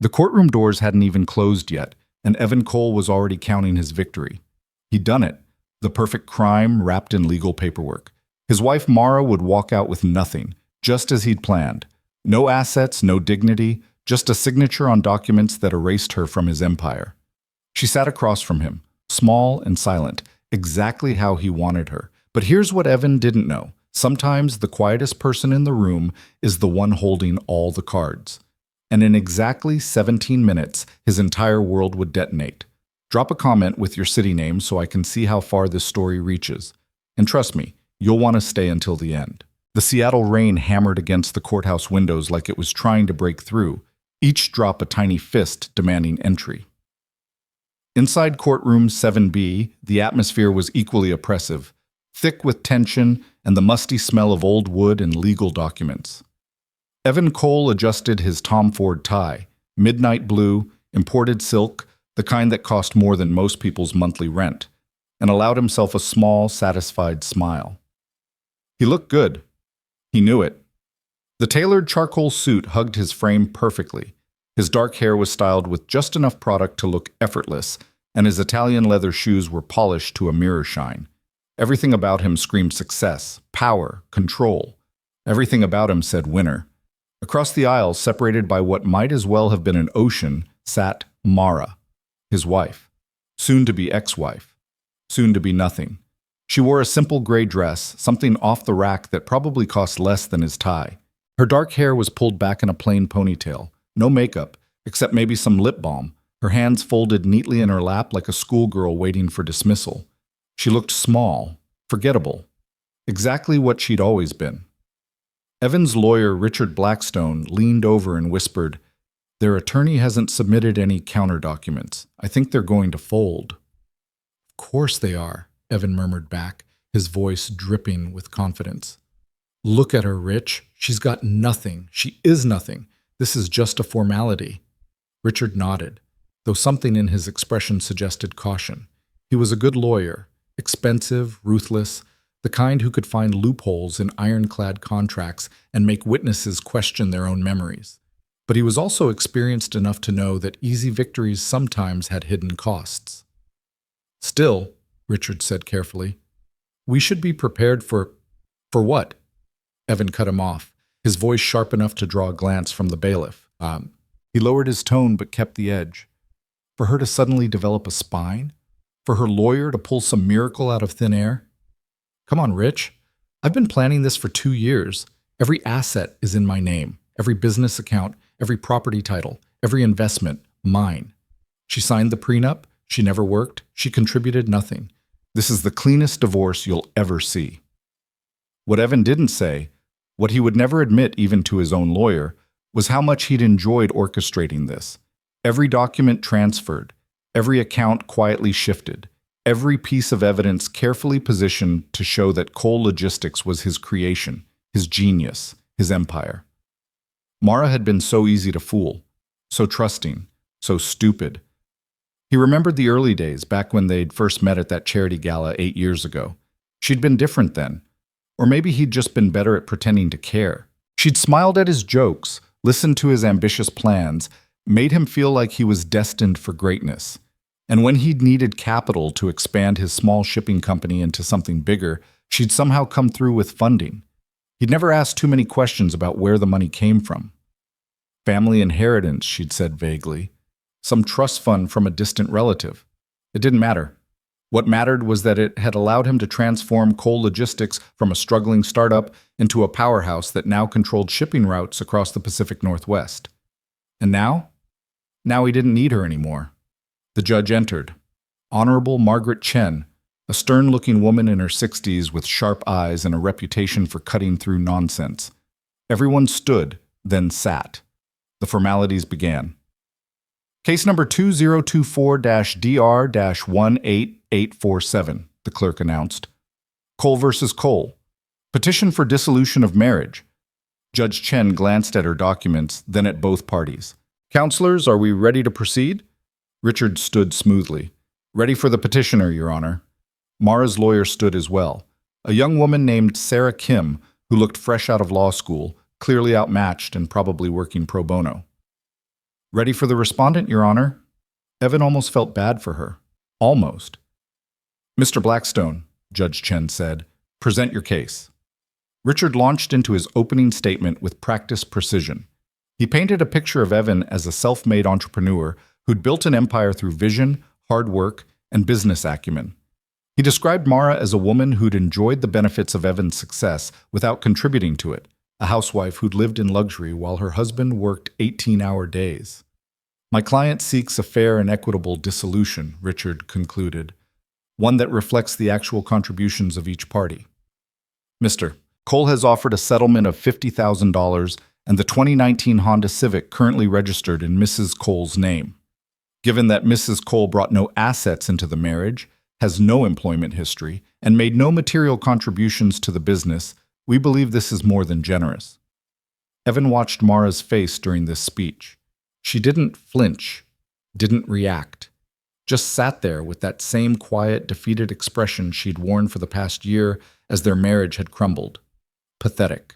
The courtroom doors hadn't even closed yet, and Evan Cole was already counting his victory. He'd done it, the perfect crime wrapped in legal paperwork. His wife Mara would walk out with nothing, just as he'd planned. No assets, no dignity, just a signature on documents that erased her from his empire. She sat across from him, small and silent, exactly how he wanted her. But here's what Evan didn't know. Sometimes the quietest person in the room is the one holding all the cards. And in exactly 17 minutes, his entire world would detonate. Drop a comment with your city name so I can see how far this story reaches. And trust me, you'll want to stay until the end. The Seattle rain hammered against the courthouse windows like it was trying to break through, each drop a tiny fist demanding entry. Inside courtroom 7B, the atmosphere was equally oppressive, thick with tension and the musty smell of old wood and legal documents. Evan Cole adjusted his Tom Ford tie, midnight blue, imported silk, the kind that cost more than most people's monthly rent, and allowed himself a small, satisfied smile. He looked good. He knew it. The tailored charcoal suit hugged his frame perfectly. His dark hair was styled with just enough product to look effortless, and his Italian leather shoes were polished to a mirror shine. Everything about him screamed success, power, control. Everything about him said winner. Across the aisle, separated by what might as well have been an ocean, sat Mara, his wife, soon-to-be ex-wife, soon-to-be nothing. She wore a simple gray dress, something off the rack that probably cost less than his tie. Her dark hair was pulled back in a plain ponytail, no makeup, except maybe some lip balm, her hands folded neatly in her lap like a schoolgirl waiting for dismissal. She looked small, forgettable, exactly what she'd always been. Evan's lawyer, Richard Blackstone, leaned over and whispered, "Their attorney hasn't submitted any counter documents. I think they're going to fold." "Of course they are," Evan murmured back, his voice dripping with confidence. "Look at her, Rich. She's got nothing. She is nothing. This is just a formality." Richard nodded, though something in his expression suggested caution. He was a good lawyer, expensive, ruthless, the kind who could find loopholes in ironclad contracts and make witnesses question their own memories. But he was also experienced enough to know that easy victories sometimes had hidden costs. "Still," Richard said carefully, "we should be prepared for what?" Evan cut him off, his voice sharp enough to draw a glance from the bailiff. He lowered his tone but kept the edge. For her to suddenly develop a spine? For her lawyer to pull some miracle out of thin air? "Come on, Rich. I've been planning this for 2 years. Every asset is in my name. Every business account, every property title, every investment, mine. She signed the prenup. She never worked. She contributed nothing. This is the cleanest divorce you'll ever see." What Evan didn't say, what he would never admit even to his own lawyer, was how much he'd enjoyed orchestrating this. Every document transferred, every account quietly shifted, every piece of evidence carefully positioned to show that Cole Logistics was his creation, his genius, his empire. Mara had been so easy to fool, so trusting, so stupid. He remembered the early days, back when they'd first met at that charity gala 8 years ago. She'd been different then, or maybe he'd just been better at pretending to care. She'd smiled at his jokes, listened to his ambitious plans, made him feel like he was destined for greatness. And when he'd needed capital to expand his small shipping company into something bigger, she'd somehow come through with funding. He'd never asked too many questions about where the money came from. Family inheritance, she'd said vaguely. Some trust fund from a distant relative. It didn't matter. What mattered was that it had allowed him to transform Cole Logistics from a struggling startup into a powerhouse that now controlled shipping routes across the Pacific Northwest. And now? Now he didn't need her anymore. The judge entered. Honorable Margaret Chen, a stern-looking woman in her 60s with sharp eyes and a reputation for cutting through nonsense. Everyone stood, then sat. The formalities began. Case number 2024-DR-18847, the clerk announced. Cole versus Cole. Petition for dissolution of marriage. Judge Chen glanced at her documents, then at both parties. Counselors, are we ready to proceed? Richard stood smoothly. Ready for the petitioner, Your Honor. Mara's lawyer stood as well. A young woman named Sarah Kim, who looked fresh out of law school, clearly outmatched and probably working pro bono. Ready for the respondent, Your Honor? Evan almost felt bad for her. Almost. Mr. Blackstone, Judge Chen said, present your case. Richard launched into his opening statement with practiced precision. He painted a picture of Evan as a self-made entrepreneur who'd built an empire through vision, hard work, and business acumen. He described Mara as a woman who'd enjoyed the benefits of Evan's success without contributing to it, a housewife who'd lived in luxury while her husband worked 18-hour days. My client seeks a fair and equitable dissolution, Richard concluded, one that reflects the actual contributions of each party. Mr. Cole has offered a settlement of $50,000 and the 2019 Honda Civic currently registered in Mrs. Cole's name. Given that Mrs. Cole brought no assets into the marriage, has no employment history, and made no material contributions to the business, we believe this is more than generous. Evan watched Mara's face during this speech. She didn't flinch, didn't react, just sat there with that same quiet, defeated expression she'd worn for the past year as their marriage had crumbled. Pathetic.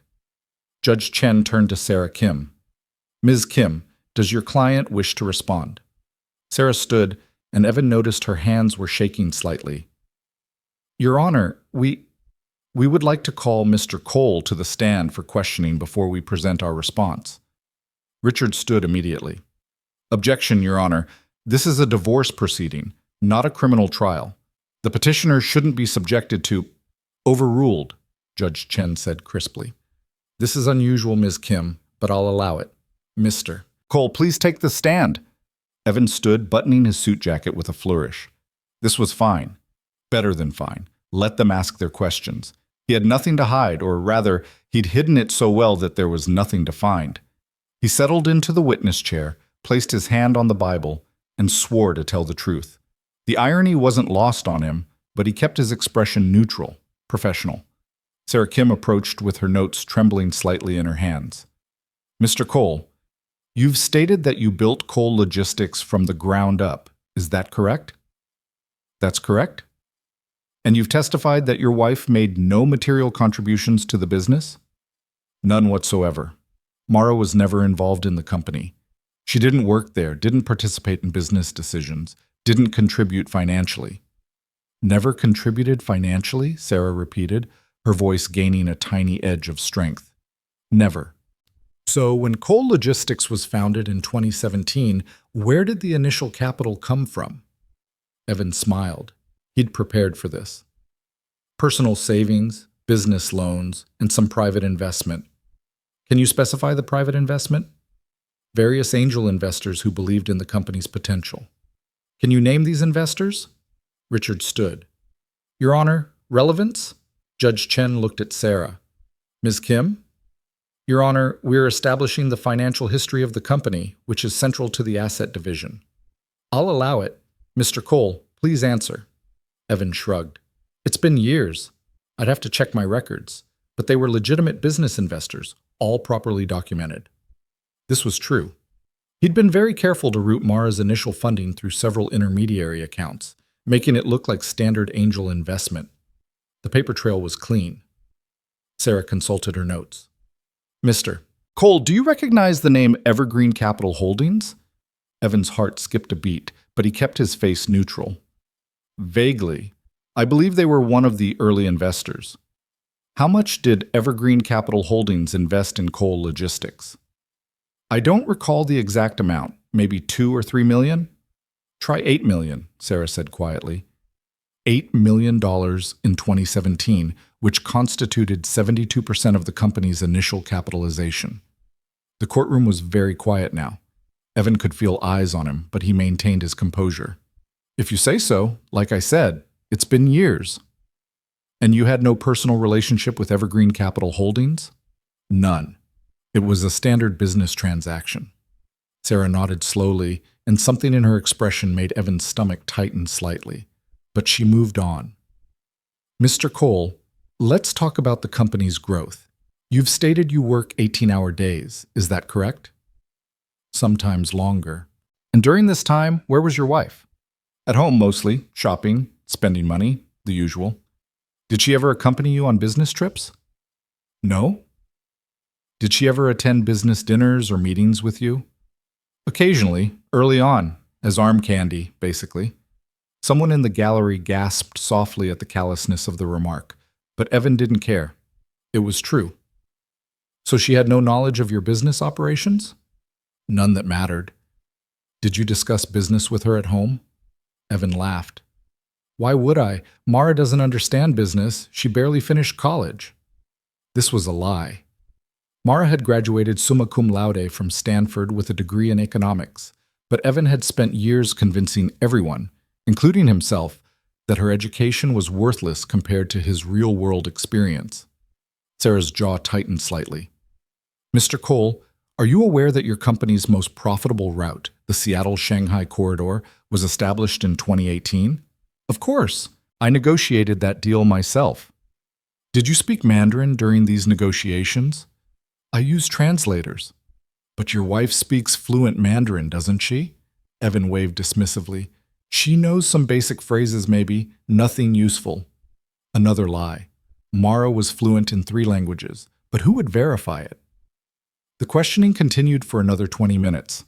Judge Chen turned to Sarah Kim. Ms. Kim, does your client wish to respond? Sarah stood, and Evan noticed her hands were shaking slightly. Your Honor, we would like to call Mr. Cole to the stand for questioning before we present our response. Richard stood immediately. Objection, Your Honor. This is a divorce proceeding, not a criminal trial. The petitioner shouldn't be subjected to— Overruled, Judge Chen said crisply. This is unusual, Ms. Kim, but I'll allow it. Mr. Cole, please take the stand. Evan stood, buttoning his suit jacket with a flourish. This was fine. Better than fine. Let them ask their questions. He had nothing to hide, or rather, he'd hidden it so well that there was nothing to find. He settled into the witness chair, placed his hand on the Bible, and swore to tell the truth. The irony wasn't lost on him, but he kept his expression neutral, professional. Sarah Kim approached with her notes trembling slightly in her hands. Mr. Cole, you've stated that you built Cole Logistics from the ground up. Is that correct? That's correct. And you've testified that your wife made no material contributions to the business? None whatsoever. Mara was never involved in the company. She didn't work there, didn't participate in business decisions, didn't contribute financially. Never contributed financially? Sarah repeated, her voice gaining a tiny edge of strength. Never. So when Cole Logistics was founded in 2017, where did the initial capital come from? Evan smiled. He'd prepared for this. Personal savings, business loans, and some private investment. Can you specify the private investment? Various angel investors who believed in the company's potential. Can you name these investors? Richard stood. Your Honor, relevance? Judge Chen looked at Sarah. Ms. Kim? Your Honor, we're establishing the financial history of the company, which is central to the asset division. I'll allow it. Mr. Cole, please answer. Evan shrugged. It's been years. I'd have to check my records, but they were legitimate business investors, all properly documented. This was true. He'd been very careful to route Mara's initial funding through several intermediary accounts, making it look like standard angel investment. The paper trail was clean. Sarah consulted her notes. Mr. Cole, do you recognize the name Evergreen Capital Holdings? Evan's heart skipped a beat, but he kept his face neutral. Vaguely. I believe they were one of the early investors. How much did Evergreen Capital Holdings invest in Cole Logistics? I don't recall the exact amount, maybe 2 or 3 million? Try 8 million, Sarah said quietly. $8 million in 2017, which constituted 72% of the company's initial capitalization. The courtroom was very quiet now. Evan could feel eyes on him, but he maintained his composure. If you say so, like I said, it's been years. And you had no personal relationship with Evergreen Capital Holdings? None. It was a standard business transaction. Sarah nodded slowly, and something in her expression made Evan's stomach tighten slightly. But she moved on. Mr. Cole, let's talk about the company's growth. You've stated you work 18-hour days. Is that correct? Sometimes longer. And during this time, where was your wife? At home mostly, shopping, spending money, the usual. Did she ever accompany you on business trips? No. Did she ever attend business dinners or meetings with you? Occasionally, early on, as arm candy, basically. Someone in the gallery gasped softly at the callousness of the remark, but Evan didn't care. It was true. So she had no knowledge of your business operations? None that mattered. Did you discuss business with her at home? Evan laughed. Why would I? Mara doesn't understand business. She barely finished college. This was a lie. Mara had graduated summa cum laude from Stanford with a degree in economics, but Evan had spent years convincing everyone, including himself, that her education was worthless compared to his real-world experience. Sarah's jaw tightened slightly. Mr. Cole, are you aware that your company's most profitable route, the Seattle-Shanghai corridor, was established in 2018? Of course. I negotiated that deal myself. Did you speak Mandarin during these negotiations? I use translators. But your wife speaks fluent Mandarin, doesn't she? Evan waved dismissively. She knows some basic phrases maybe, nothing useful. Another lie. Mara was fluent in 3 languages, but who would verify it? The questioning continued for another 20 minutes.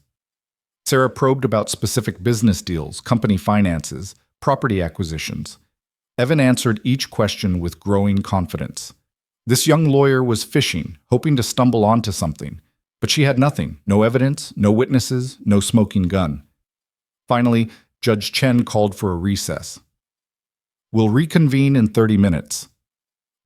Sarah probed about specific business deals, company finances, property acquisitions. Evan answered each question with growing confidence. This young lawyer was fishing, hoping to stumble onto something, but she had nothing, no evidence, no witnesses, no smoking gun. Finally, Judge Chen called for a recess. We'll reconvene in 30 minutes.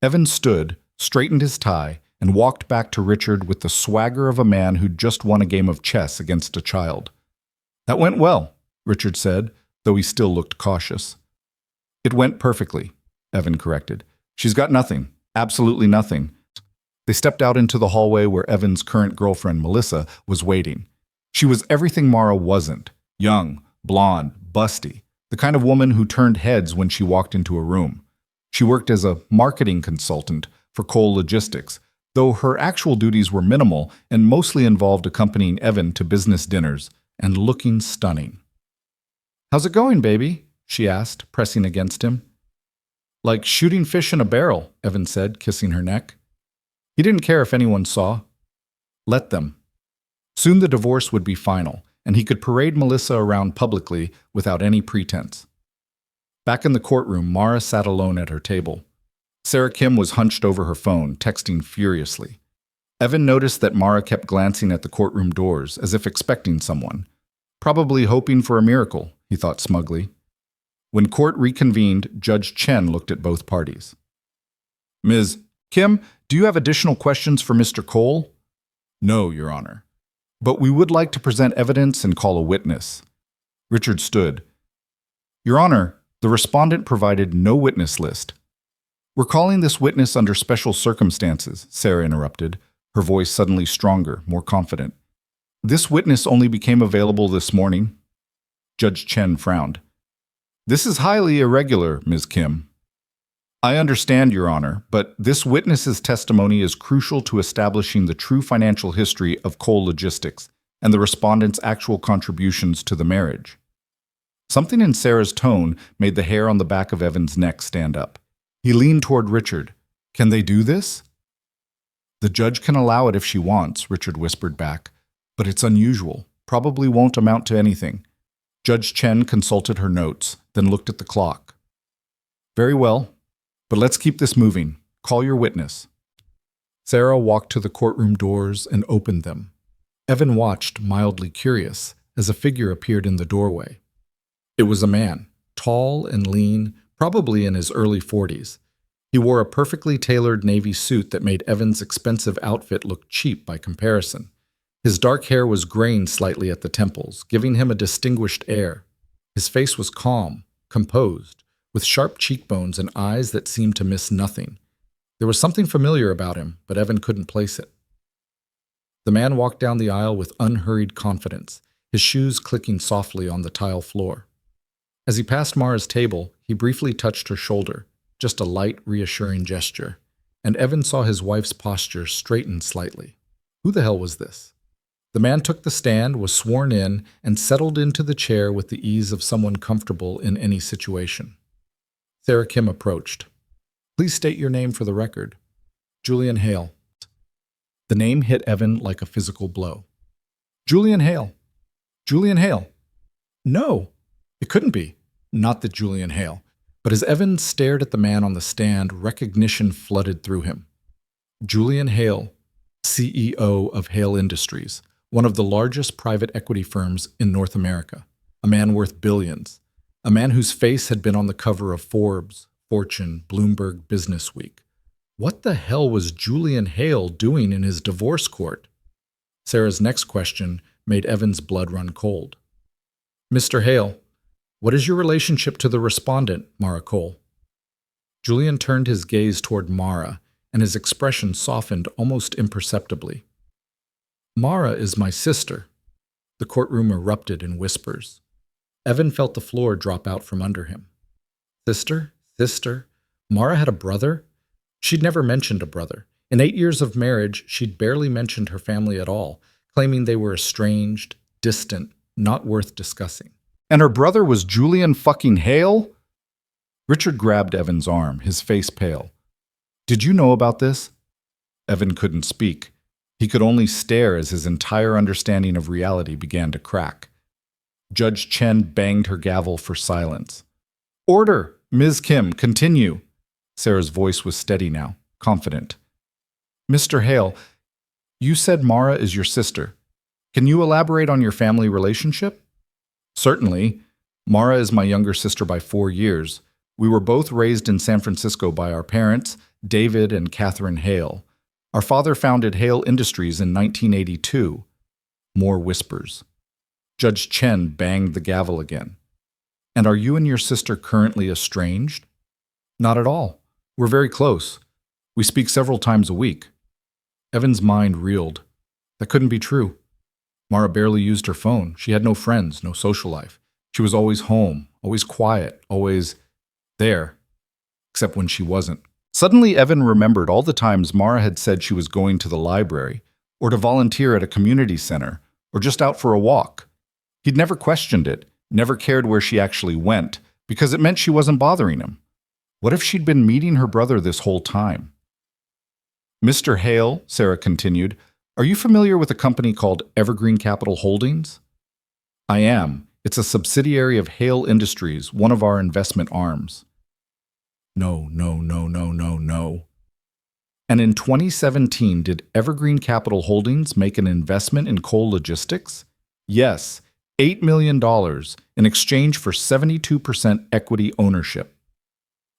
Evan stood, straightened his tie, and walked back to Richard with the swagger of a man who'd just won a game of chess against a child. That went well, Richard said, though he still looked cautious. It went perfectly, Evan corrected. She's got nothing, absolutely nothing. They stepped out into the hallway where Evan's current girlfriend, Melissa, was waiting. She was everything Mara wasn't. Young, blonde, busty, the kind of woman who turned heads when she walked into a room. She worked as a marketing consultant for Cole Logistics, though her actual duties were minimal and mostly involved accompanying Evan to business dinners and looking stunning. How's it going, baby? She asked, pressing against him. Like shooting fish in a barrel, Evan said, kissing her neck. He didn't care if anyone saw. Let them. Soon the divorce would be final, and he could parade Melissa around publicly without any pretense. Back in the courtroom, Mara sat alone at her table. Sarah Kim was hunched over her phone, texting furiously. Evan noticed that Mara kept glancing at the courtroom doors, as if expecting someone. Probably hoping for a miracle, he thought smugly. When court reconvened, Judge Chen looked at both parties. Ms. Kim, do you have additional questions for Mr. Cole? No, Your Honor. But we would like to present evidence and call a witness. Richard stood. Your Honor, the respondent provided no witness list. We're calling this witness under special circumstances, Sarah interrupted, her voice suddenly stronger, more confident. This witness only became available this morning. Judge Chen frowned. This is highly irregular, Ms. Kim. I understand, Your Honor, but this witness's testimony is crucial to establishing the true financial history of Cole Logistics and the respondent's actual contributions to the marriage. Something in Sarah's tone made the hair on the back of Evan's neck stand up. He leaned toward Richard. Can they do this? The judge can allow it if she wants, Richard whispered back, but it's unusual, probably won't amount to anything. Judge Chen consulted her notes, then looked at the clock. Very well, but let's keep this moving. Call your witness. Sarah walked to the courtroom doors and opened them. Evan watched, mildly curious, as a figure appeared in the doorway. It was a man, tall and lean, probably in his early 40s. He wore a perfectly tailored navy suit that made Evan's expensive outfit look cheap by comparison. His dark hair was graying slightly at the temples, giving him a distinguished air. His face was calm, composed, with sharp cheekbones and eyes that seemed to miss nothing. There was something familiar about him, but Evan couldn't place it. The man walked down the aisle with unhurried confidence, his shoes clicking softly on the tile floor. As he passed Mara's table, he briefly touched her shoulder, just a light, reassuring gesture, and Evan saw his wife's posture straighten slightly. Who the hell was this? The man took the stand, was sworn in, and settled into the chair with the ease of someone comfortable in any situation. Sarah Kim approached. Please state your name for the record. Julian Hale. The name hit Evan like a physical blow. Julian Hale. Julian Hale. No, it couldn't be. Not that Julian Hale. But as Evan stared at the man on the stand, recognition flooded through him. Julian Hale, CEO of Hale Industries, one of the largest private equity firms in North America, a man worth billions, a man whose face had been on the cover of Forbes, Fortune, Bloomberg Businessweek. What the hell was Julian Hale doing in his divorce court? Sarah's next question made Evan's blood run cold. Mr. Hale, what is your relationship to the respondent, Mara Cole? Julian turned his gaze toward Mara, and his expression softened almost imperceptibly. Mara is my sister. The courtroom erupted in whispers. Evan felt the floor drop out from under him. Sister? Sister? Mara had a brother? She'd never mentioned a brother. In 8 years of marriage, she'd barely mentioned her family at all, claiming they were estranged, distant, not worth discussing. And her brother was Julian fucking Hale? Richard grabbed Evan's arm, his face pale. Did you know about this? Evan couldn't speak. He could only stare as his entire understanding of reality began to crack. Judge Chen banged her gavel for silence. Order! Ms. Kim, continue. Sarah's voice was steady now, confident. Mr. Hale, you said Mara is your sister. Can you elaborate on your family relationship? Certainly. Mara is my younger sister by 4 years. We were both raised in San Francisco by our parents, David and Catherine Hale. Our father founded Hale Industries in 1982. More whispers. Judge Chen banged the gavel again. And are you and your sister currently estranged? Not at all. We're very close. We speak several times a week. Evan's mind reeled. That couldn't be true. Mara barely used her phone. She had no friends, no social life. She was always home, always quiet, always there. Except when she wasn't. Suddenly, Evan remembered all the times Mara had said she was going to the library, or to volunteer at a community center, or just out for a walk. He'd never questioned it, never cared where she actually went, because it meant she wasn't bothering him. What if she'd been meeting her brother this whole time? Mr. Hale, Sarah continued, are you familiar with a company called Evergreen Capital Holdings? I am. It's a subsidiary of Hale Industries, one of our investment arms. No. And in 2017, did Evergreen Capital Holdings make an investment in coal logistics? Yes, $8 million in exchange for 72% equity ownership.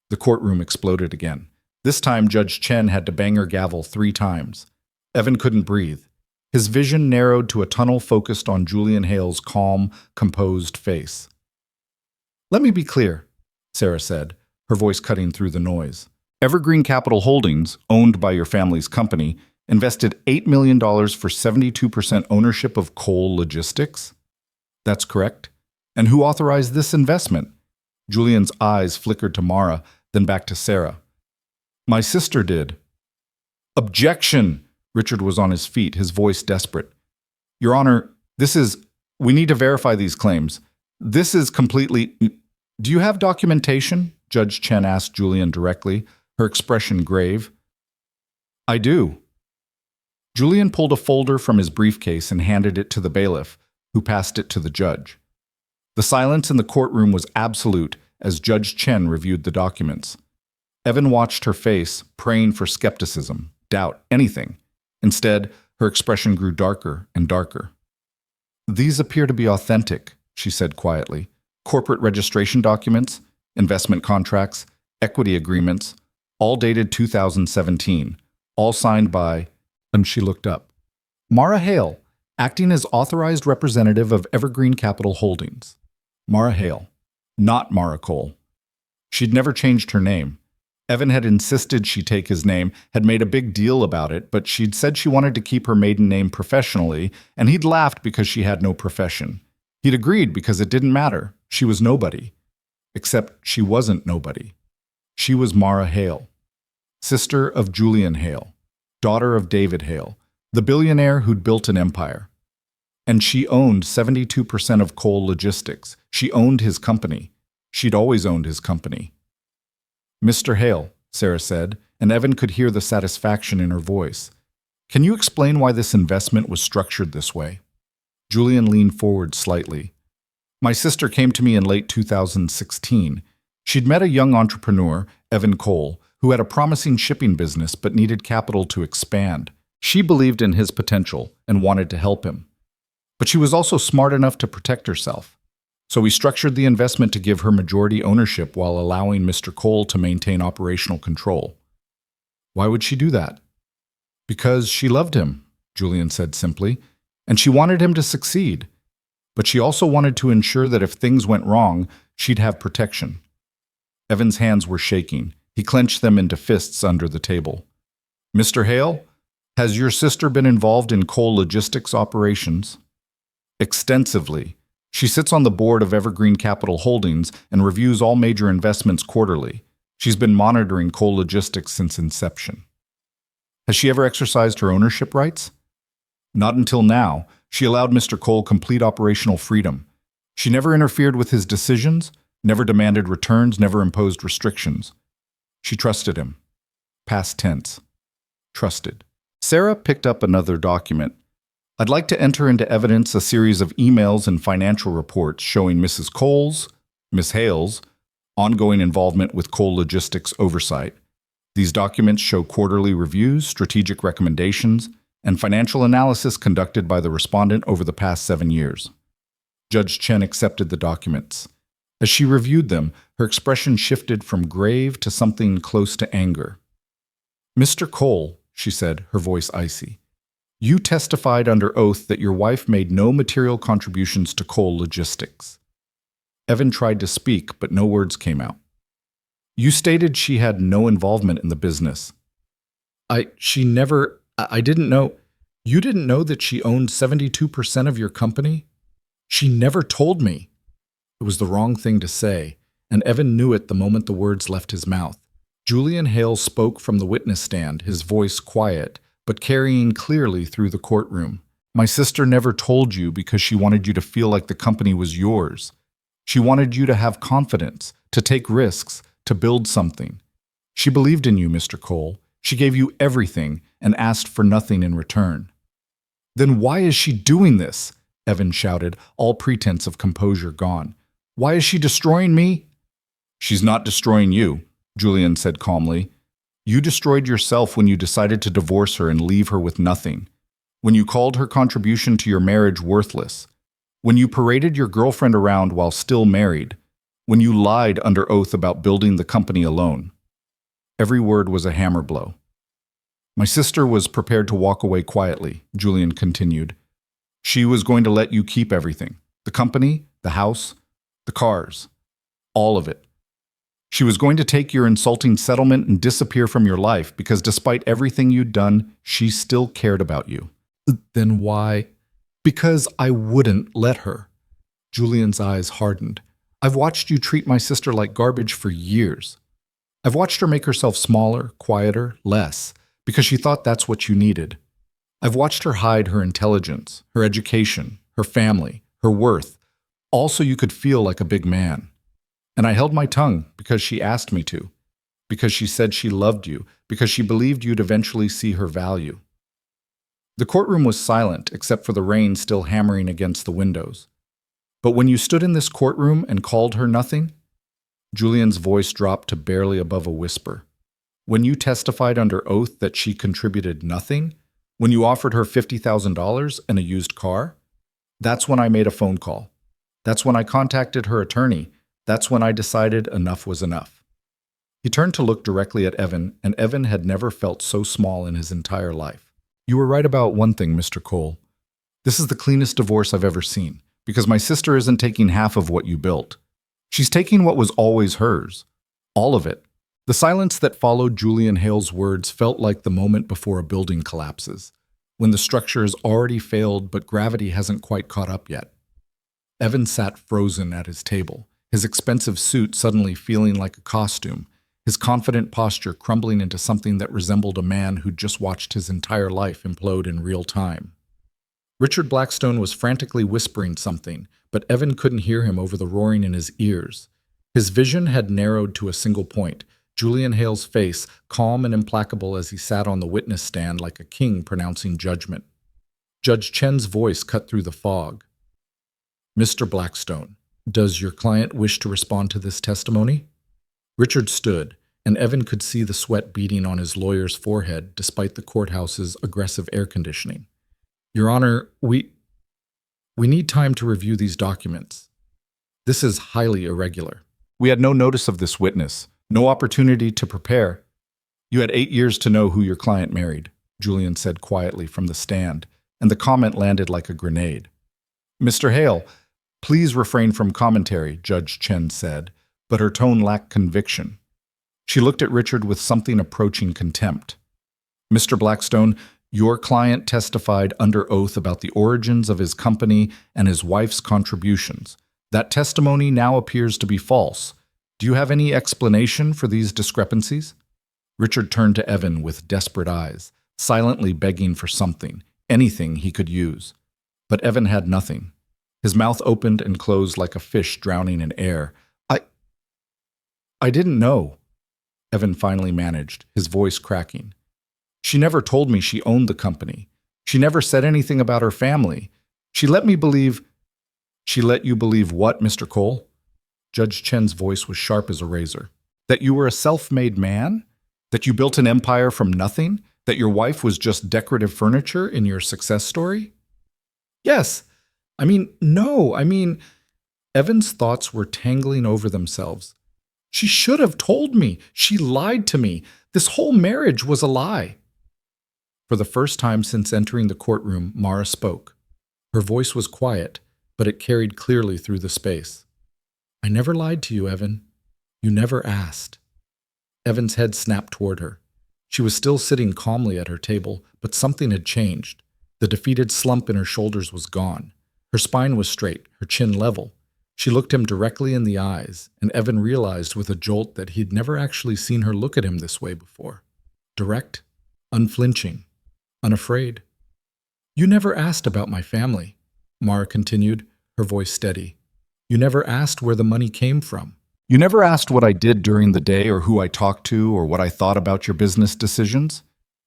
The courtroom exploded again. This time, Judge Chen had to bang her gavel 3 times. Evan couldn't breathe. His vision narrowed to a tunnel focused on Julian Hale's calm, composed face. Let me be clear, Sarah said, her voice cutting through the noise. Evergreen Capital Holdings, owned by your family's company, invested $8 million for 72% ownership of coal logistics? That's correct. And who authorized this investment? Julian's eyes flickered to Mara, then back to Sarah. My sister did. Objection! Richard was on his feet, his voice desperate. Your Honor, we need to verify these claims. This is completely... Do you have documentation? Judge Chen asked Julian directly, her expression grave. I do. Julian pulled a folder from his briefcase and handed it to the bailiff, who passed it to the judge. The silence in the courtroom was absolute as Judge Chen reviewed the documents. Evan watched her face, praying for skepticism, doubt, anything. Instead, her expression grew darker and darker. These appear to be authentic, she said quietly. Corporate registration documents, investment contracts, equity agreements, all dated 2017, all signed by, and she looked up, Mara Hale, acting as authorized representative of Evergreen Capital Holdings. Mara Hale, not Mara Cole. She'd never changed her name. Evan had insisted she take his name, had made a big deal about it, but she'd said she wanted to keep her maiden name professionally, and he'd laughed because she had no profession. He'd agreed because it didn't matter. She was nobody. Except she wasn't nobody. She was Mara Hale, sister of Julian Hale, daughter of David Hale, the billionaire who'd built an empire. And she owned 72% of coal logistics. She owned his company. She'd always owned his company. Mr. Hale, Sarah said, and Evan could hear the satisfaction in her voice. Can you explain why this investment was structured this way? Julian leaned forward slightly. My sister came to me in late 2016. She'd met a young entrepreneur, Evan Cole, who had a promising shipping business but needed capital to expand. She believed in his potential and wanted to help him. But she was also smart enough to protect herself. So we structured the investment to give her majority ownership while allowing Mr. Cole to maintain operational control. Why would she do that? Because she loved him, Julian said simply, and she wanted him to succeed. But she also wanted to ensure that if things went wrong, she'd have protection. Evan's hands were shaking. He clenched them into fists under the table. Mr. Hale, has your sister been involved in Cole Logistics operations? Extensively. She sits on the board of Evergreen Capital Holdings and reviews all major investments quarterly. She's been monitoring Cole Logistics since inception. Has she ever exercised her ownership rights? Not until now. She allowed Mr. Cole complete operational freedom. She never interfered with his decisions, never demanded returns, never imposed restrictions. She trusted him. Past tense. Trusted. Sarah picked up another document. I'd like to enter into evidence a series of emails and financial reports showing Mrs. Cole's, Miss Hale's, ongoing involvement with Cole Logistics oversight. These documents show quarterly reviews, strategic recommendations, and financial analysis conducted by the respondent over the past 7 years. Judge Chen accepted the documents. As she reviewed them, her expression shifted from grave to something close to anger. Mr. Cole, she said, her voice icy, you testified under oath that your wife made no material contributions to Cole Logistics. Evan tried to speak, but no words came out. You stated she had no involvement in the business. I didn't know. You didn't know that she owned 72% of your company? She never told me. It was the wrong thing to say, and Evan knew it the moment the words left his mouth. Julian Hale spoke from the witness stand, his voice quiet, but carrying clearly through the courtroom. My sister never told you because she wanted you to feel like the company was yours. She wanted you to have confidence, to take risks, to build something. She believed in you, Mr. Cole. She gave you everything and asked for nothing in return. Then why is she doing this? Evan shouted, all pretense of composure gone. Why is she destroying me? She's not destroying you, Julian said calmly. You destroyed yourself when you decided to divorce her and leave her with nothing. When you called her contribution to your marriage worthless. When you paraded your girlfriend around while still married. When you lied under oath about building the company alone. Every word was a hammer blow. My sister was prepared to walk away quietly, Julian continued. She was going to let you keep everything. The company, the house, the cars. All of it. She was going to take your insulting settlement and disappear from your life because despite everything you'd done, she still cared about you. Then why? Because I wouldn't let her. Julian's eyes hardened. I've watched you treat my sister like garbage for years. I've watched her make herself smaller, quieter, less, because she thought that's what you needed. I've watched her hide her intelligence, her education, her family, her worth, all so you could feel like a big man. And I held my tongue because she asked me to, because she said she loved you, because she believed you'd eventually see her value. The courtroom was silent except for the rain still hammering against the windows. But when you stood in this courtroom and called her nothing, Julian's voice dropped to barely above a whisper. When you testified under oath that she contributed nothing, when you offered her $50,000 and a used car, that's when I made a phone call. That's when I contacted her attorney. That's when I decided enough was enough. He turned to look directly at Evan, and Evan had never felt so small in his entire life. You were right about one thing, Mr. Cole. This is the cleanest divorce I've ever seen, because my sister isn't taking half of what you built. She's taking what was always hers. All of it. The silence that followed Julian Hale's words felt like the moment before a building collapses, when the structure has already failed but gravity hasn't quite caught up yet. Evan sat frozen at his table, his expensive suit suddenly feeling like a costume, his confident posture crumbling into something that resembled a man who'd just watched his entire life implode in real time. Richard Blackstone was frantically whispering something, but Evan couldn't hear him over the roaring in his ears. His vision had narrowed to a single point, Julian Hale's face, calm and implacable as he sat on the witness stand like a king pronouncing judgment. Judge Chen's voice cut through the fog. "Mr. Blackstone, does your client wish to respond to this testimony?" Richard stood, and Evan could see the sweat beading on his lawyer's forehead despite the courthouse's aggressive air conditioning. "Your Honor, we need time to review these documents. This is highly irregular. We had no notice of this witness, no opportunity to prepare. You had 8 years to know who your client married," Julian said quietly from the stand, and the comment landed like a grenade. "Mr. Hale, please refrain from commentary," Judge Chen said, but her tone lacked conviction. She looked at Richard with something approaching contempt. "Mr. Blackstone, your client testified under oath about the origins of his company and his wife's contributions. That testimony now appears to be false. Do you have any explanation for these discrepancies?" Richard turned to Evan with desperate eyes, silently begging for something, anything he could use. But Evan had nothing. His mouth opened and closed like a fish drowning in air. I didn't know," Evan finally managed, his voice cracking. "She never told me she owned the company. She never said anything about her family. She let me believe—" "She let you believe what, Mr. Cole?" Judge Chen's voice was sharp as a razor. "That you were a self-made man? That you built an empire from nothing? That your wife was just decorative furniture in your success story?" "Yes. No. Evan's thoughts were tangling over themselves. "She should have told me. She lied to me. This whole marriage was a lie." For the first time since entering the courtroom, Mara spoke. Her voice was quiet, but it carried clearly through the space. "I never lied to you, Evan. You never asked." Evan's head snapped toward her. She was still sitting calmly at her table, but something had changed. The defeated slump in her shoulders was gone. Her spine was straight, her chin level. She looked him directly in the eyes, and Evan realized with a jolt that he'd never actually seen her look at him this way before. Direct, unflinching, unafraid. "You never asked about my family," Mara continued, her voice steady. "You never asked where the money came from. You never asked what I did during the day or who I talked to or what I thought about your business decisions.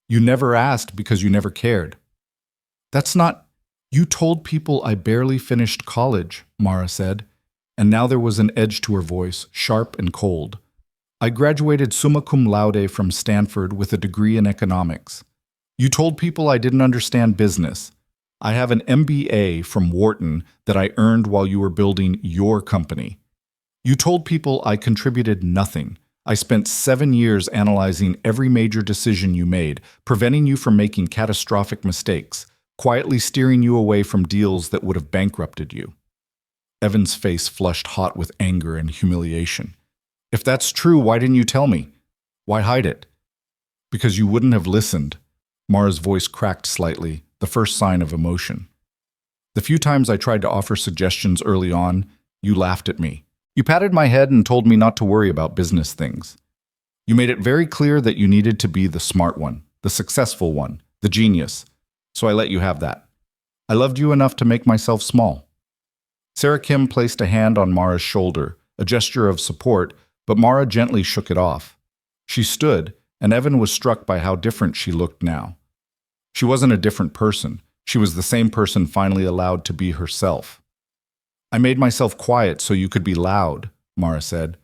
You never asked because you never cared." "That's not—" "You told people I barely finished college," Mara said, and now there was an edge to her voice, sharp and cold. "I graduated summa cum laude from Stanford with a degree in economics. You told people I didn't understand business. I have an MBA from Wharton that I earned while you were building your company. You told people I contributed nothing. I spent 7 years analyzing every major decision you made, preventing you from making catastrophic mistakes, quietly steering you away from deals that would have bankrupted you." Evan's face flushed hot with anger and humiliation. "If that's true, why didn't you tell me? Why hide it?" "Because you wouldn't have listened." Mara's voice cracked slightly, the first sign of emotion. "The few times I tried to offer suggestions early on, you laughed at me. You patted my head and told me not to worry about business things. You made it very clear that you needed to be the smart one, the successful one, the genius. So I let you have that. I loved you enough to make myself small." Sarah Kim placed a hand on Mara's shoulder, a gesture of support, but Mara gently shook it off. She stood, and Evan was struck by how different she looked now. She wasn't a different person. She was the same person finally allowed to be herself. "I made myself quiet so you could be loud," Mara said.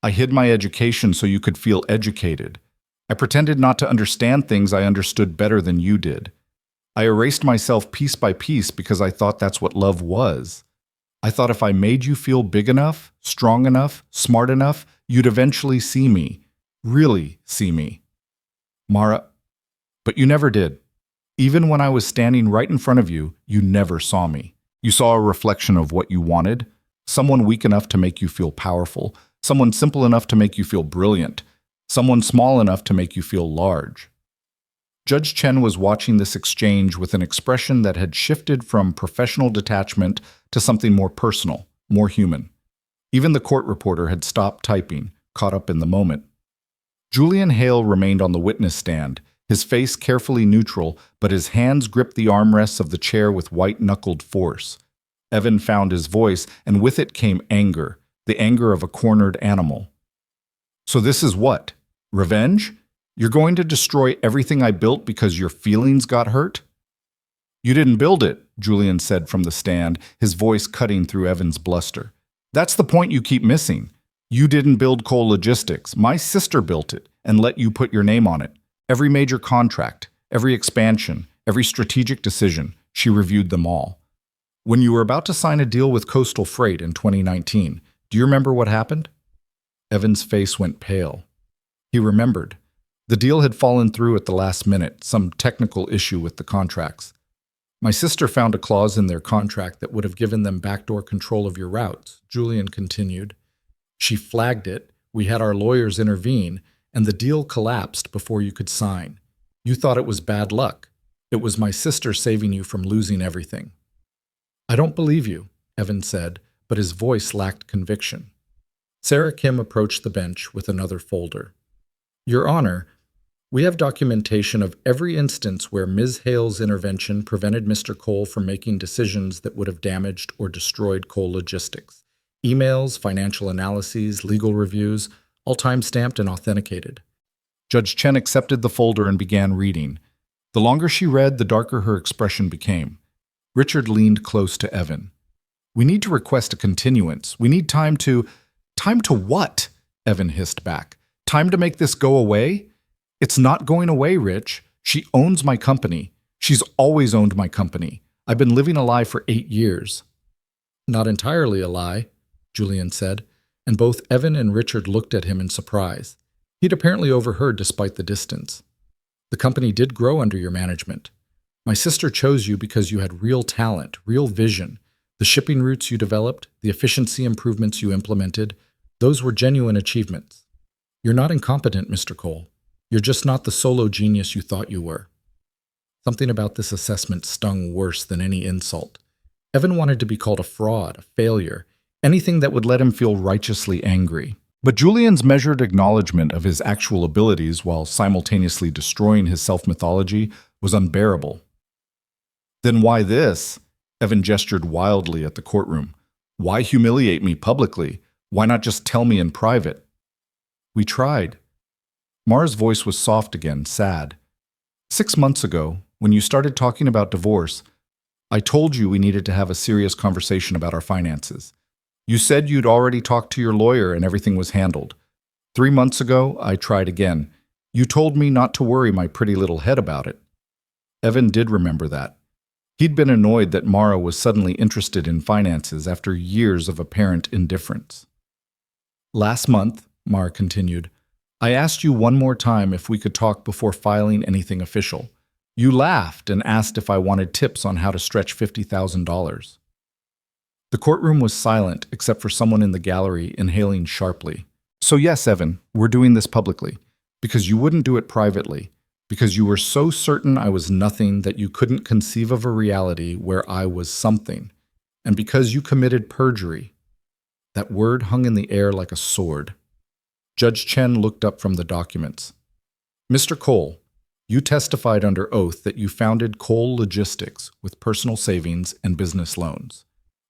"I hid my education so you could feel educated. I pretended not to understand things I understood better than you did. I erased myself piece by piece because I thought that's what love was. I thought if I made you feel big enough, strong enough, smart enough, you'd eventually see me, really see me." "Mara, but you never did. Even when I was standing right in front of you, you never saw me. You saw a reflection of what you wanted, someone weak enough to make you feel powerful, someone simple enough to make you feel brilliant, someone small enough to make you feel large." Judge Chen was watching this exchange with an expression that had shifted from professional detachment to something more personal, more human. Even the court reporter had stopped typing, caught up in the moment. Julian Hale remained on the witness stand, his face carefully neutral, but his hands gripped the armrests of the chair with white-knuckled force. Evan found his voice, and with it came anger, the anger of a cornered animal. "So this is what? Revenge? You're going to destroy everything I built because your feelings got hurt?" You didn't build it, Julian said from the stand, his voice cutting through Evan's bluster. That's the point you keep missing. You didn't build Cole Logistics. My sister built it and let you put your name on it. Every major contract, every expansion, every strategic decision, she reviewed them all. When you were about to sign a deal with Coastal Freight in 2019, do you remember what happened? Evan's face went pale. He remembered. The deal had fallen through at the last minute, some technical issue with the contracts. My sister found a clause in their contract that would have given them backdoor control of your routes, Julian continued. She flagged it, we had our lawyers intervene, and the deal collapsed before you could sign. You thought it was bad luck. It was my sister saving you from losing everything. I don't believe you, Evan said, but his voice lacked conviction. Sarah Kim approached the bench with another folder. Your Honor, we have documentation of every instance where Ms. Hale's intervention prevented Mr. Cole from making decisions that would have damaged or destroyed Cole Logistics. Emails, financial analyses, legal reviews, all time-stamped and authenticated. Judge Chen accepted the folder and began reading. The longer she read, the darker her expression became. Richard leaned close to Evan. We need to request a continuance. We need time to... Time to what? Evan hissed back. Time to make this go away? It's not going away, Rich. She owns my company. She's always owned my company. I've been living a lie for 8 years. Not entirely a lie, Julian said, and both Evan and Richard looked at him in surprise. He'd apparently overheard despite the distance. The company did grow under your management. My sister chose you because you had real talent, real vision. The shipping routes you developed, the efficiency improvements you implemented, those were genuine achievements. You're not incompetent, Mr. Cole. You're just not the solo genius you thought you were. Something about this assessment stung worse than any insult. Evan wanted to be called a fraud, a failure, anything that would let him feel righteously angry. But Julian's measured acknowledgement of his actual abilities while simultaneously destroying his self-mythology was unbearable. Then why this? Evan gestured wildly at the courtroom. Why humiliate me publicly? Why not just tell me in private? We tried. Mara's voice was soft again, sad. 6 months ago, when you started talking about divorce, I told you we needed to have a serious conversation about our finances. You said you'd already talked to your lawyer and everything was handled. 3 months ago, I tried again. You told me not to worry my pretty little head about it. Evan did remember that. He'd been annoyed that Mara was suddenly interested in finances after years of apparent indifference. Last month, Mara continued, I asked you one more time if we could talk before filing anything official. You laughed and asked if I wanted tips on how to stretch $50,000. The courtroom was silent except for someone in the gallery inhaling sharply. So yes, Evan, we're doing this publicly, because you wouldn't do it privately, because you were so certain I was nothing that you couldn't conceive of a reality where I was something, and because you committed perjury. That word hung in the air like a sword. Judge Chen looked up from the documents. Mr. Cole, you testified under oath that you founded Cole Logistics with personal savings and business loans.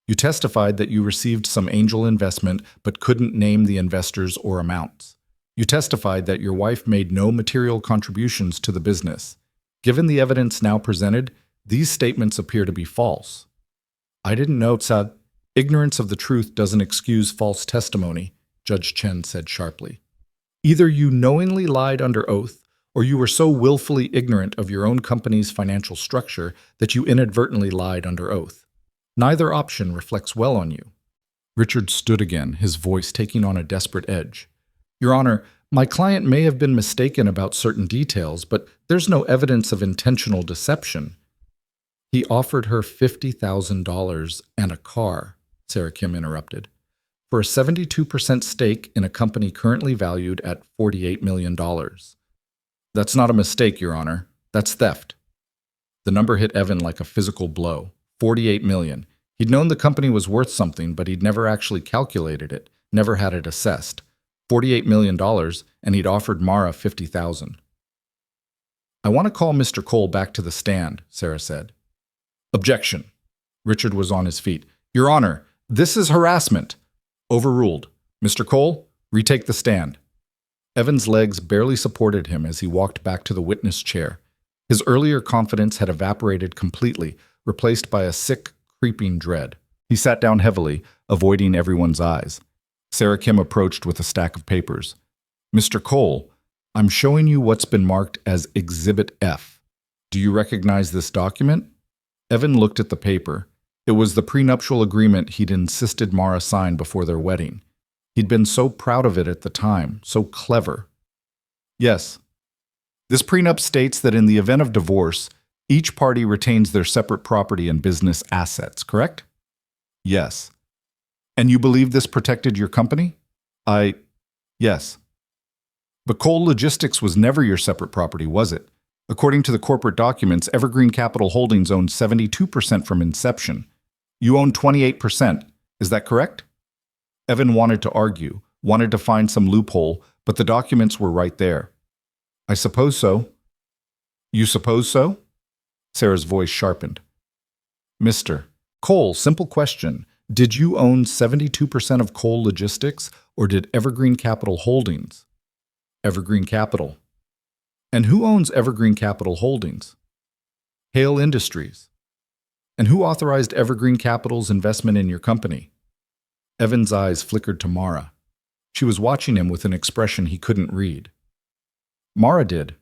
You testified that you received some angel investment but couldn't name the investors or amounts. You testified that your wife made no material contributions to the business. Given the evidence now presented, these statements appear to be false. I didn't know, Tsad. Ignorance of the truth doesn't excuse false testimony, Judge Chen said sharply. Either you knowingly lied under oath, or you were so willfully ignorant of your own company's financial structure that you inadvertently lied under oath. Neither option reflects well on you. Richard stood again, his voice taking on a desperate edge. Your Honor, my client may have been mistaken about certain details, but there's no evidence of intentional deception. He offered her $50,000 and a car, Sarah Kim interrupted, for a 72% stake in a company currently valued at $48 million. That's not a mistake, Your Honor. That's theft. The number hit Evan like a physical blow. $48 million. He'd known the company was worth something, but he'd never actually calculated it, never had it assessed. $48 million, and he'd offered Mara $50,000. I want to call Mr. Cole back to the stand, Sarah said. Objection. Richard was on his feet. Your Honor, this is harassment. Overruled. Mr. Cole, retake the stand. Evan's legs barely supported him as he walked back to the witness chair. His earlier confidence had evaporated completely, replaced by a sick, creeping dread. He sat down heavily, avoiding everyone's eyes. Sarah Kim approached with a stack of papers. "Mr. Cole, I'm showing you what's been marked as Exhibit F. Do you recognize this document?" Evan looked at the paper. It was the prenuptial agreement he'd insisted Mara sign before their wedding. He'd been so proud of it at the time, so clever. "Yes. This prenup states that in the event of divorce, each party retains their separate property and business assets, correct?" "Yes." "And you believe this protected your company?" Yes. But Cole Logistics was never your separate property, was it? According to the corporate documents, Evergreen Capital Holdings owned 72% from inception. You own 28%. Is that correct? Evan wanted to argue, wanted to find some loophole, but the documents were right there. "I suppose so." "You suppose so?" Sarah's voice sharpened. "Mr. Cole, simple question. Did you own 72% of Cole Logistics, or did Evergreen Capital Holdings?" "Evergreen Capital." "And who owns Evergreen Capital Holdings?" "Hale Industries." "And who authorized Evergreen Capital's investment in your company?" Evan's eyes flickered to Mara. She was watching him with an expression he couldn't read. "Mara did."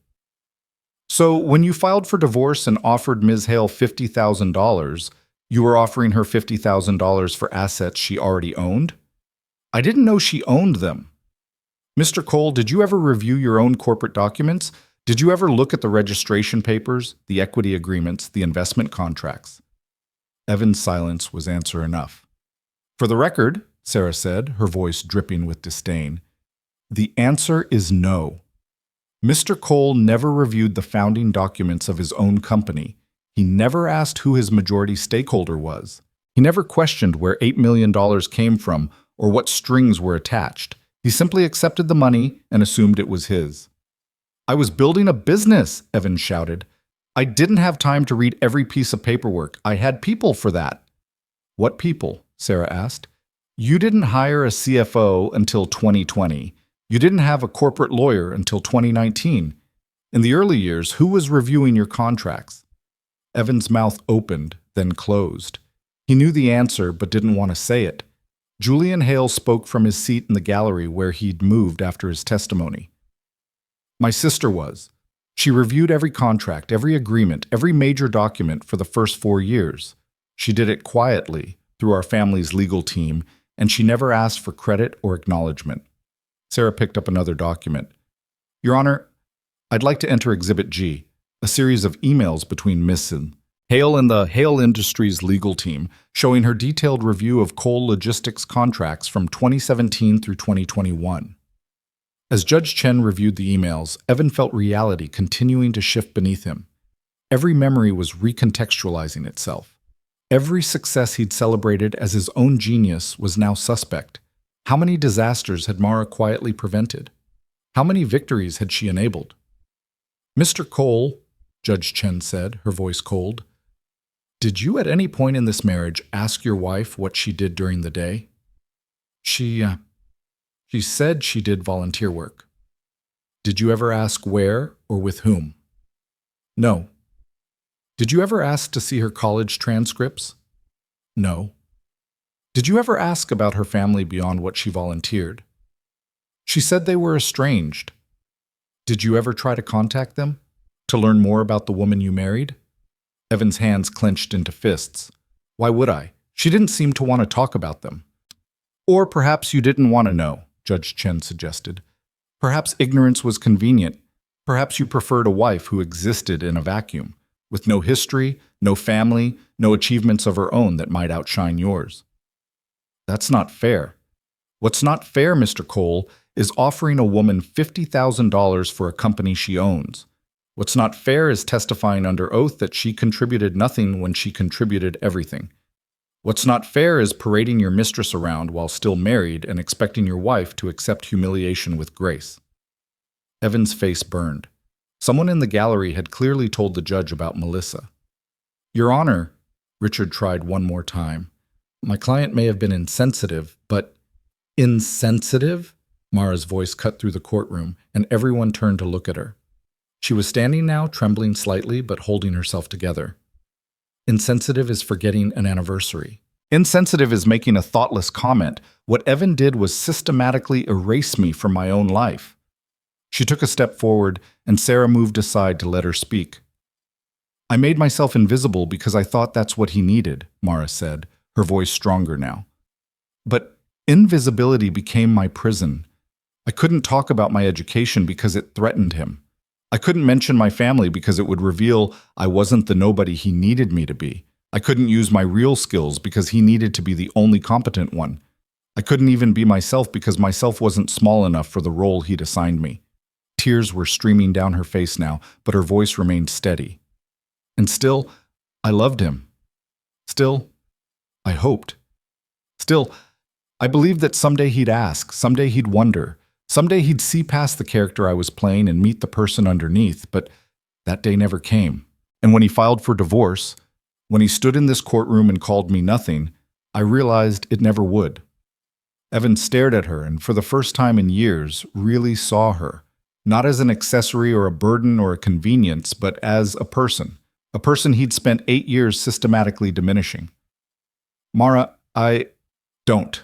"So when you filed for divorce and offered Ms. Hale $50,000, you were offering her $50,000 for assets she already owned?" "I didn't know she owned them." "Mr. Cole, did you ever review your own corporate documents? Did you ever look at the registration papers, the equity agreements, the investment contracts?" Evan's silence was answer enough. "For the record," Sarah said, her voice dripping with disdain, "the answer is no. Mr. Cole never reviewed the founding documents of his own company. He never asked who his majority stakeholder was. He never questioned where $8 million came from or what strings were attached. He simply accepted the money and assumed it was his." "I was building a business," Evan shouted. "I didn't have time to read every piece of paperwork. I had people for that." "What people?" Sarah asked. "You didn't hire a CFO until 2020. You didn't have a corporate lawyer until 2019. In the early years, who was reviewing your contracts?" Evan's mouth opened, then closed. He knew the answer, but didn't want to say it. Julian Hale spoke from his seat in the gallery where he'd moved after his testimony. "My sister was. She reviewed every contract, every agreement, every major document for the first 4 years. She did it quietly, through our family's legal team, and she never asked for credit or acknowledgement." Sarah picked up another document. "Your Honor, I'd like to enter Exhibit G, a series of emails between Miss Hale and the Hale Industries legal team, showing her detailed review of Cole Logistics contracts from 2017 through 2021. As Judge Chen reviewed the emails, Evan felt reality continuing to shift beneath him. Every memory was recontextualizing itself. Every success he'd celebrated as his own genius was now suspect. How many disasters had Mara quietly prevented? How many victories had she enabled? "Mr. Cole," Judge Chen said, her voice cold, "did you at any point in this marriage ask your wife what she did during the day?" She said she did volunteer work." "Did you ever ask where or with whom?" "No." "Did you ever ask to see her college transcripts?" "No." "Did you ever ask about her family beyond what she volunteered?" "She said they were estranged." "Did you ever try to contact them? To learn more about the woman you married?" Evan's hands clenched into fists. "Why would I? She didn't seem to want to talk about them." "Or perhaps you didn't want to know," Judge Chen suggested. "Perhaps ignorance was convenient. Perhaps you preferred a wife who existed in a vacuum, with no history, no family, no achievements of her own that might outshine yours." "That's not fair." "What's not fair, Mr. Cole, is offering a woman $50,000 for a company she owns. What's not fair is testifying under oath that she contributed nothing when she contributed everything. What's not fair is parading your mistress around while still married and expecting your wife to accept humiliation with grace." Evan's face burned. Someone in the gallery had clearly told the judge about Melissa. "Your Honor," Richard tried one more time, "my client may have been insensitive, but—" "Insensitive?" Mara's voice cut through the courtroom, and everyone turned to look at her. She was standing now, trembling slightly, but holding herself together. Insensitive is forgetting an anniversary. Insensitive is making a thoughtless comment. What Evan did was systematically erase me from my own life. She took a step forward, and Sarah moved aside to let her speak. I made myself invisible because I thought that's what he needed, Mara said, her voice stronger now. But invisibility became my prison. I couldn't talk about my education because it threatened him. I couldn't mention my family because it would reveal I wasn't the nobody he needed me to be. I couldn't use my real skills because he needed to be the only competent one. I couldn't even be myself because myself wasn't small enough for the role he'd assigned me. Tears were streaming down her face now, but her voice remained steady. And still, I loved him. Still, I hoped. Still, I believed that someday he'd ask, someday he'd wonder, someday he'd see past the character I was playing and meet the person underneath, but that day never came. And when he filed for divorce, when he stood in this courtroom and called me nothing, I realized it never would. Evan stared at her and for the first time in years really saw her, not as an accessory or a burden or a convenience, but as a person he'd spent 8 years systematically diminishing. Mara, I don't.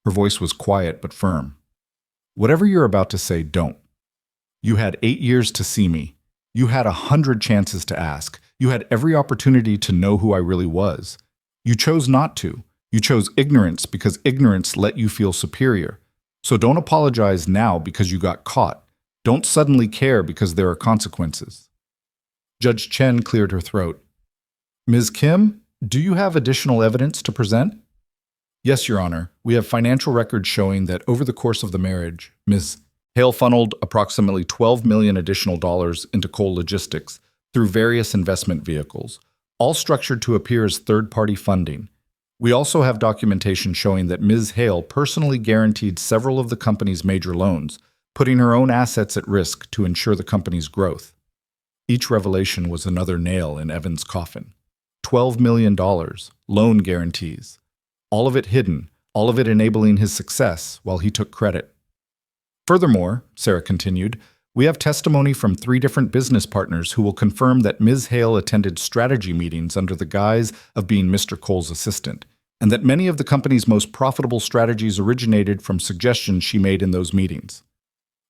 Her voice was quiet but firm. Whatever you're about to say, don't. You had 8 years to see me. You had 100 chances to ask. You had every opportunity to know who I really was. You chose not to. You chose ignorance because ignorance let you feel superior. So don't apologize now because you got caught. Don't suddenly care because there are consequences. Judge Chen cleared her throat. Ms. Kim, do you have additional evidence to present? Yes, Your Honor. We have financial records showing that over the course of the marriage, Ms. Hale funneled approximately $12 million additional dollars into Cole Logistics through various investment vehicles, all structured to appear as third-party funding. We also have documentation showing that Ms. Hale personally guaranteed several of the company's major loans, putting her own assets at risk to ensure the company's growth. Each revelation was another nail in Evan's coffin. $12 million, loan guarantees. All of it hidden, all of it enabling his success while he took credit. Furthermore, Sarah continued, we have testimony from 3 different business partners who will confirm that Ms. Hale attended strategy meetings under the guise of being Mr. Cole's assistant, and that many of the company's most profitable strategies originated from suggestions she made in those meetings.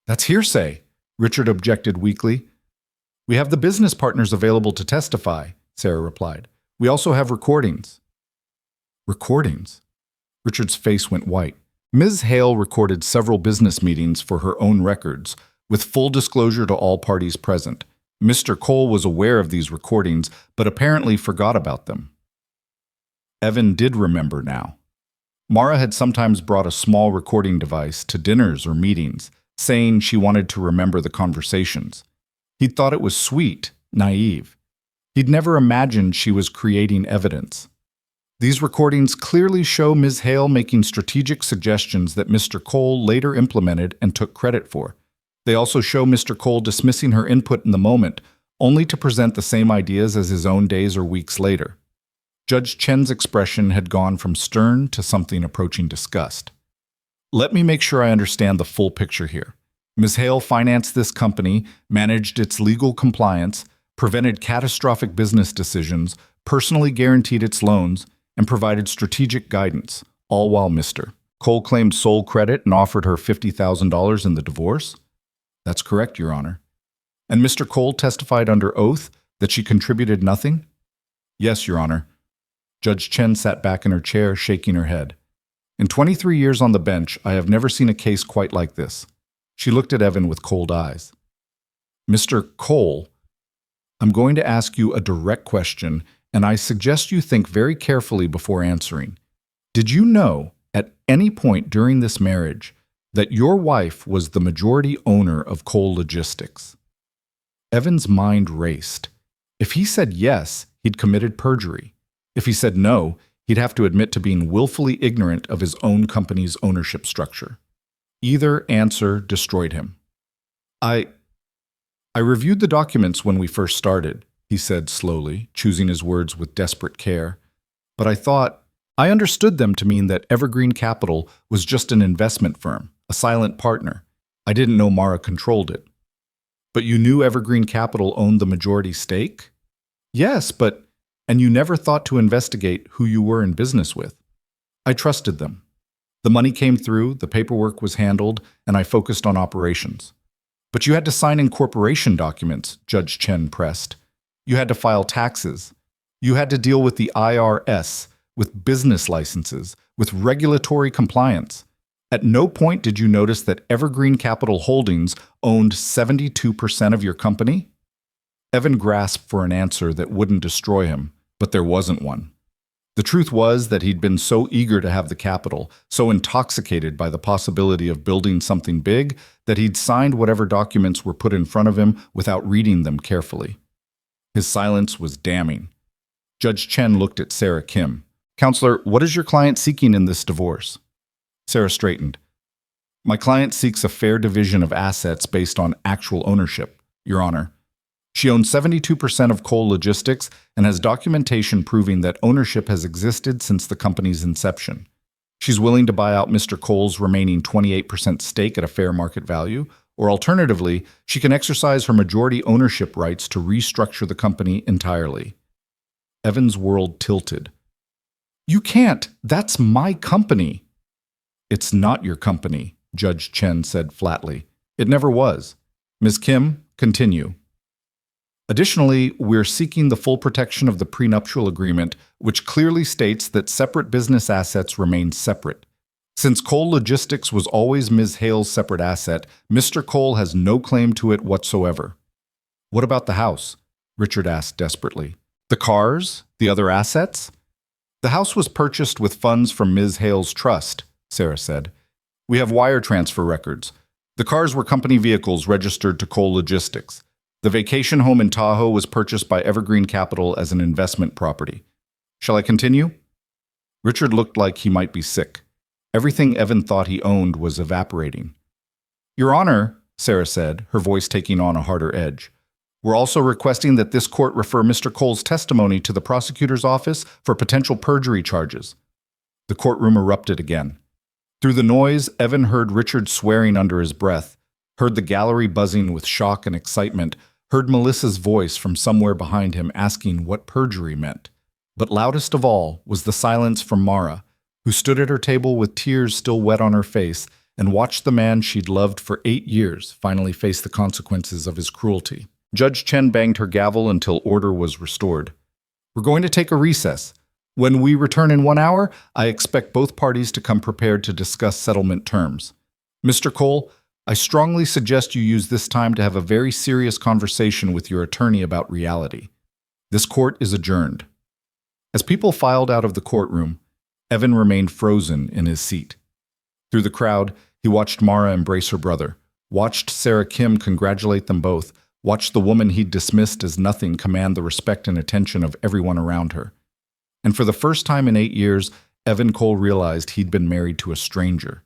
That's hearsay, Richard objected weakly. We have the business partners available to testify, Sarah replied. We also have recordings. Recordings? Richard's face went white. Ms. Hale recorded several business meetings for her own records, with full disclosure to all parties present. Mr. Cole was aware of these recordings, but apparently forgot about them. Evan did remember now. Mara had sometimes brought a small recording device to dinners or meetings, saying she wanted to remember the conversations. He'd thought it was sweet, naive. He'd never imagined she was creating evidence. These recordings clearly show Ms. Hale making strategic suggestions that Mr. Cole later implemented and took credit for. They also show Mr. Cole dismissing her input in the moment, only to present the same ideas as his own days or weeks later. Judge Chen's expression had gone from stern to something approaching disgust. Let me make sure I understand the full picture here. Ms. Hale financed this company, managed its legal compliance, prevented catastrophic business decisions, personally guaranteed its loans, and provided strategic guidance, all while Mr. Cole claimed sole credit and offered her $50,000 in the divorce? That's correct, Your Honor. And Mr. Cole testified under oath that she contributed nothing? Yes, Your Honor. Judge Chen sat back in her chair, shaking her head. In 23 years on the bench, I have never seen a case quite like this. She looked at Evan with cold eyes. Mr. Cole, I'm going to ask you a direct question, and I suggest you think very carefully before answering. Did you know, at any point during this marriage, that your wife was the majority owner of Cole Logistics? Evan's mind raced. If he said yes, he'd committed perjury. If he said no, he'd have to admit to being willfully ignorant of his own company's ownership structure. Either answer destroyed him. I reviewed the documents when we first started, he said slowly, choosing his words with desperate care. But I understood them to mean that Evergreen Capital was just an investment firm, a silent partner. I didn't know Mara controlled it. But you knew Evergreen Capital owned the majority stake? Yes, but... And you never thought to investigate who you were in business with. I trusted them. The money came through, the paperwork was handled, and I focused on operations. But you had to sign incorporation documents, Judge Chen pressed. You had to file taxes. You had to deal with the IRS, with business licenses, with regulatory compliance. At no point did you notice that Evergreen Capital Holdings owned 72% of your company? Evan grasped for an answer that wouldn't destroy him, but there wasn't one. The truth was that he'd been so eager to have the capital, so intoxicated by the possibility of building something big, that he'd signed whatever documents were put in front of him without reading them carefully. His silence was damning. Judge Chen looked at Sarah Kim. "Counselor, what is your client seeking in this divorce?" Sarah straightened. "My client seeks a fair division of assets based on actual ownership, Your Honor. She owns 72% of Cole Logistics and has documentation proving that ownership has existed since the company's inception. She's willing to buy out Mr. Cole's remaining 28% stake at a fair market value, or alternatively, she can exercise her majority ownership rights to restructure the company entirely." Evan's world tilted. "You can't! That's my company!" "It's not your company," Judge Chen said flatly. "It never was. Ms. Kim, continue." "Additionally, we're seeking the full protection of the prenuptial agreement, which clearly states that separate business assets remain separate. Since Cole Logistics was always Ms. Hale's separate asset, Mr. Cole has no claim to it whatsoever." "What about the house?" Richard asked desperately. "The cars? The other assets?" "The house was purchased with funds from Ms. Hale's trust," Sarah said. "We have wire transfer records. The cars were company vehicles registered to Cole Logistics. The vacation home in Tahoe was purchased by Evergreen Capital as an investment property. Shall I continue?" Richard looked like he might be sick. Everything Evan thought he owned was evaporating. "Your Honor," Sarah said, her voice taking on a harder edge, "we're also requesting that this court refer Mr. Cole's testimony to the prosecutor's office for potential perjury charges." The courtroom erupted again. Through the noise, Evan heard Richard swearing under his breath, heard the gallery buzzing with shock and excitement, heard Melissa's voice from somewhere behind him asking what perjury meant. But loudest of all was the silence from Mara, who stood at her table with tears still wet on her face and watched the man she'd loved for 8 years finally face the consequences of his cruelty. Judge Chen banged her gavel until order was restored. "We're going to take a recess. When we return in 1 hour, I expect both parties to come prepared to discuss settlement terms. Mr. Cole, I strongly suggest you use this time to have a very serious conversation with your attorney about reality. This court is adjourned." As people filed out of the courtroom, Evan remained frozen in his seat. Through the crowd, he watched Mara embrace her brother, watched Sarah Kim congratulate them both, watched the woman he'd dismissed as nothing command the respect and attention of everyone around her. And for the first time in 8 years, Evan Cole realized he'd been married to a stranger.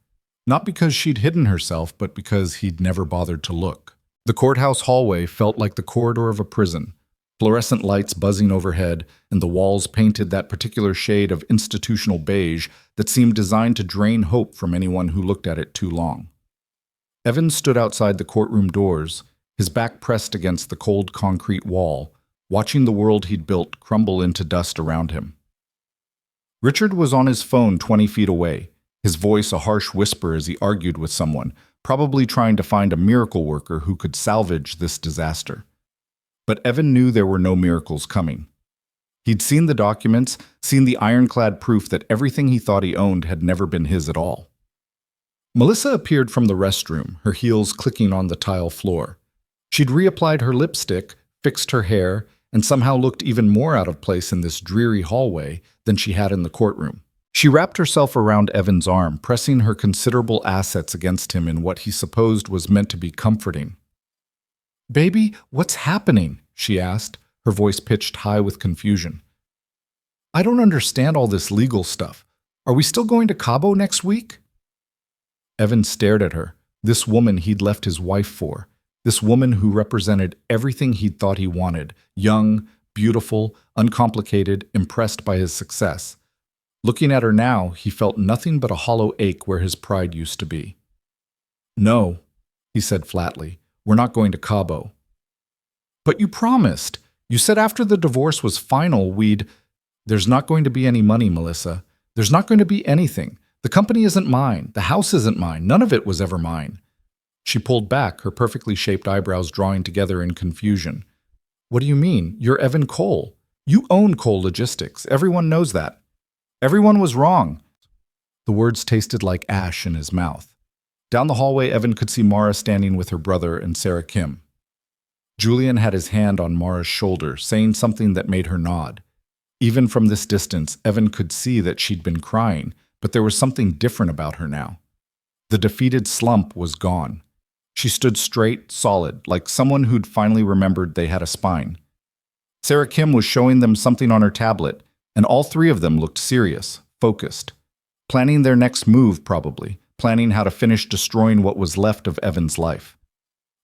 Not because she'd hidden herself, but because he'd never bothered to look. The courthouse hallway felt like the corridor of a prison, fluorescent lights buzzing overhead, and the walls painted that particular shade of institutional beige that seemed designed to drain hope from anyone who looked at it too long. Evan stood outside the courtroom doors, his back pressed against the cold concrete wall, watching the world he'd built crumble into dust around him. Richard was on his phone 20 feet away, his voice a harsh whisper as he argued with someone, probably trying to find a miracle worker who could salvage this disaster. But Evan knew there were no miracles coming. He'd seen the documents, seen the ironclad proof that everything he thought he owned had never been his at all. Melissa appeared from the restroom, her heels clicking on the tile floor. She'd reapplied her lipstick, fixed her hair, and somehow looked even more out of place in this dreary hallway than she had in the courtroom. She wrapped herself around Evan's arm, pressing her considerable assets against him in what he supposed was meant to be comforting. "Baby, what's happening?" she asked, her voice pitched high with confusion. "I don't understand all this legal stuff. Are we still going to Cabo next week?" Evan stared at her, this woman he'd left his wife for, this woman who represented everything he'd thought he wanted, young, beautiful, uncomplicated, impressed by his success. Looking at her now, he felt nothing but a hollow ache where his pride used to be. "No," he said flatly, "we're not going to Cabo. But you promised. You said after the divorce was final, we'd... There's not going to be any money, Melissa. There's not going to be anything. The company isn't mine. The house isn't mine. None of it was ever mine. She pulled back, her perfectly shaped eyebrows drawing together in confusion. What do you mean? You're Evan Cole. You own Cole Logistics. Everyone knows that. Everyone was wrong. The words tasted like ash in his mouth. Down the hallway, Evan could see Mara standing with her brother and Sarah Kim. Julian had his hand on Mara's shoulder, saying something that made her nod. Even from this distance, Evan could see that she'd been crying, but there was something different about her now. The defeated slump was gone. She stood straight, solid, like someone who'd finally remembered they had a spine. Sarah Kim was showing them something on her tablet, and all three of them looked serious, focused. Planning their next move, probably. Planning how to finish destroying what was left of Evan's life.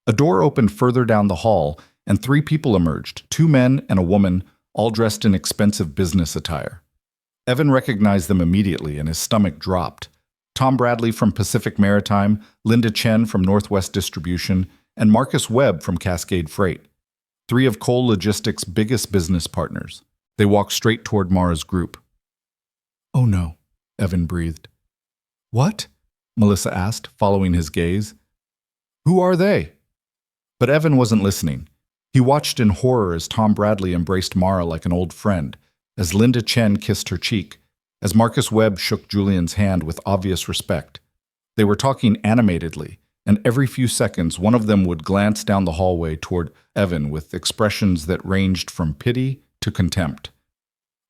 A door opened further down the hall, and three people emerged, 2 men and a woman, all dressed in expensive business attire. Evan recognized them immediately, and his stomach dropped. Tom Bradley from Pacific Maritime, Linda Chen from Northwest Distribution, and Marcus Webb from Cascade Freight. 3 of Cole Logistics' biggest business partners. They walked straight toward Mara's group. "Oh no," Evan breathed. "What?" Melissa asked, following his gaze. "Who are they?" But Evan wasn't listening. He watched in horror as Tom Bradley embraced Mara like an old friend, as Linda Chen kissed her cheek, as Marcus Webb shook Julian's hand with obvious respect. They were talking animatedly, and every few seconds one of them would glance down the hallway toward Evan with expressions that ranged from pity to contempt.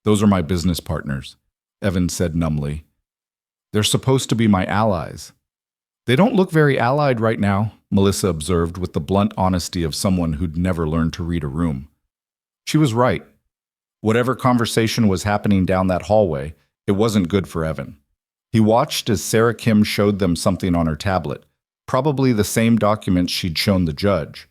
"Those are my business partners," Evan said numbly. "They're supposed to be my allies." "They don't look very allied right now," Melissa observed with the blunt honesty of someone who'd never learned to read a room. She was right. Whatever conversation was happening down that hallway, it wasn't good for Evan. He watched as Sarah Kim showed them something on her tablet, probably the same documents she'd shown the judge.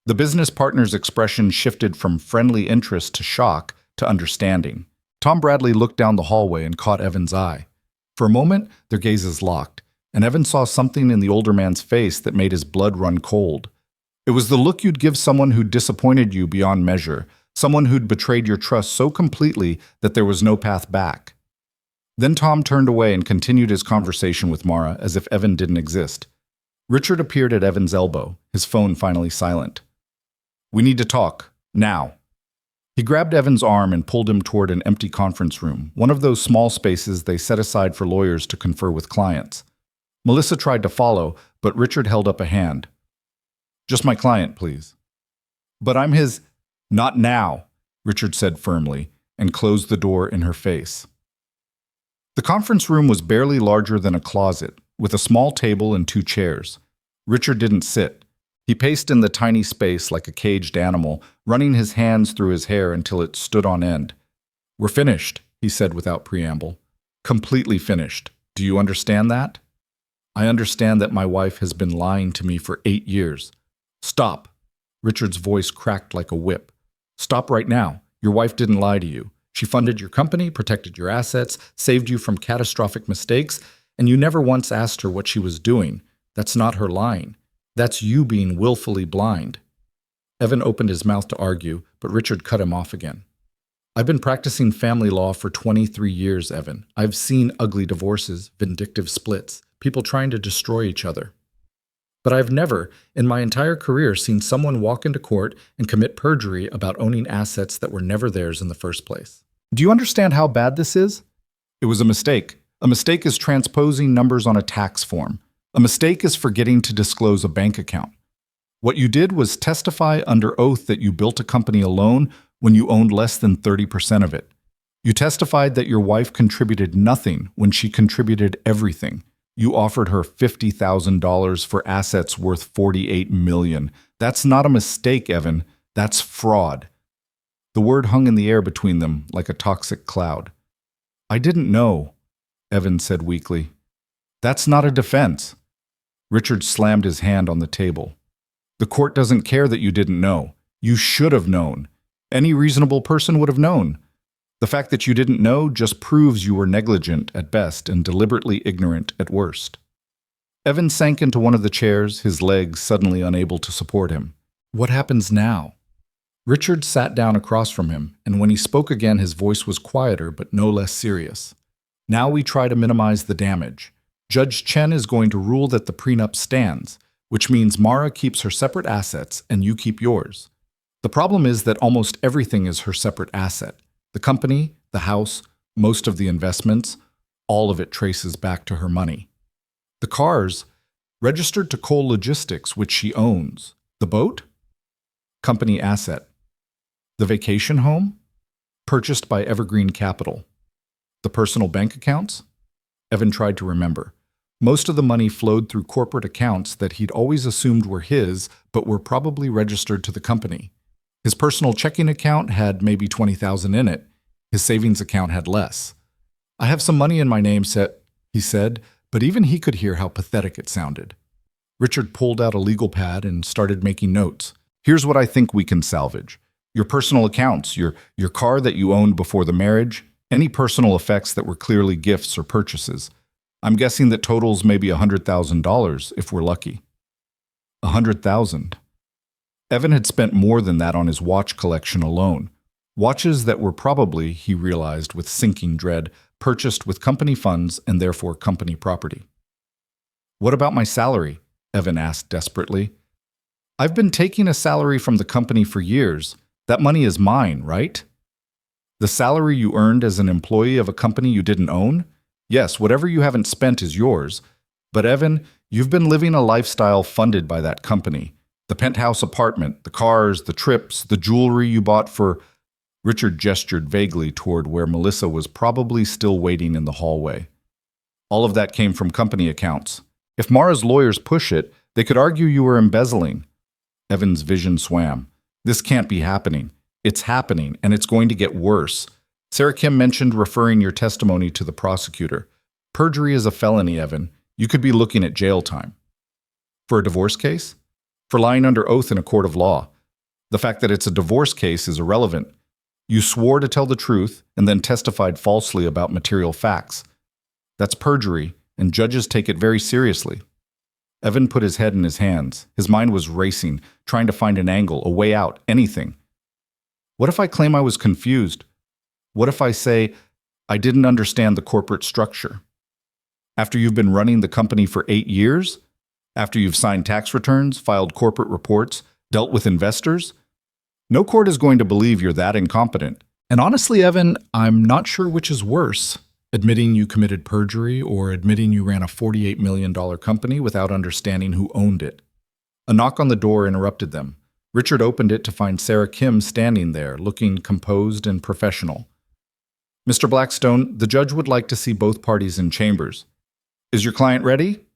The business partner's expression shifted from friendly interest to shock to understanding. Tom Bradley looked down the hallway and caught Evan's eye. For a moment, their gazes locked, and Evan saw something in the older man's face that made his blood run cold. It was the look you'd give someone who'd disappointed you beyond measure, someone who'd betrayed your trust so completely that there was no path back. Then Tom turned away and continued his conversation with Mara as if Evan didn't exist. Richard appeared at Evan's elbow, his phone finally silent. "We need to talk. Now." He grabbed Evan's arm and pulled him toward an empty conference room, one of those small spaces they set aside for lawyers to confer with clients. Melissa tried to follow, but Richard held up a hand. "Just my client, please." "But I'm his—" "Not now," Richard said firmly, and closed the door in her face. The conference room was barely larger than a closet, with a small table and 2 chairs. Richard didn't sit. He paced in the tiny space like a caged animal, running his hands through his hair until it stood on end. "We're finished," he said without preamble. "Completely finished. Do you understand that?" "I understand that my wife has been lying to me for 8 years. Stop." Richard's voice cracked like a whip. "Stop right now. Your wife didn't lie to you. She funded your company, protected your assets, saved you from catastrophic mistakes, and you never once asked her what she was doing. That's not her lying. That's you being willfully blind." Evan opened his mouth to argue, but Richard cut him off again. "I've been practicing family law for 23 years, Evan. I've seen ugly divorces, vindictive splits, people trying to destroy each other. But I've never, in my entire career, seen someone walk into court and commit perjury about owning assets that were never theirs in the first place. Do you understand how bad this is? It was a mistake. A mistake is transposing numbers on a tax form. A mistake is forgetting to disclose a bank account. What you did was testify under oath that you built a company alone when you owned less than 30% of it. You testified that your wife contributed nothing when she contributed everything. You offered her $50,000 for assets worth $48 million. That's not a mistake, Evan. That's fraud. The word hung in the air between them like a toxic cloud. I didn't know, Evan said weakly. That's not a defense. Richard slammed his hand on the table. The court doesn't care that you didn't know. You should have known. Any reasonable person would have known. The fact that you didn't know just proves you were negligent at best and deliberately ignorant at worst. Evan sank into one of the chairs, his legs suddenly unable to support him. What happens now? Richard sat down across from him, and when he spoke again, his voice was quieter but no less serious. Now we try to minimize the damage. Judge Chen is going to rule that the prenup stands, which means Mara keeps her separate assets and you keep yours. The problem is that almost everything is her separate asset. The company, the house, most of the investments, all of it traces back to her money. The cars, registered to Cole Logistics, which she owns. The boat? Company asset. The vacation home? Purchased by Evergreen Capital. The personal bank accounts? Evan tried to remember. Most of the money flowed through corporate accounts that he'd always assumed were his, but were probably registered to the company. His personal checking account had maybe $20,000 in it. His savings account had less. I have some money in my name set, he said, but even he could hear how pathetic it sounded. Richard pulled out a legal pad and started making notes. Here's what I think we can salvage. Your personal accounts, your car that you owned before the marriage, any personal effects that were clearly gifts or purchases. I'm guessing that totals maybe $100,000 if we're lucky. $100,000. Evan had spent more than that on his watch collection alone. Watches that were probably, he realized with sinking dread, purchased with company funds and therefore company property. What about my salary? Evan asked desperately. I've been taking a salary from the company for years. That money is mine, right? The salary you earned as an employee of a company you didn't own? Yes, whatever you haven't spent is yours. But Evan, you've been living a lifestyle funded by that company. The penthouse apartment, the cars, the trips, the jewelry you bought for... Richard gestured vaguely toward where Melissa was probably still waiting in the hallway. All of that came from company accounts. If Mara's lawyers push it, they could argue you were embezzling. Evan's vision swam. This can't be happening. It's happening, and it's going to get worse. Sarah Kim mentioned referring your testimony to the prosecutor. Perjury is a felony, Evan. You could be looking at jail time. For a divorce case? For lying under oath in a court of law. The fact that it's a divorce case is irrelevant. You swore to tell the truth and then testified falsely about material facts. That's perjury, and judges take it very seriously. Evan put his head in his hands. His mind was racing, trying to find an angle, a way out, anything. What if I claim I was confused? What if I say, I didn't understand the corporate structure? After you've been running the company for 8 years? After you've signed tax returns, filed corporate reports, dealt with investors? No court is going to believe you're that incompetent. And honestly, Evan, I'm not sure which is worse. Admitting you committed perjury or admitting you ran a $48 million company without understanding who owned it. A knock on the door interrupted them. Richard opened it to find Sarah Kim standing there, looking composed and professional. Mr. Blackstone, the judge would like to see both parties in chambers. Is your client ready?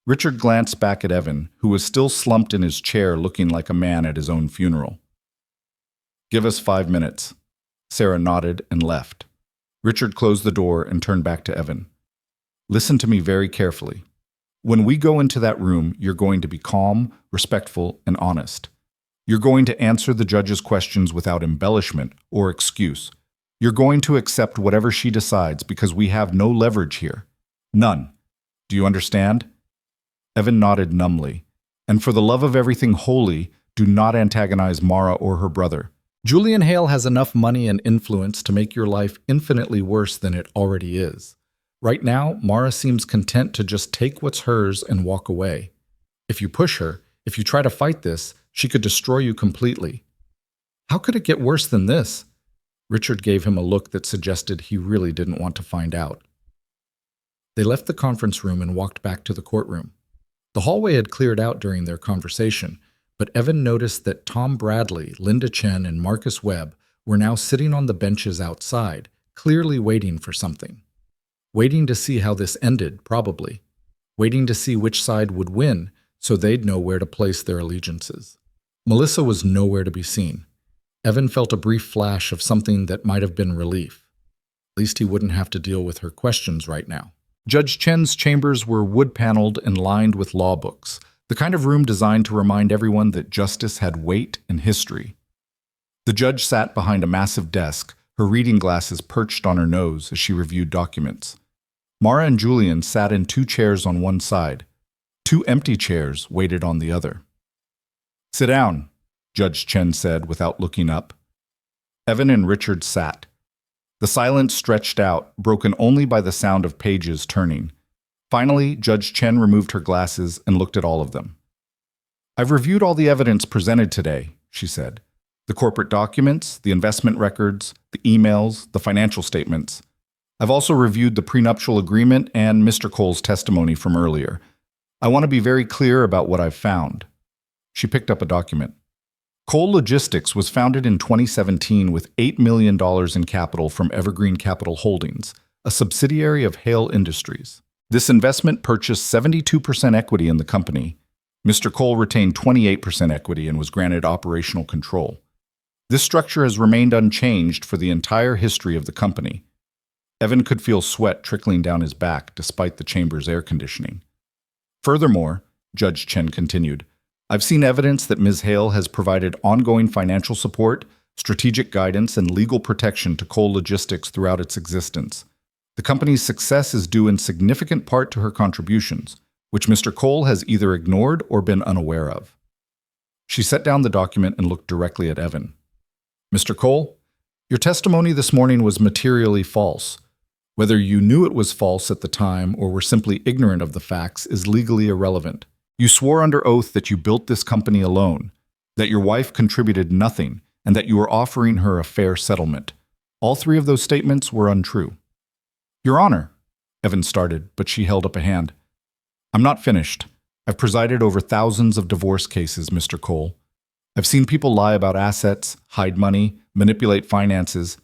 Richard glanced back at Evan, who was still slumped in his chair looking like a man at his own funeral. Give us 5 minutes. Sarah nodded and left. Richard closed the door and turned back to Evan. Listen to me very carefully. When we go into that room, you're going to be calm, respectful, and honest. You're going to answer the judge's questions without embellishment or excuse. You're going to accept whatever she decides because we have no leverage here. None. Do you understand? Evan nodded numbly. And for the love of everything holy, do not antagonize Mara or her brother. Julian Hale has enough money and influence to make your life infinitely worse than it already is. Right now, Mara seems content to just take what's hers and walk away. If you push her, if you try to fight this, she could destroy you completely. How could it get worse than this? Richard gave him a look that suggested he really didn't want to find out. They left the conference room and walked back to the courtroom. The hallway had cleared out during their conversation, but Evan noticed that Tom Bradley, Linda Chen, and Marcus Webb were now sitting on the benches outside, clearly waiting for something. Waiting to see how this ended, probably. Waiting to see which side would win, so they'd know where to place their allegiances. Melissa was nowhere to be seen. Evan felt a brief flash of something that might have been relief. At least he wouldn't have to deal with her questions right now. Judge Chen's chambers were wood-paneled and lined with law books, the kind of room designed to remind everyone that justice had weight and history. The judge sat behind a massive desk, her reading glasses perched on her nose as she reviewed documents. Mara and Julian sat in 2 chairs on one side. 2 empty chairs waited on the other. Sit down. Judge Chen said without looking up. Evan and Richard sat. The silence stretched out, broken only by the sound of pages turning. Finally, Judge Chen removed her glasses and looked at all of them. "I've reviewed all the evidence presented today," she said. "The corporate documents, the investment records, the emails, the financial statements. I've also reviewed the prenuptial agreement and Mr. Cole's testimony from earlier. I want to be very clear about what I've found." She picked up a document. Cole Logistics was founded in 2017 with $8 million in capital from Evergreen Capital Holdings, a subsidiary of Hale Industries. This investment purchased 72% equity in the company. Mr. Cole retained 28% equity and was granted operational control. This structure has remained unchanged for the entire history of the company. Evan could feel sweat trickling down his back despite the chamber's air conditioning. Furthermore, Judge Chen continued, "I've seen evidence that Ms. Hale has provided ongoing financial support, strategic guidance, and legal protection to Cole Logistics throughout its existence. The company's success is due in significant part to her contributions, which Mr. Cole has either ignored or been unaware of." She set down the document and looked directly at Evan. "Mr. Cole, your testimony this morning was materially false. Whether you knew it was false at the time or were simply ignorant of the facts is legally irrelevant. You swore under oath that you built this company alone, that your wife contributed nothing, and that you were offering her a fair settlement. All three of those statements were untrue." "Your Honor," Evan started, but she held up a hand. "I'm not finished. I've presided over thousands of divorce cases, Mr. Cole. I've seen people lie about assets, hide money, manipulate finances,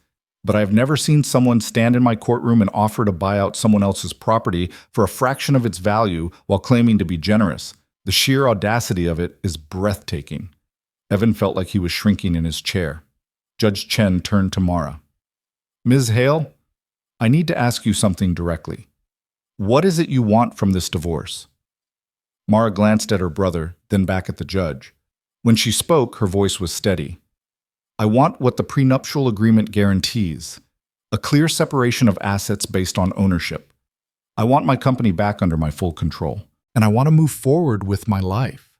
but I've never seen someone stand in my courtroom and offer to buy out someone else's property for a fraction of its value while claiming to be generous. The sheer audacity of it is breathtaking." Evan felt like he was shrinking in his chair. Judge Chen turned to Mara. "Ms. Hale, I need to ask you something directly. What is it you want from this divorce?" Mara glanced at her brother, then back at the judge. When she spoke, her voice was steady. "I want what the prenuptial agreement guarantees, a clear separation of assets based on ownership. I want my company back under my full control, and I want to move forward with my life."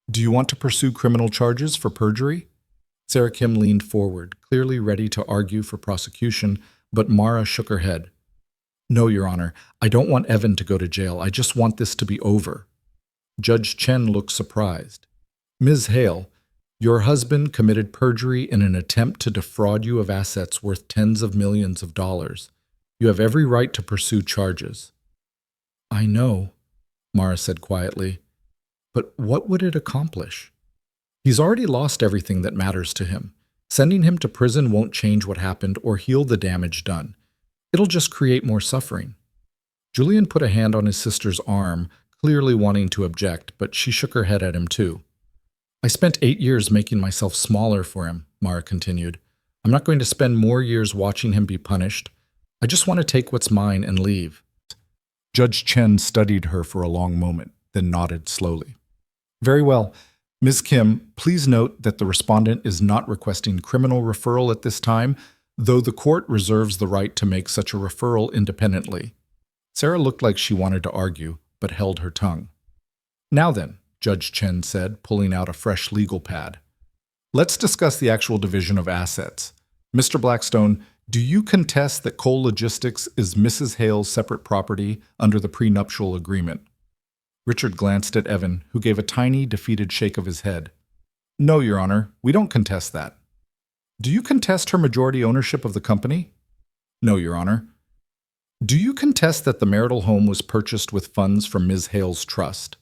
"Do you want to pursue criminal charges for perjury?" Sarah Kim leaned forward, clearly ready to argue for prosecution, but Mara shook her head. "No, Your Honor, I don't want Evan to go to jail. I just want this to be over." Judge Chen looked surprised. "Ms. Hale, your husband committed perjury in an attempt to defraud you of assets worth tens of millions of dollars. You have every right to pursue charges." "I know," Mara said quietly, "but what would it accomplish? He's already lost everything that matters to him. Sending him to prison won't change what happened or heal the damage done. It'll just create more suffering." Julian put a hand on his sister's arm, clearly wanting to object, but she shook her head at him too. "I spent 8 years making myself smaller for him," Mara continued. "I'm not going to spend more years watching him be punished. I just want to take what's mine and leave." Judge Chen studied her for a long moment, then nodded slowly. "Very well. Ms. Kim, please note that the respondent is not requesting criminal referral at this time, though the court reserves the right to make such a referral independently." Sarah looked like she wanted to argue, but held her tongue. "Now then," Judge Chen said, pulling out a fresh legal pad. "Let's discuss the actual division of assets. Mr. Blackstone, do you contest that Cole Logistics is Mrs. Hale's separate property under the prenuptial agreement?" Richard glanced at Evan, who gave a tiny, defeated shake of his head. "No, Your Honor, we don't contest that." "Do you contest her majority ownership of the company?" "No, Your Honor." "Do you contest that the marital home was purchased with funds from Ms. Hale's trust?"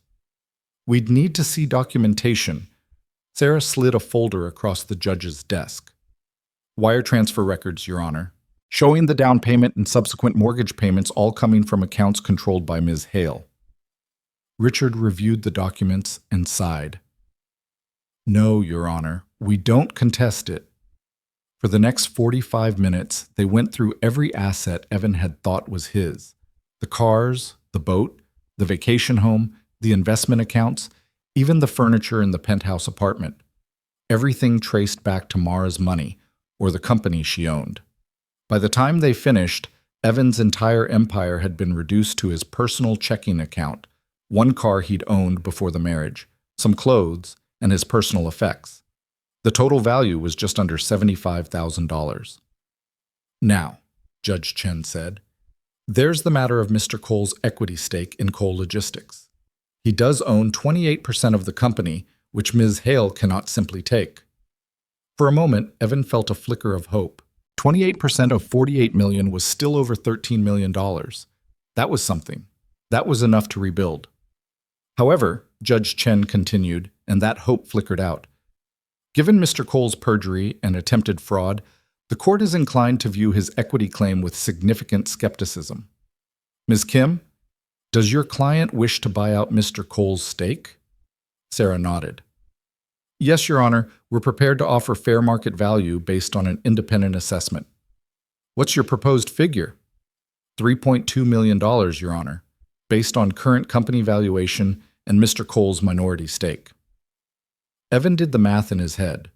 "We'd need to see documentation." Sarah slid a folder across the judge's desk. "Wire transfer records, Your Honor, showing the down payment and subsequent mortgage payments all coming from accounts controlled by Ms. Hale." Richard reviewed the documents and sighed. "No, Your Honor, we don't contest it." For the next 45 minutes, they went through every asset Evan had thought was his. The cars, the boat, the vacation home, the investment accounts, even the furniture in the penthouse apartment. Everything traced back to Mara's money, or the company she owned. By the time they finished, Evan's entire empire had been reduced to his personal checking account, one car he'd owned before the marriage, some clothes, and his personal effects. The total value was just under $75,000. Now, Judge Chen said, there's the matter of Mr. Cole's equity stake in Cole Logistics. He does own 28% of the company, which Ms. Hale cannot simply take. For a moment, Evan felt a flicker of hope. 28% of $48 million was still over $13 million. That was something. That was enough to rebuild. However, Judge Chen continued, and that hope flickered out. Given Mr. Cole's perjury and attempted fraud, the court is inclined to view his equity claim with significant skepticism. Ms. Kim, does your client wish to buy out Mr. Cole's stake? Sarah nodded. Yes, Your Honor, we're prepared to offer fair market value based on an independent assessment. What's your proposed figure? $3.2 million, Your Honor, based on current company valuation and Mr. Cole's minority stake. Evan did the math in his head.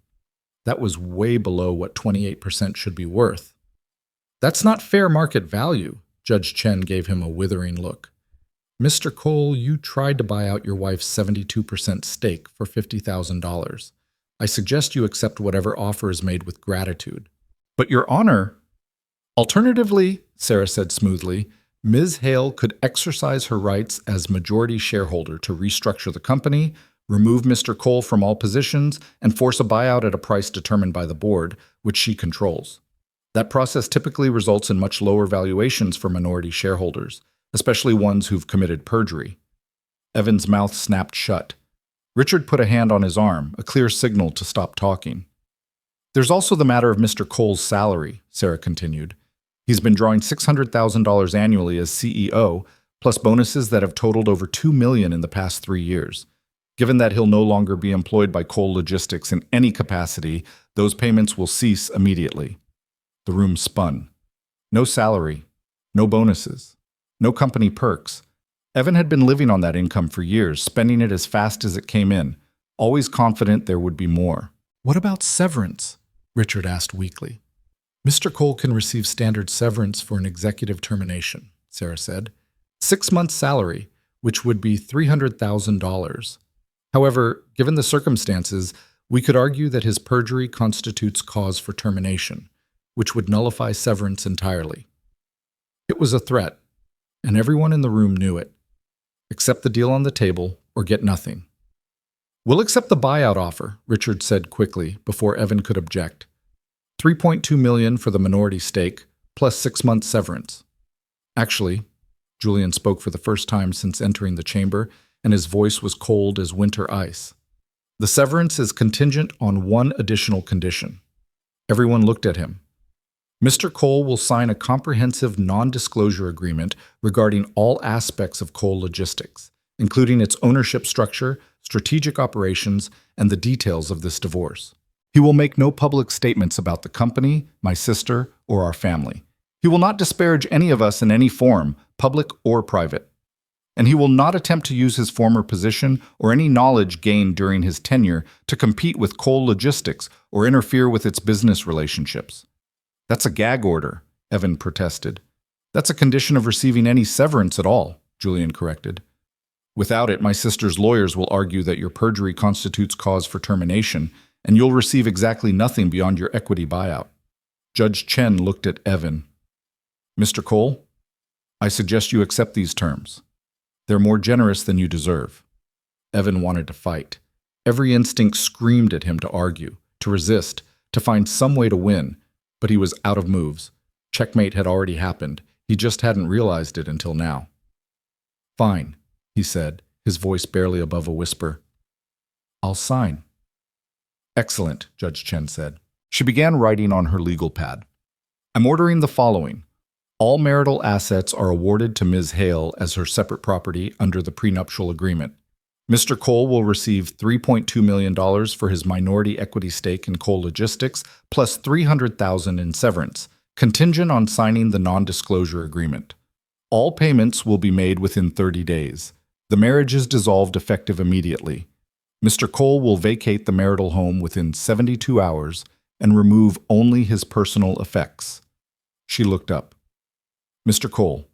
That was way below what 28% should be worth. That's not fair market value, Judge Chen gave him a withering look. Mr. Cole, you tried to buy out your wife's 72% stake for $50,000. I suggest you accept whatever offer is made with gratitude. But Your Honor, alternatively, Sarah said smoothly, Ms. Hale could exercise her rights as majority shareholder to restructure the company, remove Mr. Cole from all positions, and force a buyout at a price determined by the board, which she controls. That process typically results in much lower valuations for minority shareholders, especially ones who've committed perjury. Evan's mouth snapped shut. Richard put a hand on his arm, a clear signal to stop talking. There's also the matter of Mr. Cole's salary, Sarah continued. He's been drawing $600,000 annually as CEO, plus bonuses that have totaled over $2 million in the past 3 years. Given that he'll no longer be employed by Cole Logistics in any capacity, those payments will cease immediately. The room spun. No salary, no bonuses, no company perks. Evan had been living on that income for years, spending it as fast as it came in, always confident there would be more. What about severance? Richard asked weakly. Mr. Cole can receive standard severance for an executive termination, Sarah said. 6 months' salary, which would be $300,000. However, given the circumstances, we could argue that his perjury constitutes cause for termination, which would nullify severance entirely. It was a threat, and everyone in the room knew it. Accept the deal on the table or get nothing. We'll accept the buyout offer, Richard said quickly before Evan could object. $3.2 million for the minority stake, plus 6 months severance. Actually, Julian spoke for the first time since entering the chamber, and his voice was cold as winter ice. The severance is contingent on one additional condition. Everyone looked at him. Mr. Cole will sign a comprehensive non-disclosure agreement regarding all aspects of Cole Logistics, including its ownership structure, strategic operations, and the details of this divorce. He will make no public statements about the company, my sister, or our family. He will not disparage any of us in any form, public or private. And he will not attempt to use his former position or any knowledge gained during his tenure to compete with Cole Logistics or interfere with its business relationships. That's a gag order, Evan protested. That's a condition of receiving any severance at all, Julian corrected. Without it, my sister's lawyers will argue that your perjury constitutes cause for termination, and you'll receive exactly nothing beyond your equity buyout. Judge Chen looked at Evan. Mr. Cole, I suggest you accept these terms. They're more generous than you deserve. Evan wanted to fight. Every instinct screamed at him to argue, to resist, to find some way to win, but he was out of moves. Checkmate had already happened. He just hadn't realized it until now. Fine, he said, his voice barely above a whisper. I'll sign. Excellent, Judge Chen said. She began writing on her legal pad. I'm ordering the following. All marital assets are awarded to Ms. Hale as her separate property under the prenuptial agreement. Mr. Cole will receive $3.2 million for his minority equity stake in Cole Logistics, plus $300,000 in severance, contingent on signing the non-disclosure agreement. All payments will be made within 30 days. The marriage is dissolved effective immediately. Mr. Cole will vacate the marital home within 72 hours and remove only his personal effects. She looked up. Mr. Cole,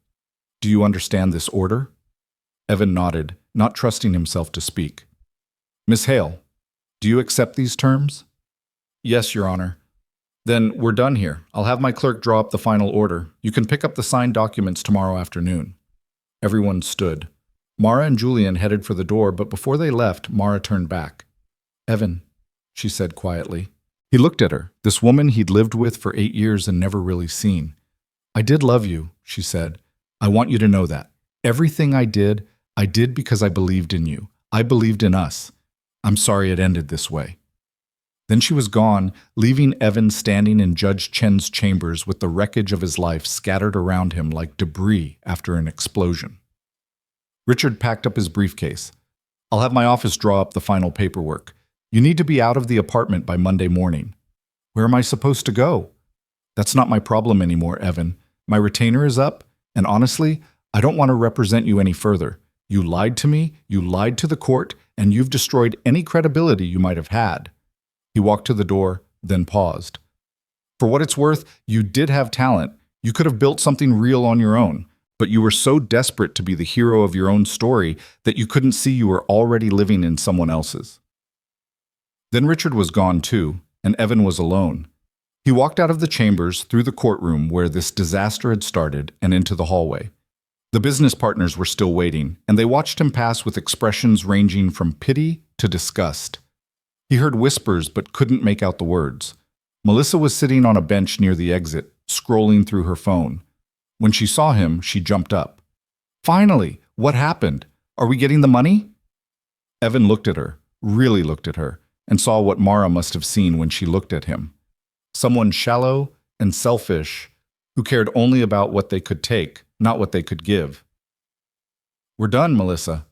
do you understand this order? Evan nodded, not trusting himself to speak. Miss Hale, do you accept these terms? Yes, Your Honor. Then we're done here. I'll have my clerk draw up the final order. You can pick up the signed documents tomorrow afternoon. Everyone stood. Mara and Julian headed for the door, but before they left, Mara turned back. Evan, she said quietly. He looked at her, this woman he'd lived with for 8 years and never really seen. I did love you, she said. I want you to know that. Everything I did because I believed in you. I believed in us. I'm sorry it ended this way. Then she was gone, leaving Evan standing in Judge Chen's chambers with the wreckage of his life scattered around him like debris after an explosion. Richard packed up his briefcase. I'll have my office draw up the final paperwork. You need to be out of the apartment by Monday morning. Where am I supposed to go? That's not my problem anymore, Evan. My retainer is up, and honestly, I don't want to represent you any further. You lied to me, you lied to the court, and you've destroyed any credibility you might have had. He walked to the door, then paused. For what it's worth, you did have talent. You could have built something real on your own, but you were so desperate to be the hero of your own story that you couldn't see you were already living in someone else's. Then Richard was gone too, and Evan was alone. He walked out of the chambers, through the courtroom where this disaster had started, and into the hallway. The business partners were still waiting, and they watched him pass with expressions ranging from pity to disgust. He heard whispers but couldn't make out the words. Melissa was sitting on a bench near the exit, scrolling through her phone. When she saw him, she jumped up. Finally! What happened? Are we getting the money? Evan looked at her, really looked at her, and saw what Mara must have seen when she looked at him. Someone shallow and selfish who cared only about what they could take, not what they could give. We're done, Melissa.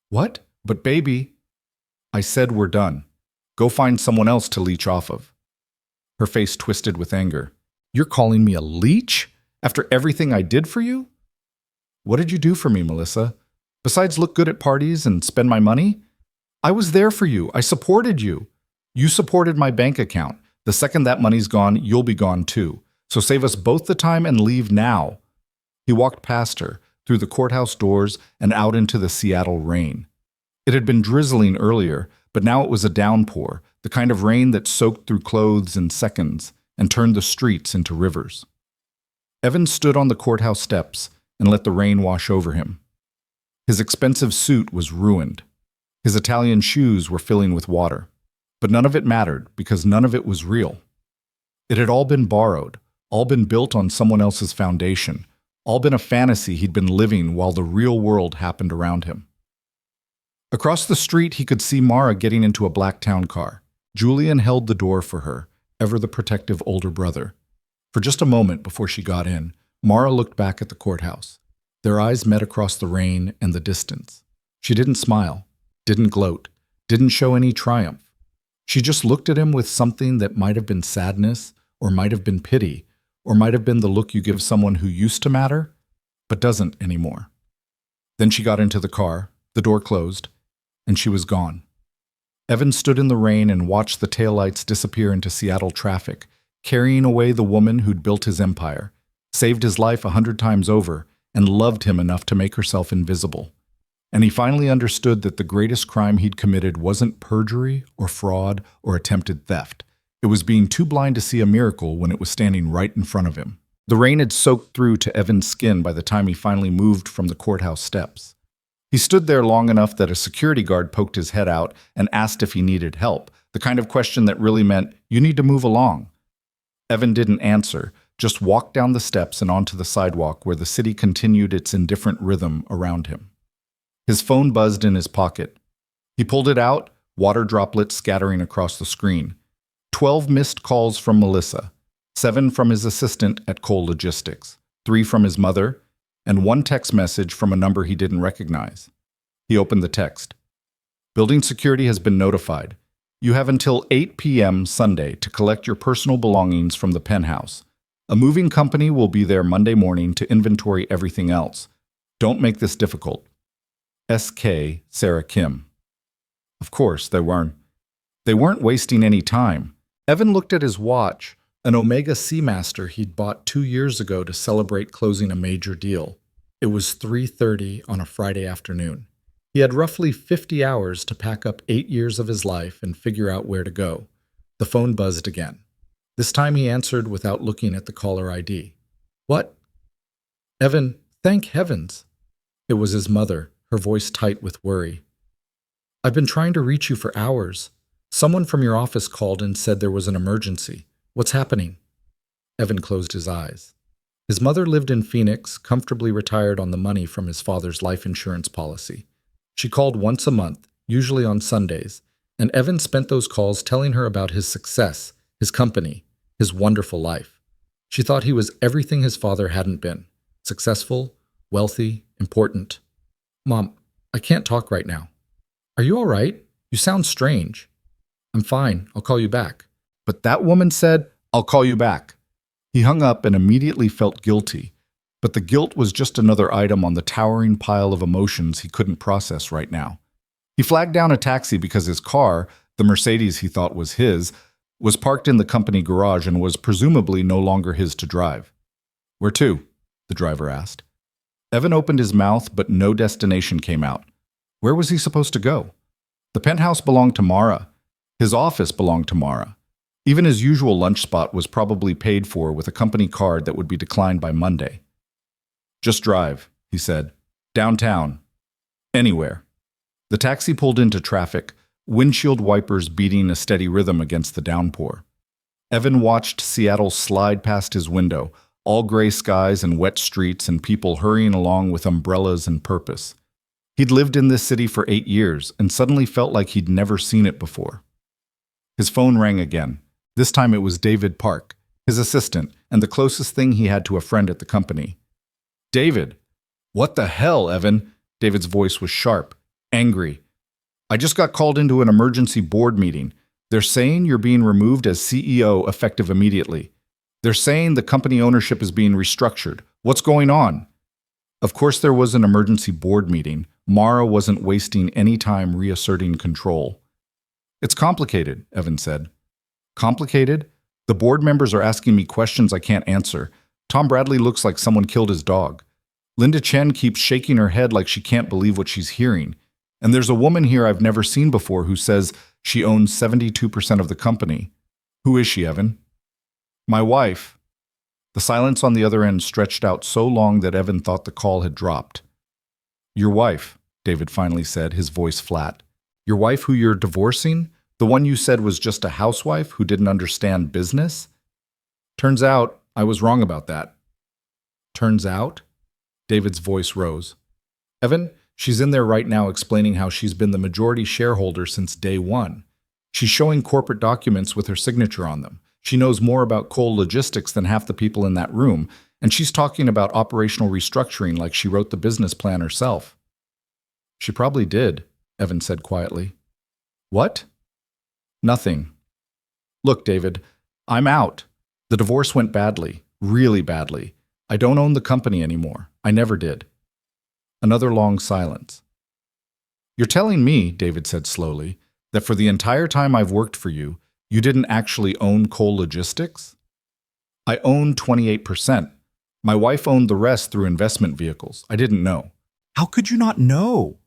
What? But baby. I said we're done. Go find someone else to leech off of. Her face twisted with anger. You're calling me a leech? After everything I did for you? What did you do for me, Melissa? Besides look good at parties and spend my money? I was there for you. I supported you. You supported my bank account. The second that money's gone, you'll be gone too. So save us both the time and leave now. He walked past her, through the courthouse doors and out into the Seattle rain. It had been drizzling earlier, but now it was a downpour, the kind of rain that soaked through clothes in seconds and turned the streets into rivers. Evan stood on the courthouse steps and let the rain wash over him. His expensive suit was ruined. His Italian shoes were filling with water. But none of it mattered because none of it was real. It had all been borrowed, all been built on someone else's foundation, all been a fantasy he'd been living while the real world happened around him. Across the street, he could see Mara getting into a black town car. Julian held the door for her, ever the protective older brother. For just a moment before she got in, Mara looked back at the courthouse. Their eyes met across the rain and the distance. She didn't smile, didn't gloat, didn't show any triumph. She just looked at him with something that might have been sadness, or might have been pity, or might have been the look you give someone who used to matter, but doesn't anymore. Then she got into the car, the door closed, and she was gone. Evan stood in the rain and watched the taillights disappear into Seattle traffic, carrying away the woman who'd built his empire, saved his life 100 times over, and loved him enough to make herself invisible. And he finally understood that the greatest crime he'd committed wasn't perjury or fraud or attempted theft. It was being too blind to see a miracle when it was standing right in front of him. The rain had soaked through to Evan's skin by the time he finally moved from the courthouse steps. He stood there long enough that a security guard poked his head out and asked if he needed help, the kind of question that really meant, you need to move along. Evan didn't answer, just walked down the steps and onto the sidewalk where the city continued its indifferent rhythm around him. His phone buzzed in his pocket. He pulled it out, water droplets scattering across the screen. 12 missed calls from Melissa, 7 from his assistant at Cole Logistics, 3 from his mother, and 1 text message from a number he didn't recognize. He opened the text. Building security has been notified. You have until 8 p.m. Sunday to collect your personal belongings from the penthouse. A moving company will be there Monday morning to inventory everything else. Don't make this difficult. S.K. Sarah Kim. Of course, they weren't wasting any time. Evan looked at his watch, an Omega Seamaster he'd bought 2 years ago to celebrate closing a major deal. It was 3:30 on a Friday afternoon. He had roughly 50 hours to pack up 8 years of his life and figure out where to go. The phone buzzed again. This time he answered without looking at the caller ID. "What?" "Evan, thank heavens." It was his mother, her voice tight with worry. "I've been trying to reach you for hours. Someone from your office called and said there was an emergency. What's happening?" Evan closed his eyes. His mother lived in Phoenix, comfortably retired on the money from his father's life insurance policy. She called once a month, usually on Sundays, and Evan spent those calls telling her about his success, his company, his wonderful life. She thought he was everything his father hadn't been: successful, wealthy, important. "Mom, I can't talk right now." "Are you all right? You sound strange." "I'm fine. I'll call you back." But that woman said, "I'll call you back." He hung up and immediately felt guilty, but the guilt was just another item on the towering pile of emotions he couldn't process right now. He flagged down a taxi because his car, the Mercedes he thought was his, was parked in the company garage and was presumably no longer his to drive. "Where to?" the driver asked. Evan opened his mouth, but no destination came out. Where was he supposed to go? The penthouse belonged to Mara. His office belonged to Mara. Even his usual lunch spot was probably paid for with a company card that would be declined by Monday. "Just drive," he said. "Downtown. Anywhere." The taxi pulled into traffic, windshield wipers beating a steady rhythm against the downpour. Evan watched Seattle slide past his window, all gray skies and wet streets and people hurrying along with umbrellas and purpose. He'd lived in this city for 8 years and suddenly felt like he'd never seen it before. His phone rang again. This time it was David Park, his assistant, and the closest thing he had to a friend at the company. "David." "What the hell, Evan?" David's voice was sharp, angry. "I just got called into an emergency board meeting. They're saying you're being removed as CEO effective immediately. They're saying the company ownership is being restructured. What's going on?" Of course there was an emergency board meeting. Mara wasn't wasting any time reasserting control. "It's complicated," Evan said. "Complicated? The board members are asking me questions I can't answer. Tom Bradley looks like someone killed his dog. Linda Chen keeps shaking her head like she can't believe what she's hearing. And there's a woman here I've never seen before who says she owns 72% of the company. Who is she, Evan?" "My wife." The silence on the other end stretched out so long that Evan thought the call had dropped. "Your wife," David finally said, his voice flat. "Your wife who you're divorcing? The one you said was just a housewife who didn't understand business? Turns out I was wrong about that." "Turns out?" David's voice rose. "Evan, she's in there right now explaining how she's been the majority shareholder since day one. She's showing corporate documents with her signature on them. She knows more about coal logistics than half the people in that room, and she's talking about operational restructuring like she wrote the business plan herself." "She probably did," Evan said quietly. "What?" "Nothing. Look, David, I'm out. The divorce went badly, really badly. I don't own the company anymore. I never did." Another long silence. "You're telling me," David said slowly, "that for the entire time I've worked for you, you didn't actually own coal logistics?" "I owned 28%. My wife owned the rest through investment vehicles. I didn't know." "How could you not know?"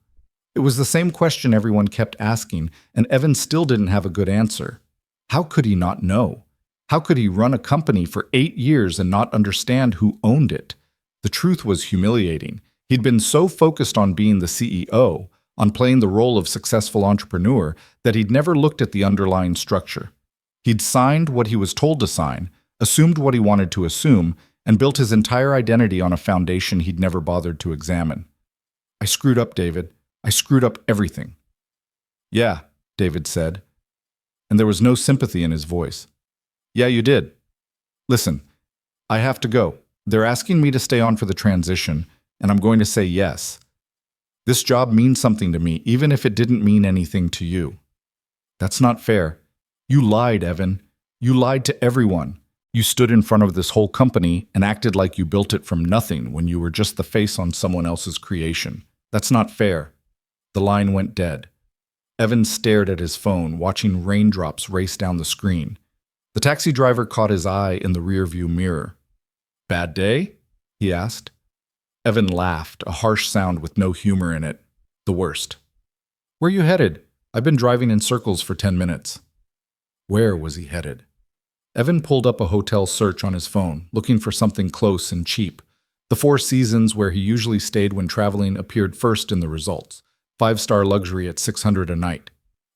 It was the same question everyone kept asking, and Evan still didn't have a good answer. How could he not know? How could he run a company for 8 years and not understand who owned it? The truth was humiliating. He'd been so focused on being the CEO, on playing the role of successful entrepreneur, that he'd never looked at the underlying structure. He'd signed what he was told to sign, assumed what he wanted to assume, and built his entire identity on a foundation he'd never bothered to examine. "I screwed up, David. I screwed up everything." "Yeah," David said, and there was no sympathy in his voice. "Yeah, you did. Listen, I have to go. They're asking me to stay on for the transition, and I'm going to say yes. This job means something to me, even if it didn't mean anything to you." "That's not fair. You lied, Evan. You lied to everyone. You stood in front of this whole company and acted like you built it from nothing when you were just the face on someone else's creation. That's not fair." The line went dead. Evan stared at his phone, watching raindrops race down the screen. The taxi driver caught his eye in the rearview mirror. "Bad day?" he asked. Evan laughed, a harsh sound with no humor in it. "The worst." "Where you headed? I've been driving in circles for 10 minutes. Where was he headed? Evan pulled up a hotel search on his phone, looking for something close and cheap. The Four Seasons, where he usually stayed when traveling, appeared first in the results. 5-star luxury at $600 a night.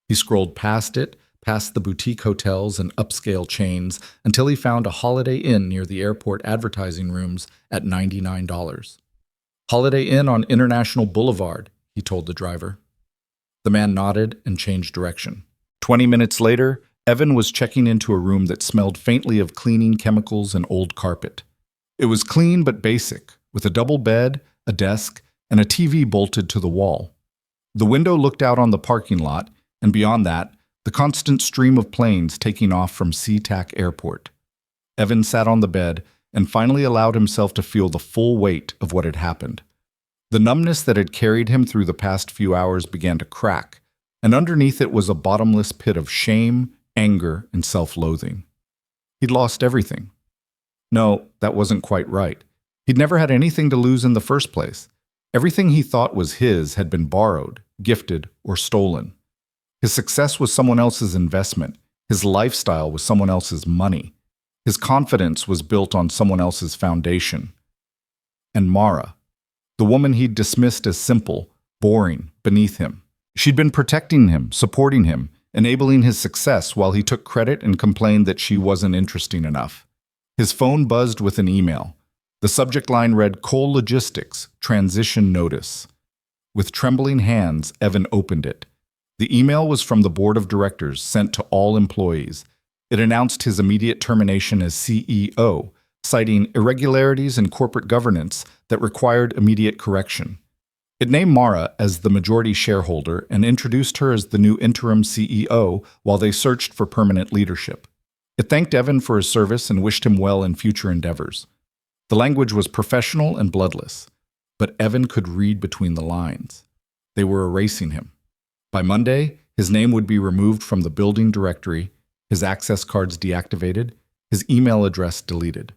He scrolled past it, past the boutique hotels and upscale chains, until he found a Holiday Inn near the airport advertising rooms at $99. Holiday Inn on International Boulevard, he told the driver. The man nodded and changed direction. 20 minutes later, Evan was checking into a room that smelled faintly of cleaning chemicals and old carpet. It was clean but basic, with a double bed, a desk, and a TV bolted to the wall. The window looked out on the parking lot, and beyond that, the constant stream of planes taking off from SeaTac Airport. Evan sat on the bed and finally allowed himself to feel the full weight of what had happened. The numbness that had carried him through the past few hours began to crack, and underneath it was a bottomless pit of shame, anger, and self-loathing. He'd lost everything. No, that wasn't quite right. He'd never had anything to lose in the first place. Everything he thought was his had been borrowed, gifted, or stolen. His success was someone else's investment. His lifestyle was someone else's money. His confidence was built on someone else's foundation. And Mara, the woman he'd dismissed as simple, boring, beneath him. She'd been protecting him, supporting him, enabling his success while he took credit and complained that she wasn't interesting enough. His phone buzzed with an email. The subject line read, "Coal Logistics, Transition Notice." With trembling hands, Evan opened it. The email was from the board of directors sent to all employees. It announced his immediate termination as CEO, citing irregularities in corporate governance that required immediate correction. It named Mara as the majority shareholder and introduced her as the new interim CEO while they searched for permanent leadership. It thanked Evan for his service and wished him well in future endeavors. The language was professional and bloodless, but Evan could read between the lines. They were erasing him. By Monday, his name would be removed from the building directory, his access cards deactivated, his email address deleted.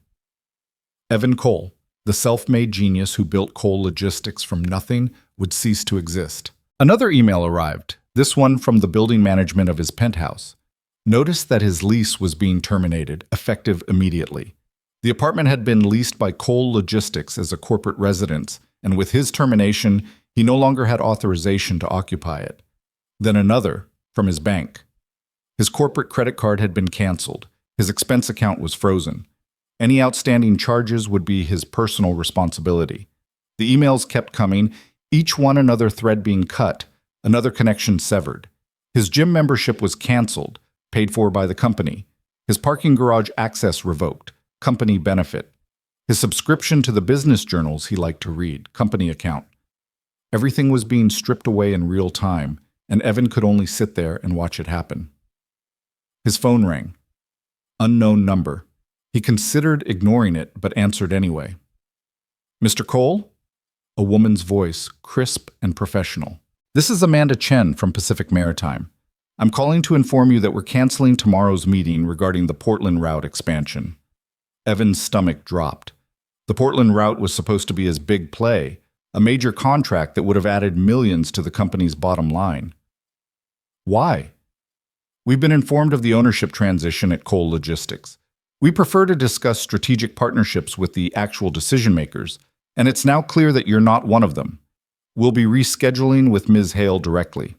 Evan Cole, the self-made genius who built Coal Logistics from nothing, would cease to exist. Another email arrived, this one from the building management of his penthouse. Notice that his lease was being terminated, effective immediately. The apartment had been leased by Coal Logistics as a corporate residence, and with his termination, he no longer had authorization to occupy it. Then another, from his bank. His corporate credit card had been canceled. His expense account was frozen. Any outstanding charges would be his personal responsibility. The emails kept coming, each one another thread being cut, another connection severed. His gym membership was canceled, paid for by the company. His parking garage access revoked, company benefit. His subscription to the business journals he liked to read, company account. Everything was being stripped away in real time, and Evan could only sit there and watch it happen. His phone rang. Unknown number. He considered ignoring it, but answered anyway. "Mr. Cole?" A woman's voice, crisp and professional. "This is Amanda Chen from Pacific Maritime. I'm calling to inform you that we're canceling tomorrow's meeting regarding the Portland route expansion." Evan's stomach dropped. The Portland route was supposed to be his big play, a major contract that would have added millions to the company's bottom line. Why? "We've been informed of the ownership transition at Coal Logistics. We prefer to discuss strategic partnerships with the actual decision-makers, and it's now clear that you're not one of them. We'll be rescheduling with Ms. Hale directly."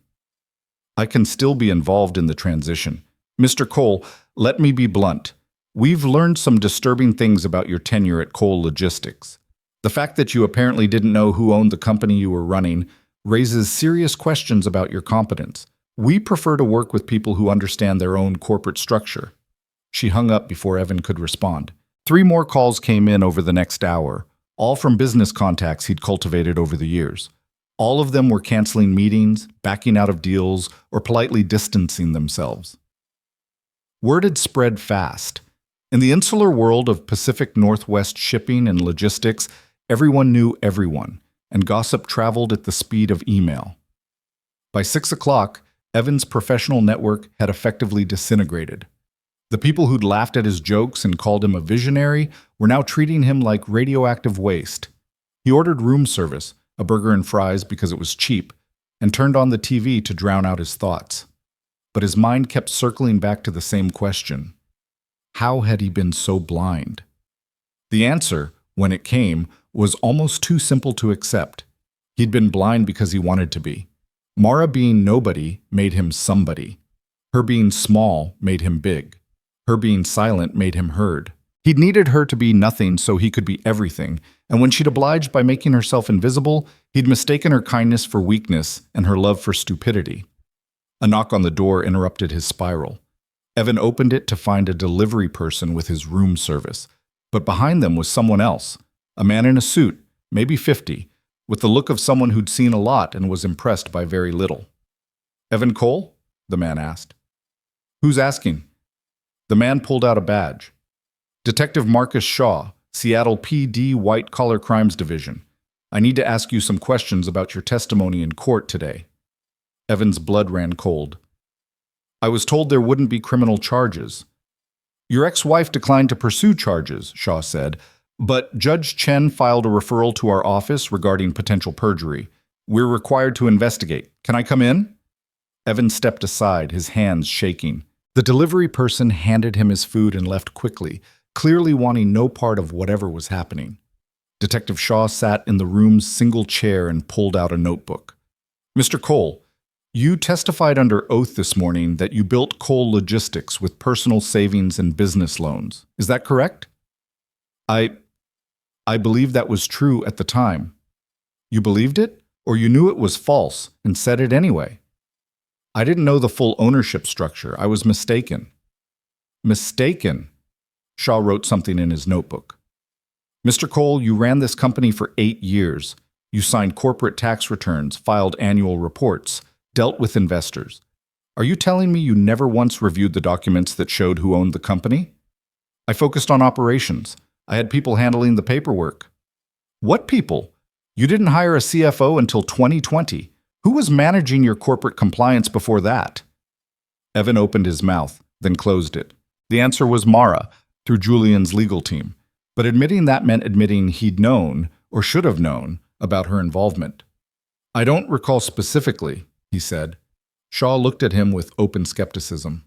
"I can still be involved in the transition. Mr. Cole, let me be blunt. We've learned some disturbing things about your tenure at Coal Logistics. The fact that you apparently didn't know who owned the company you were running raises serious questions about your competence. We prefer to work with people who understand their own corporate structure." She hung up before Evan could respond. 3 more calls came in over the next hour, all from business contacts he'd cultivated over the years. All of them were canceling meetings, backing out of deals, or politely distancing themselves. Word had spread fast. In the insular world of Pacific Northwest shipping and logistics, everyone knew everyone, and gossip traveled at the speed of email. By 6 o'clock, Evan's professional network had effectively disintegrated. The people who'd laughed at his jokes and called him a visionary were now treating him like radioactive waste. He ordered room service, a burger and fries because it was cheap, and turned on the TV to drown out his thoughts. but his mind kept circling back to the same question. How had he been so blind? The answer, when it came, was almost too simple to accept. He'd been blind because he wanted to be. Mara being nobody made him somebody. Her being small made him big. Her being silent made him heard. He'd needed her to be nothing so he could be everything, and when she'd obliged by making herself invisible, he'd mistaken her kindness for weakness and her love for stupidity. A knock on the door interrupted his spiral. Evan opened it to find a delivery person with his room service, but behind them was someone else, a man in a suit, maybe 50, with the look of someone who'd seen a lot and was impressed by very little. "Evan Cole?" the man asked. "Who's asking?" The man pulled out a badge. "Detective Marcus Shaw, Seattle PD White Collar Crimes Division. I need to ask you some questions about your testimony in court today." Evan's blood ran cold. "I was told there wouldn't be criminal charges." "Your ex-wife declined to pursue charges," Shaw said, "but Judge Chen filed a referral to our office regarding potential perjury. We're required to investigate. Can I come in?" Evan stepped aside, his hands shaking. The delivery person handed him his food and left quickly, clearly wanting no part of whatever was happening. Detective Shaw sat in the room's single chair and pulled out a notebook. "Mr. Cole, you testified under oath this morning that you built Cole Logistics with personal savings and business loans. Is that correct?" I believe that was true at the time." "You believed it, or you knew it was false and said it anyway?" "I didn't know the full ownership structure. I was mistaken." "Mistaken?" Shaw wrote something in his notebook. "Mr. Cole, you ran this company for 8 years. You signed corporate tax returns, filed annual reports, dealt with investors. Are you telling me you never once reviewed the documents that showed who owned the company?" "I focused on operations. I had people handling the paperwork." "What people? You didn't hire a CFO until 2020. Who was managing your corporate compliance before that?" Evan opened his mouth, then closed it. The answer was Mara, through Julian's legal team. But admitting that meant admitting he'd known, or should have known, about her involvement. "I don't recall specifically," he said. Shaw looked at him with open skepticism.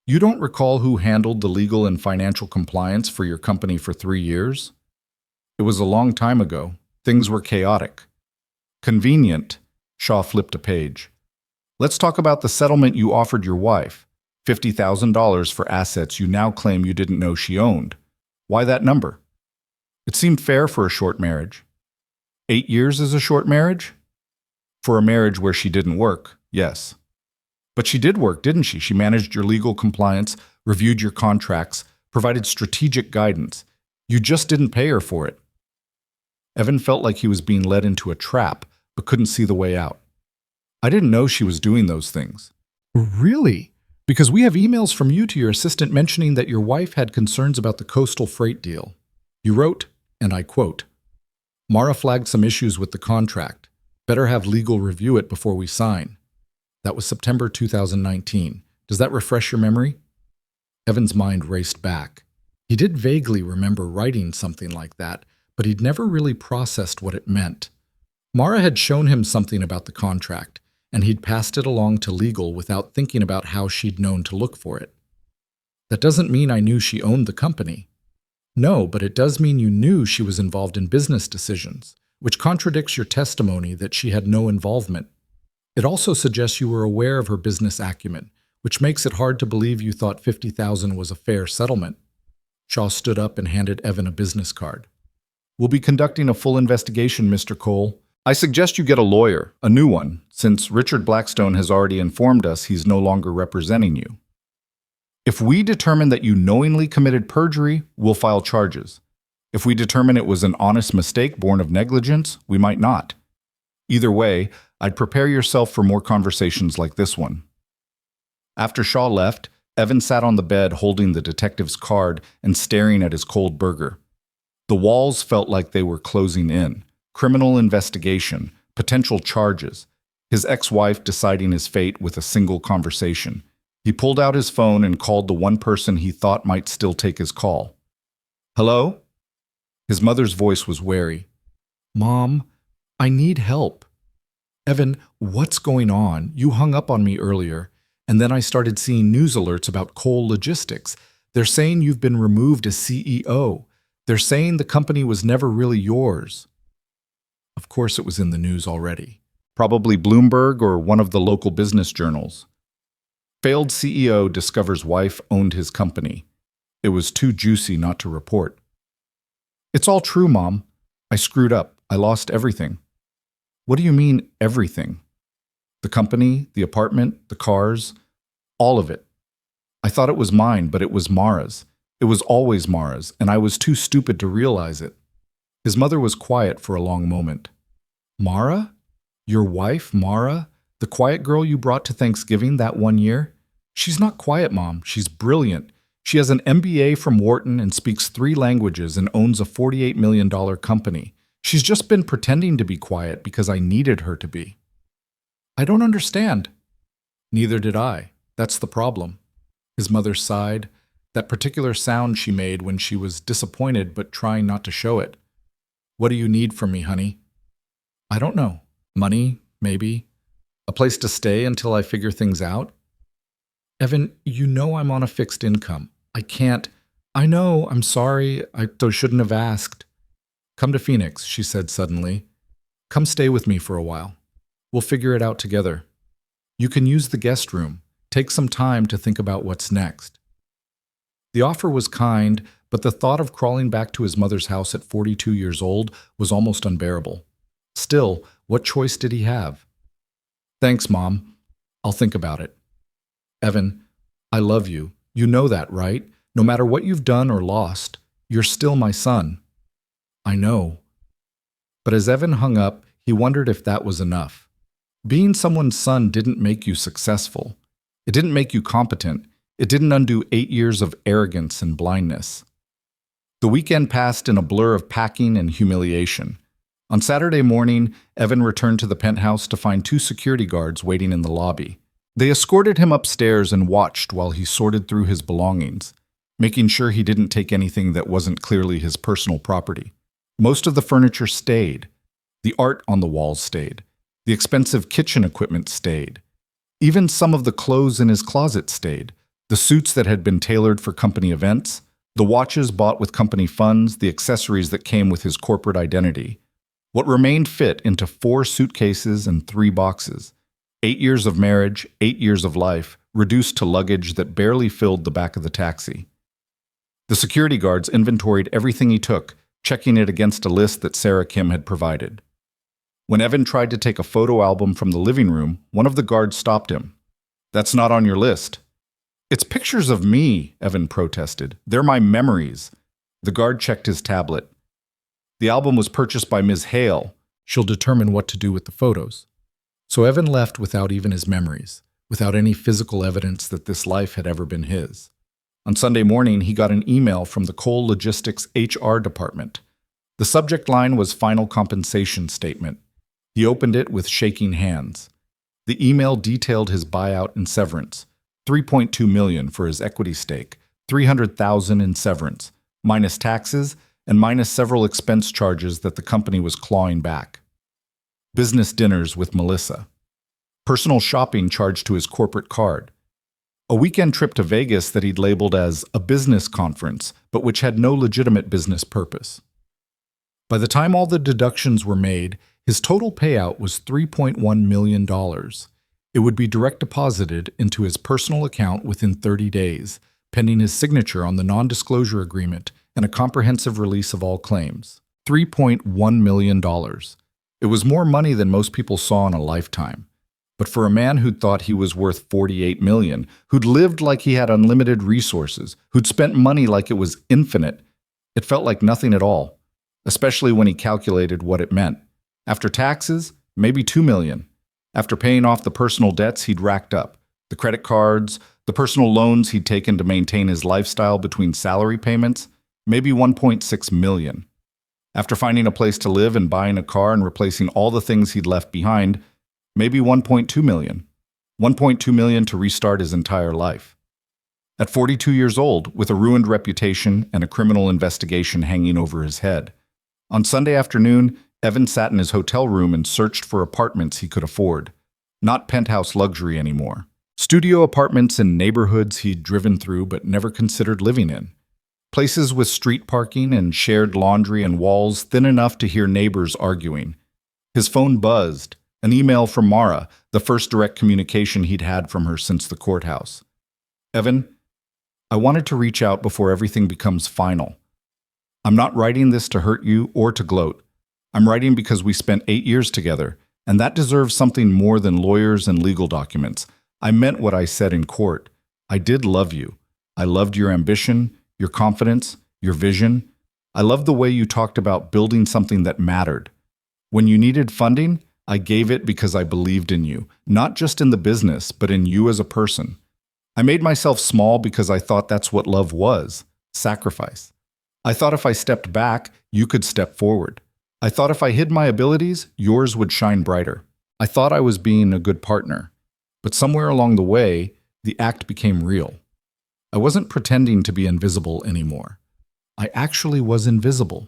"You don't recall who handled the legal and financial compliance for your company for 3 years? It was a long time ago. Things were chaotic." "Convenient." Shaw flipped a page. "Let's talk about the settlement you offered your wife. $50,000 for assets you now claim you didn't know she owned. Why that number?" "It seemed fair for a short marriage." 8 years is a short marriage?" "For a marriage where she didn't work, yes." "But she did work, didn't she? She managed your legal compliance, reviewed your contracts, provided strategic guidance. You just didn't pay her for it." Evan felt like he was being led into a trap, but couldn't see the way out. "I didn't know she was doing those things." "Really? Because we have emails from you to your assistant mentioning that your wife had concerns about the coastal freight deal. You wrote, and I quote, 'Mara flagged some issues with the contract. Better have legal review it before we sign.' That was September 2019. Does that refresh your memory?" Evan's mind raced back. He did vaguely remember writing something like that, but he'd never really processed what it meant. Mara had shown him something about the contract, and he'd passed it along to legal without thinking about how she'd known to look for it. "That doesn't mean I knew she owned the company." "No, but it does mean you knew she was involved in business decisions, which contradicts your testimony that she had no involvement. It also suggests you were aware of her business acumen, which makes it hard to believe you thought $50,000 was a fair settlement." Shaw stood up and handed Evan a business card. "We'll be conducting a full investigation, Mr. Cole. I suggest you get a lawyer, a new one, since Richard Blackstone has already informed us he's no longer representing you. If we determine that you knowingly committed perjury, we'll file charges. If we determine it was an honest mistake born of negligence, we might not. Either way, I'd prepare yourself for more conversations like this one." After Shaw left, Evan sat on the bed holding the detective's card and staring at his cold burger. The walls felt like they were closing in. Criminal investigation, potential charges, his ex-wife deciding his fate with a single conversation. He pulled out his phone and called the one person he thought might still take his call. "Hello?" His mother's voice was wary. "Mom, I need help." "Evan, what's going on? You hung up on me earlier, And then I started seeing news alerts about Cole Logistics. They're saying you've been removed as CEO. They're saying the company was never really yours. Of course it was in the news already. Probably Bloomberg or one of the local business journals. Failed CEO discovers wife owned his company. It was too juicy not to report. It's all true, Mom. I screwed up. I lost everything. What do you mean, everything? The company, the apartment, the cars, all of it. I thought it was mine, but it was Mara's. It was always Mara's, and I was too stupid to realize it. His mother was quiet for a long moment. Mara? Your wife, Mara? The quiet girl you brought to Thanksgiving that one year? She's not quiet, Mom. She's brilliant. She has an MBA from Wharton and speaks 3 languages and owns a $48 million company. She's just been pretending to be quiet because I needed her to be. I don't understand. Neither did I. That's the problem. His mother sighed, that particular sound she made when she was disappointed but trying not to show it. What do you need from me, honey? I don't know. Money, maybe. A place to stay until I figure things out. Evan, you know I'm on a fixed income. I can't. I know, I'm sorry. I shouldn't have asked. Come to Phoenix, she said suddenly. Come stay with me for a while. We'll figure it out together. You can use the guest room. Take some time to think about what's next. The offer was kind, but the thought of crawling back to his mother's house at 42 years old was almost unbearable. Still, what choice did he have? Thanks, Mom. I'll think about it. Evan, I love you. You know that, right? No matter what you've done or lost, you're still my son. I know. But as Evan hung up, he wondered if that was enough. Being someone's son didn't make you successful. It didn't make you competent. It didn't undo 8 years of arrogance and blindness. The weekend passed in a blur of packing and humiliation. On Saturday morning, Evan returned to the penthouse to find 2 security guards waiting in the lobby. They escorted him upstairs and watched while he sorted through his belongings, making sure he didn't take anything that wasn't clearly his personal property. Most of the furniture stayed. The art on the walls stayed. The expensive kitchen equipment stayed. Even some of the clothes in his closet stayed. The suits that had been tailored for company events, the watches bought with company funds, the accessories that came with his corporate identity. What remained fit into 4 suitcases and 3 boxes. 8 years of marriage, 8 years of life, reduced to luggage that barely filled the back of the taxi. The security guards inventoried everything he took, checking it against a list that Sarah Kim had provided. When Evan tried to take a photo album from the living room, one of the guards stopped him. That's not on your list. It's pictures of me, Evan protested. They're my memories. The guard checked his tablet. The album was purchased by Ms. Hale. She'll determine what to do with the photos. So Evan left without even his memories, without any physical evidence that this life had ever been his. On Sunday morning, he got an email from the Cole Logistics HR department. The subject line was Final Compensation Statement. He opened it with shaking hands. The email detailed his buyout and severance. $3.2 million for his equity stake, $300,000 in severance, minus taxes and minus several expense charges that the company was clawing back. Business dinners with Melissa. Personal shopping charged to his corporate card. A weekend trip to Vegas that he'd labeled as a business conference, but which had no legitimate business purpose. By the time all the deductions were made, his total payout was $3.1 million. It would be direct deposited into his personal account within 30 days, pending his signature on the non-disclosure agreement and a comprehensive release of all claims. $3.1 million. It was more money than most people saw in a lifetime. But for a man who'd thought he was worth $48 million, who'd lived like he had unlimited resources, who'd spent money like it was infinite, it felt like nothing at all, especially when he calculated what it meant. After taxes, maybe $2 million. After paying off the personal debts he'd racked up, the credit cards, the personal loans he'd taken to maintain his lifestyle between salary payments, maybe $1.6 million. After finding a place to live and buying a car and replacing all the things he'd left behind, maybe $1.2 million. $1.2 million to restart his entire life. At 42 years old, with a ruined reputation and a criminal investigation hanging over his head. On Sunday afternoon, Evan sat in his hotel room and searched for apartments he could afford. Not penthouse luxury anymore. Studio apartments in neighborhoods he'd driven through but never considered living in. Places with street parking and shared laundry and walls thin enough to hear neighbors arguing. His phone buzzed. An email from Mara, the first direct communication he'd had from her since the courthouse. Evan, I wanted to reach out before everything becomes final. I'm not writing this to hurt you or to gloat. I'm writing because we spent 8 years together, and that deserves something more than lawyers and legal documents. I meant what I said in court. I did love you. I loved your ambition, your confidence, your vision. I loved the way you talked about building something that mattered. When you needed funding, I gave it because I believed in you, not just in the business, but in you as a person. I made myself small because I thought that's what love was, sacrifice. I thought if I stepped back, you could step forward. I thought if I hid my abilities, yours would shine brighter. I thought I was being a good partner. But somewhere along the way, the act became real. I wasn't pretending to be invisible anymore. I actually was invisible.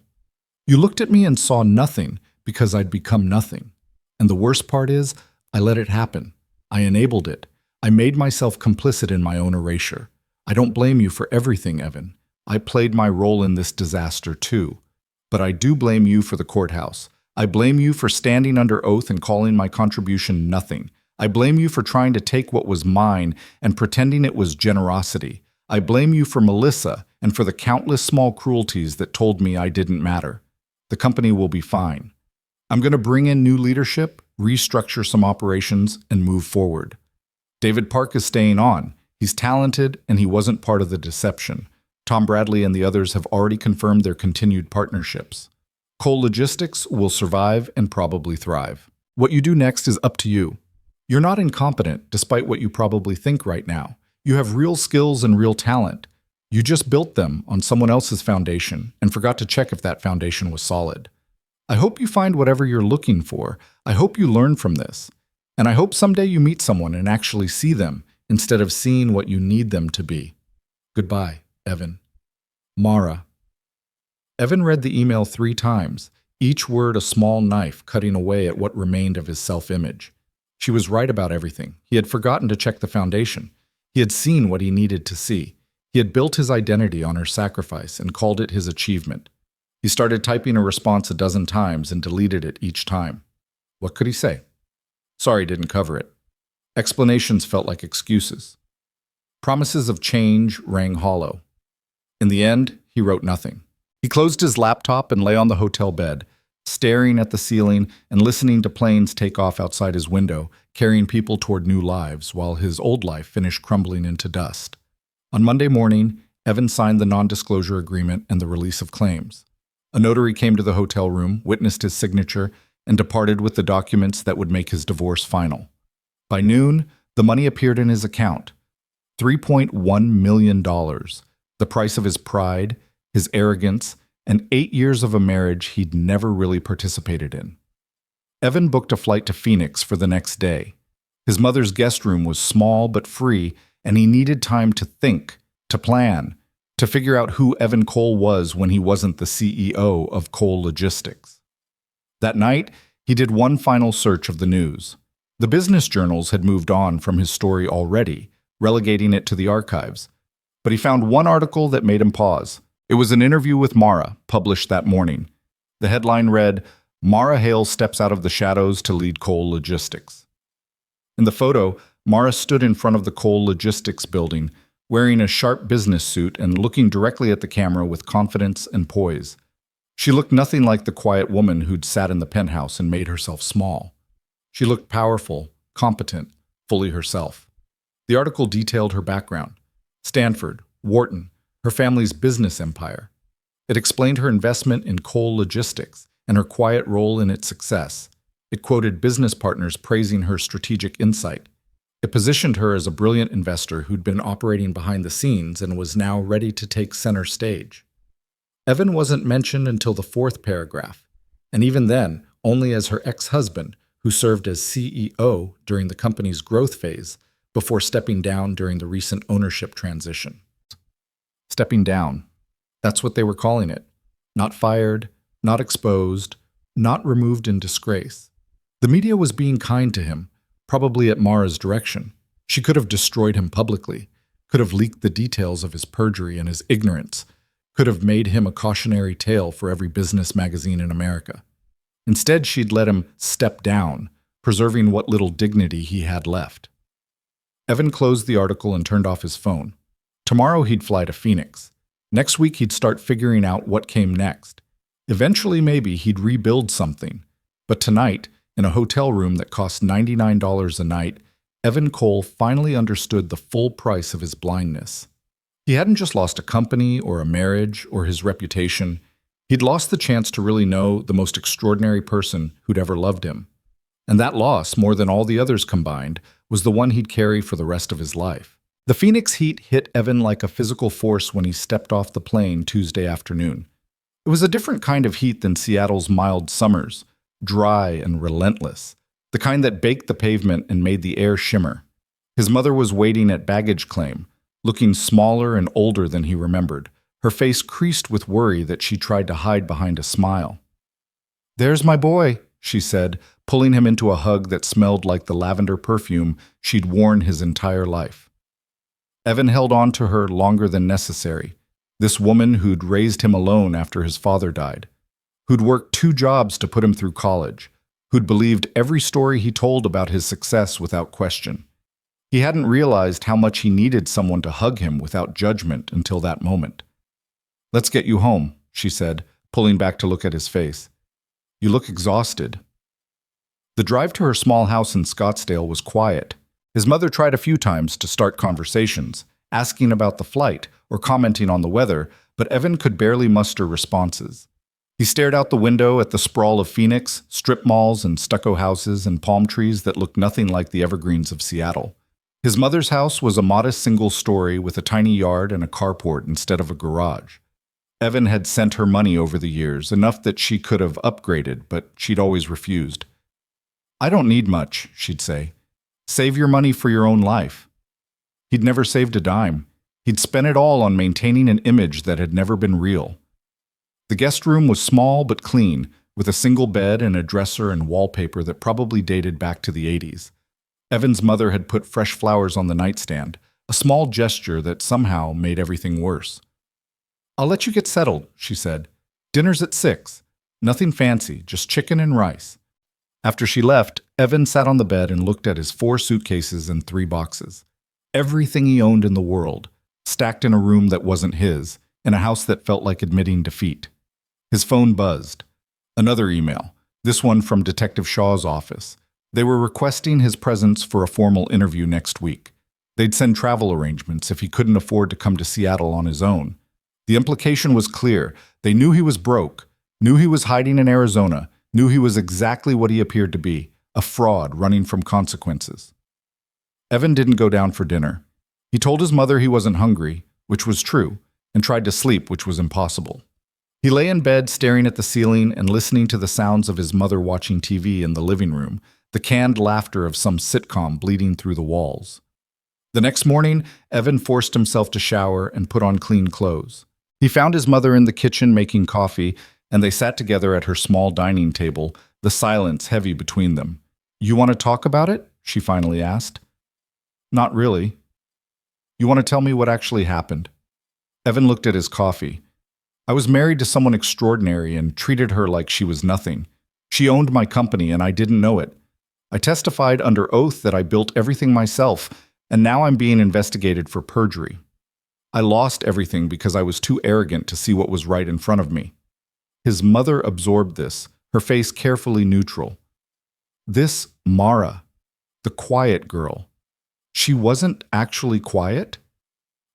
You looked at me and saw nothing because I'd become nothing. And the worst part is, I let it happen. I enabled it. I made myself complicit in my own erasure. I don't blame you for everything, Evan. I played my role in this disaster too. But I do blame you for the courthouse. I blame you for standing under oath and calling my contribution nothing. I blame you for trying to take what was mine and pretending it was generosity. I blame you for Melissa and for the countless small cruelties that told me I didn't matter. The company will be fine. I'm going to bring in new leadership, restructure some operations, and move forward. David Park is staying on. He's talented, and he wasn't part of the deception. Tom Bradley and the others have already confirmed their continued partnerships. Cole Logistics will survive and probably thrive. What you do next is up to you. You're not incompetent, despite what you probably think right now. You have real skills and real talent. You just built them on someone else's foundation and forgot to check if that foundation was solid. I hope you find whatever you're looking for. I hope you learn from this. And I hope someday you meet someone and actually see them instead of seeing what you need them to be. Goodbye, Evan. Mara. Evan read the email 3 times, each word a small knife cutting away at what remained of his self-image. She was right about everything. He had forgotten to check the foundation. He had seen what he needed to see. He had built his identity on her sacrifice and called it his achievement. He started typing a response a dozen times and deleted it each time. What could he say? Sorry didn't cover it. Explanations felt like excuses. Promises of change rang hollow. In the end, he wrote nothing. He closed his laptop and lay on the hotel bed, staring at the ceiling and listening to planes take off outside his window, carrying people toward new lives, while his old life finished crumbling into dust. On Monday morning, Evan signed the non-disclosure agreement and the release of claims. A notary came to the hotel room, witnessed his signature, and departed with the documents that would make his divorce final. By noon, the money appeared in his account. $3.1 million, the price of his pride, his arrogance, and 8 years of a marriage he'd never really participated in. Evan booked a flight to Phoenix for the next day. His mother's guest room was small but free, and he needed time to think, to plan, to figure out who Evan Cole was when he wasn't the CEO of Cole Logistics. That night, he did one final search of the news. The business journals had moved on from his story already, relegating it to the archives. But he found one article that made him pause. It was an interview with Mara, published that morning. The headline read, "Mara Hale steps out of the shadows to lead Cole Logistics." In the photo, Mara stood in front of the Cole Logistics building, wearing a sharp business suit and looking directly at the camera with confidence and poise. She looked nothing like the quiet woman who'd sat in the penthouse and made herself small. She looked powerful, competent, fully herself. The article detailed her background: Stanford, Wharton, her family's business empire. It explained her investment in Cole Logistics and her quiet role in its success. It quoted business partners praising her strategic insight. It positioned her as a brilliant investor who'd been operating behind the scenes and was now ready to take center stage. Evan wasn't mentioned until the 4th paragraph, and even then, only as her ex-husband, who served as CEO during the company's growth phase before stepping down during the recent ownership transition. Stepping down. That's what they were calling it. Not fired, not exposed, not removed in disgrace. The media was being kind to him, probably at Mara's direction. She could have destroyed him publicly, could have leaked the details of his perjury and his ignorance, could have made him a cautionary tale for every business magazine in America. Instead, she'd let him step down, preserving what little dignity he had left. Evan closed the article and turned off his phone. Tomorrow he'd fly to Phoenix. Next week he'd start figuring out what came next. Eventually, maybe he'd rebuild something. But tonight, in a hotel room that cost $99 a night, Evan Cole finally understood the full price of his blindness. He hadn't just lost a company or a marriage or his reputation. He'd lost the chance to really know the most extraordinary person who'd ever loved him. And that loss, more than all the others combined, was the one he'd carry for the rest of his life. The Phoenix heat hit Evan like a physical force when he stepped off the plane Tuesday afternoon. It was a different kind of heat than Seattle's mild summers, dry and relentless, the kind that baked the pavement and made the air shimmer. His mother was waiting at baggage claim, looking smaller and older than he remembered, her face creased with worry that she tried to hide behind a smile. "There's my boy," she said, pulling him into a hug that smelled like the lavender perfume she'd worn his entire life. Evan held on to her longer than necessary, this woman who'd raised him alone after his father died, who'd worked 2 jobs to put him through college, who'd believed every story he told about his success without question. He hadn't realized how much he needed someone to hug him without judgment until that moment. "Let's get you home," she said, pulling back to look at his face. "You look exhausted." The drive to her small house in Scottsdale was quiet. His mother tried a few times to start conversations, asking about the flight or commenting on the weather, but Evan could barely muster responses. He stared out the window at the sprawl of Phoenix, strip malls and stucco houses and palm trees that looked nothing like the evergreens of Seattle. His mother's house was a modest single story with a tiny yard and a carport instead of a garage. Evan had sent her money over the years, enough that she could have upgraded, but she'd always refused. "I don't need much," she'd say. "Save your money for your own life." He'd never saved a dime. He'd spent it all on maintaining an image that had never been real. The guest room was small but clean, with a single bed and a dresser and wallpaper that probably dated back to the 80s. Evan's mother had put fresh flowers on the nightstand, a small gesture that somehow made everything worse. "I'll let you get settled," she said. "Dinner's at 6. Nothing fancy, just chicken and rice." After she left, Evan sat on the bed and looked at his 4 suitcases and 3 boxes. Everything he owned in the world, stacked in a room that wasn't his, in a house that felt like admitting defeat. His phone buzzed. Another email, this one from Detective Shaw's office. They were requesting his presence for a formal interview next week. They'd send travel arrangements if he couldn't afford to come to Seattle on his own. The implication was clear. They knew he was broke, knew he was hiding in Arizona, knew he was exactly what he appeared to be, a fraud running from consequences. Evan didn't go down for dinner. He told his mother he wasn't hungry, which was true, and tried to sleep, which was impossible. He lay in bed staring at the ceiling and listening to the sounds of his mother watching TV in the living room, the canned laughter of some sitcom bleeding through the walls. The next morning, Evan forced himself to shower and put on clean clothes. He found his mother in the kitchen making coffee, and they sat together at her small dining table, the silence heavy between them. "You want to talk about it?" she finally asked. "Not really." "You want to tell me what actually happened?" Evan looked at his coffee. "I was married to someone extraordinary and treated her like she was nothing. She owned my company and I didn't know it. I testified under oath that I built everything myself, and now I'm being investigated for perjury. I lost everything because I was too arrogant to see what was right in front of me." His mother absorbed this, her face carefully neutral. This Mara, the quiet girl, she wasn't actually quiet?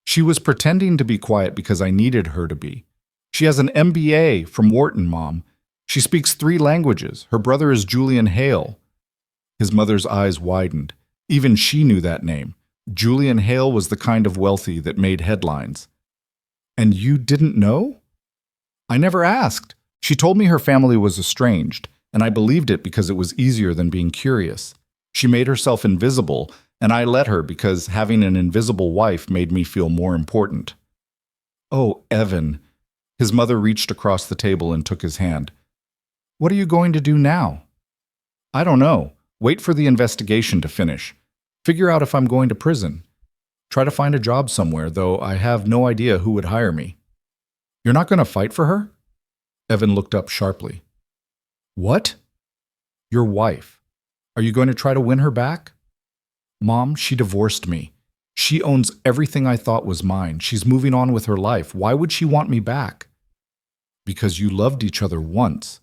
She was pretending to be quiet because I needed her to be. She has an MBA from Wharton, Mom. She speaks 3 languages. Her brother is Julian Hale. His mother's eyes widened. Even she knew that name. Julian Hale was the kind of wealthy that made headlines. "And you didn't know?" "I never asked. She told me her family was estranged, and I believed it because it was easier than being curious. She made herself invisible, and I let her because having an invisible wife made me feel more important." "Oh, Evan." His mother reached across the table and took his hand. "What are you going to do now?" "I don't know. Wait for the investigation to finish. Figure out if I'm going to prison. Try to find a job somewhere, though I have no idea who would hire me. You're not going to fight for her? Evan looked up sharply. What? Your wife. Are you going to try to win her back? Mom, she divorced me. She owns everything I thought was mine. She's moving on with her life. Why would she want me back? Because you loved each other once.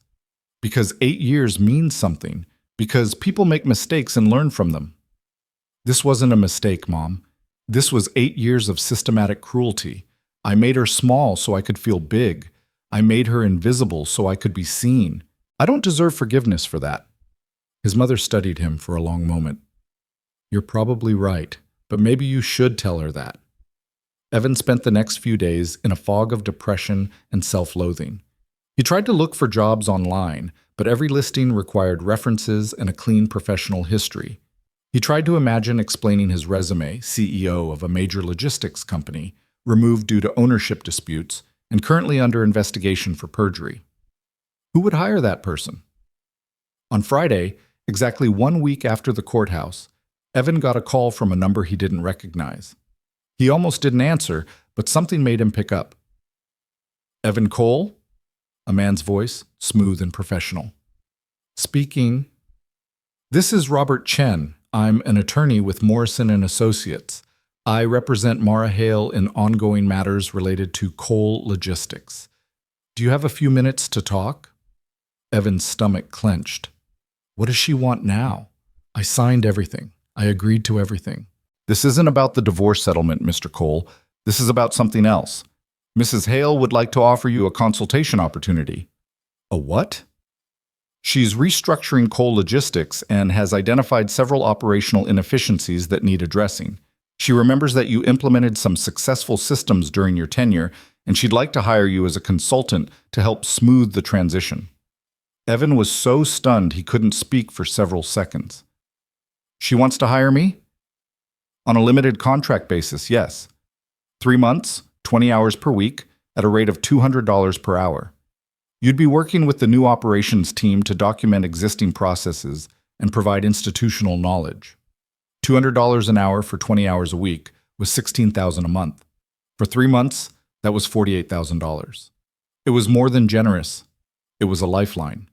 Because 8 years means something. Because people make mistakes and learn from them. This wasn't a mistake, Mom. This was 8 years of systematic cruelty. I made her small so I could feel big. I made her invisible so I could be seen. I don't deserve forgiveness for that. His mother studied him for a long moment. You're probably right, but maybe you should tell her that. Evan spent the next few days in a fog of depression and self-loathing. He tried to look for jobs online, but every listing required references and a clean professional history. He tried to imagine explaining his resume, CEO of a major logistics company, removed due to ownership disputes, and currently under investigation for perjury. Who would hire that person? On Friday, exactly 1 week after the courthouse, Evan got a call from a number he didn't recognize. He almost didn't answer, but something made him pick up. Evan Cole? A man's voice, smooth and professional. Speaking. This is Robert Chen. I'm an attorney with Morrison & Associates. I represent Mara Hale in ongoing matters related to Cole Logistics. Do you have a few minutes to talk? Evan's stomach clenched. What does she want now? I signed everything. I agreed to everything. This isn't about the divorce settlement, Mr. Cole. This is about something else. Mrs. Hale would like to offer you a consultation opportunity. A what? She's restructuring Cole Logistics and has identified several operational inefficiencies that need addressing. She remembers that you implemented some successful systems during your tenure, and she'd like to hire you as a consultant to help smooth the transition. Evan was so stunned he couldn't speak for several seconds. She wants to hire me? On a limited contract basis, yes. 3 months, 20 hours per week, at a rate of $200 per hour. You'd be working with the new operations team to document existing processes and provide institutional knowledge. $200 an hour for 20 hours a week was $16,000 a month. For 3 months, that was $48,000. It was more than generous. It was a lifeline.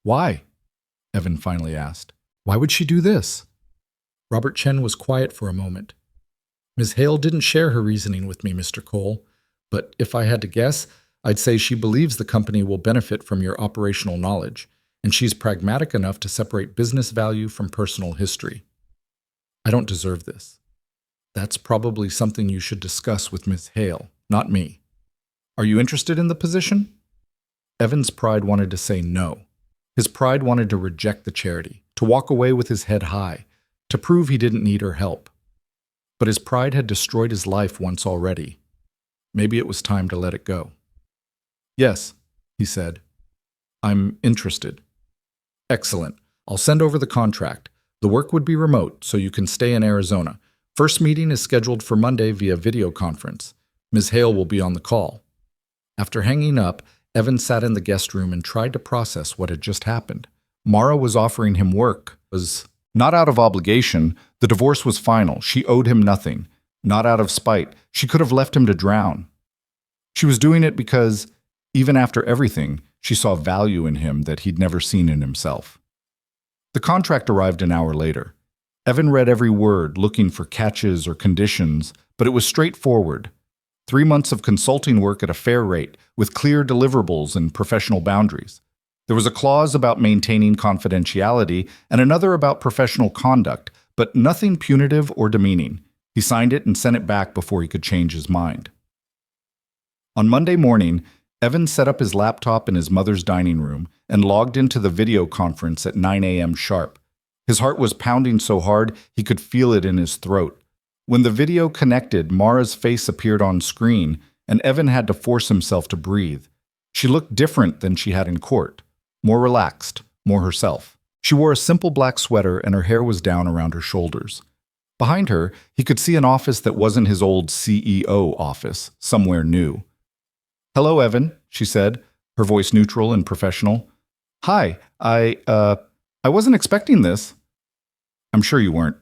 Why? Evan finally asked. Why would she do this? Robert Chen was quiet for a moment. Ms. Hale didn't share her reasoning with me, Mr. Cole, but if I had to guess, I'd say she believes the company will benefit from your operational knowledge, and she's pragmatic enough to separate business value from personal history. I don't deserve this. That's probably something you should discuss with Ms. Hale, not me. Are you interested in the position? Evan's pride wanted to say no. His pride wanted to reject the charity, to walk away with his head high, to prove he didn't need her help. But his pride had destroyed his life once already. Maybe it was time to let it go. Yes, he said. I'm interested. Excellent. I'll send over the contract. The work would be remote, so you can stay in Arizona. First meeting is scheduled for Monday via video conference. Ms. Hale will be on the call. After hanging up, Evan sat in the guest room and tried to process what had just happened. Mara was offering him work. Was not out of obligation. The divorce was final. She owed him nothing. Not out of spite. She could have left him to drown. She was doing it because, even after everything, she saw value in him that he'd never seen in himself. The contract arrived an hour later. Evan read every word, looking for catches or conditions, but it was straightforward. 3 months of consulting work at a fair rate, with clear deliverables and professional boundaries. There was a clause about maintaining confidentiality and another about professional conduct, but nothing punitive or demeaning. He signed it and sent it back before he could change his mind. On Monday morning, Evan set up his laptop in his mother's dining room and logged into the video conference at 9 a.m. sharp. His heart was pounding so hard he could feel it in his throat. When the video connected, Mara's face appeared on screen, and Evan had to force himself to breathe. She looked different than she had in court, more relaxed, more herself. She wore a simple black sweater and her hair was down around her shoulders. Behind her, he could see an office that wasn't his old CEO office, somewhere new. "Hello, Evan," she said, her voice neutral and professional. "Hi, I wasn't expecting this." "I'm sure you weren't."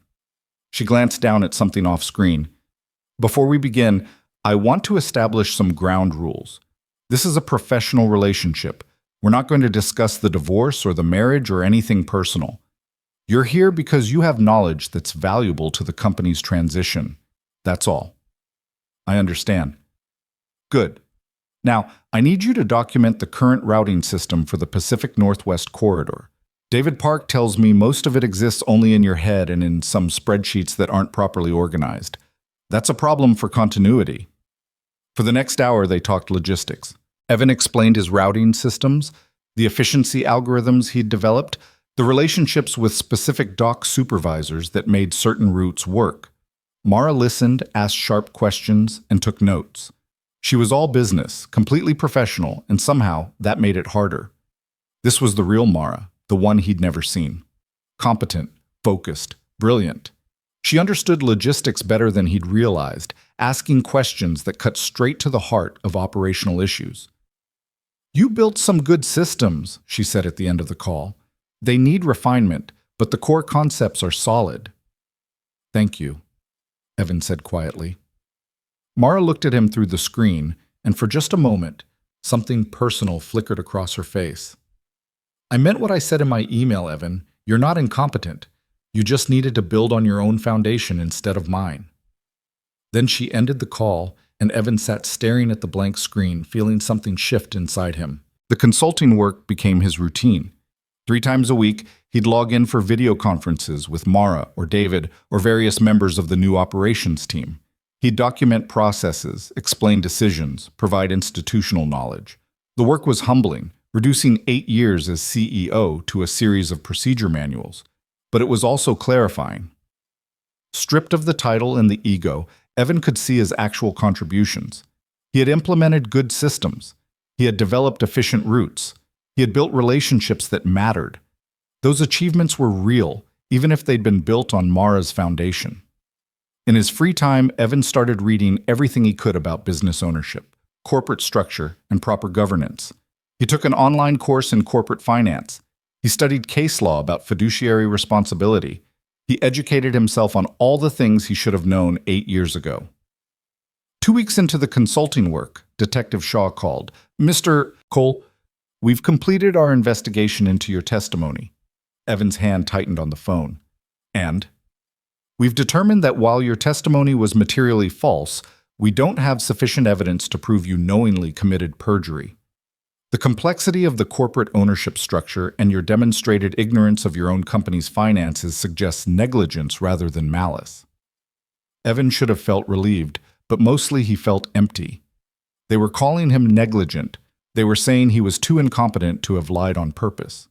She glanced down at something off screen. Before we begin, I want to establish some ground rules. This is a professional relationship. We're not going to discuss the divorce or the marriage or anything personal. You're here because you have knowledge that's valuable to the company's transition. That's all. I understand. Good. Now, I need you to document the current routing system for the Pacific Northwest Corridor. David Park tells me most of it exists only in your head and in some spreadsheets that aren't properly organized. That's a problem for continuity. For the next hour, they talked logistics. Evan explained his routing systems, the efficiency algorithms he'd developed, the relationships with specific dock supervisors that made certain routes work. Mara listened, asked sharp questions, and took notes. She was all business, completely professional, and somehow that made it harder. This was the real Mara, the one he'd never seen. Competent, focused, brilliant. She understood logistics better than he'd realized, asking questions that cut straight to the heart of operational issues. "You built some good systems," she said at the end of the call. "They need refinement, but the core concepts are solid." "Thank you," Evan said quietly. Mara looked at him through the screen, and for just a moment, something personal flickered across her face. "I meant what I said in my email, Evan. You're not incompetent. You just needed to build on your own foundation instead of mine." Then she ended the call, and Evan sat staring at the blank screen, feeling something shift inside him. The consulting work became his routine. 3 times a week, he'd log in for video conferences with Mara or David or various members of the new operations team. He'd document processes, explain decisions, provide institutional knowledge. The work was humbling, reducing 8 years as CEO to a series of procedure manuals. But it was also clarifying. Stripped of the title and the ego, Evan could see his actual contributions. He had implemented good systems. He had developed efficient routes. He had built relationships that mattered. Those achievements were real, even if they'd been built on Mara's foundation. In his free time, Evan started reading everything he could about business ownership, corporate structure, and proper governance. He took an online course in corporate finance. He studied case law about fiduciary responsibility. He educated himself on all the things he should have known 8 years ago. 2 weeks into the consulting work, Detective Shaw called. "Mr. Cole, we've completed our investigation into your testimony." Evan's hand tightened on the phone. "And?" "We've determined that while your testimony was materially false, we don't have sufficient evidence to prove you knowingly committed perjury. The complexity of the corporate ownership structure and your demonstrated ignorance of your own company's finances suggests negligence rather than malice." Evan should have felt relieved, but mostly he felt empty. They were calling him negligent. They were saying he was too incompetent to have lied on purpose.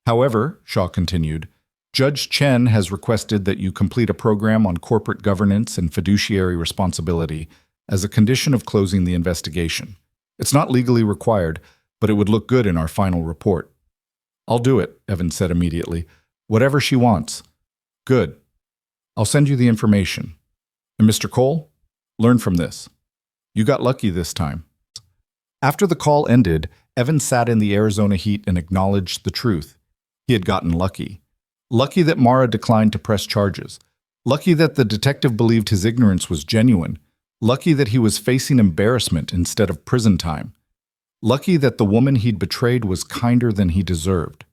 "However," Shaw continued, "Judge Chen has requested that you complete a program on corporate governance and fiduciary responsibility as a condition of closing the investigation. It's not legally required, but it would look good in our final report." "I'll do it," Evan said immediately. "Whatever she wants." "Good. I'll send you the information. And Mr. Cole, learn from this. You got lucky this time." After the call ended, Evan sat in the Arizona heat and acknowledged the truth. He had gotten lucky. Lucky that Mara declined to press charges. Lucky that the detective believed his ignorance was genuine. Lucky that he was facing embarrassment instead of prison time. Lucky that the woman he'd betrayed was kinder than he deserved.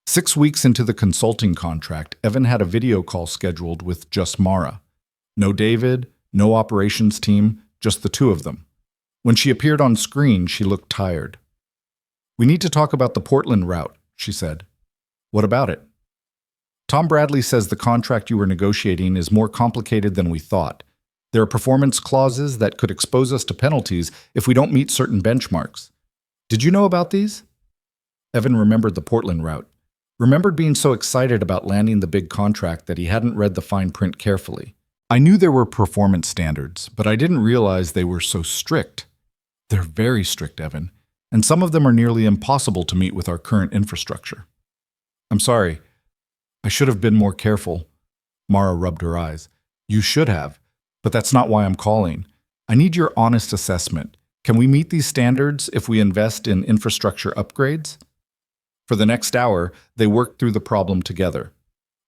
6 weeks into the consulting contract, Evan had a video call scheduled with just Mara. No David, no operations team, just the 2 of them. When she appeared on screen, she looked tired. "We need to talk about the Portland route," she said. "What about it?" "Tom Bradley says the contract you were negotiating is more complicated than we thought. There are performance clauses that could expose us to penalties if we don't meet certain benchmarks. Did you know about these?" Evan remembered the Portland route, remembered being so excited about landing the big contract that he hadn't read the fine print carefully. "I knew there were performance standards, but I didn't realize they were so strict." "They're very strict, Evan, and some of them are nearly impossible to meet with our current infrastructure." "I'm sorry. I should have been more careful." Mara rubbed her eyes. "You should have. But that's not why I'm calling. I need your honest assessment. Can we meet these standards if we invest in infrastructure upgrades?" For the next hour, they worked through the problem together.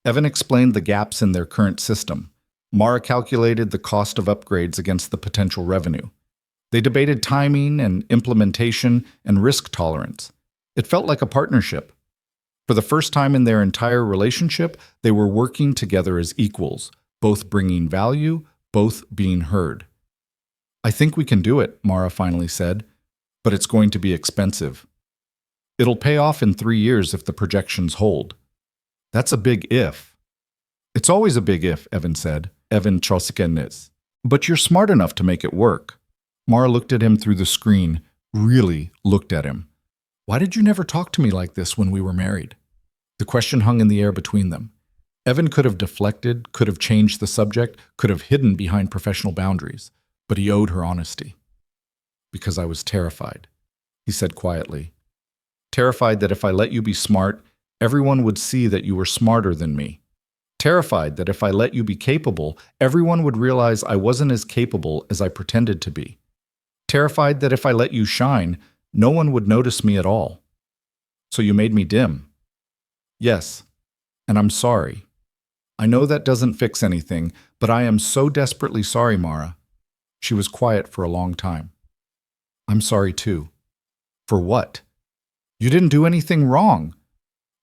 Evan explained the gaps in their current system. Mara calculated the cost of upgrades against the potential revenue. They debated timing and implementation and risk tolerance. It felt like a partnership. For the first time in their entire relationship, they were working together as equals, both bringing value, both being heard. "I think we can do it," Mara finally said, "but it's going to be expensive. It'll pay off in 3 years if the projections hold." "That's a big if." "It's always a big if," Evan said. Evan Troskenes. "But you're smart enough to make it work." Mara looked at him through the screen, really looked at him. "Why did you never talk to me like this when we were married?" The question hung in the air between them. Evan could have deflected, could have changed the subject, could have hidden behind professional boundaries, but he owed her honesty. "Because I was terrified," he said quietly. "Terrified that if I let you be smart, everyone would see that you were smarter than me. Terrified that if I let you be capable, everyone would realize I wasn't as capable as I pretended to be. Terrified that if I let you shine, no one would notice me at all. So you made me dim." "Yes, and I'm sorry. I know that doesn't fix anything, but I am so desperately sorry, Mara." She was quiet for a long time. "I'm sorry too." "For what?" "You didn't do anything wrong."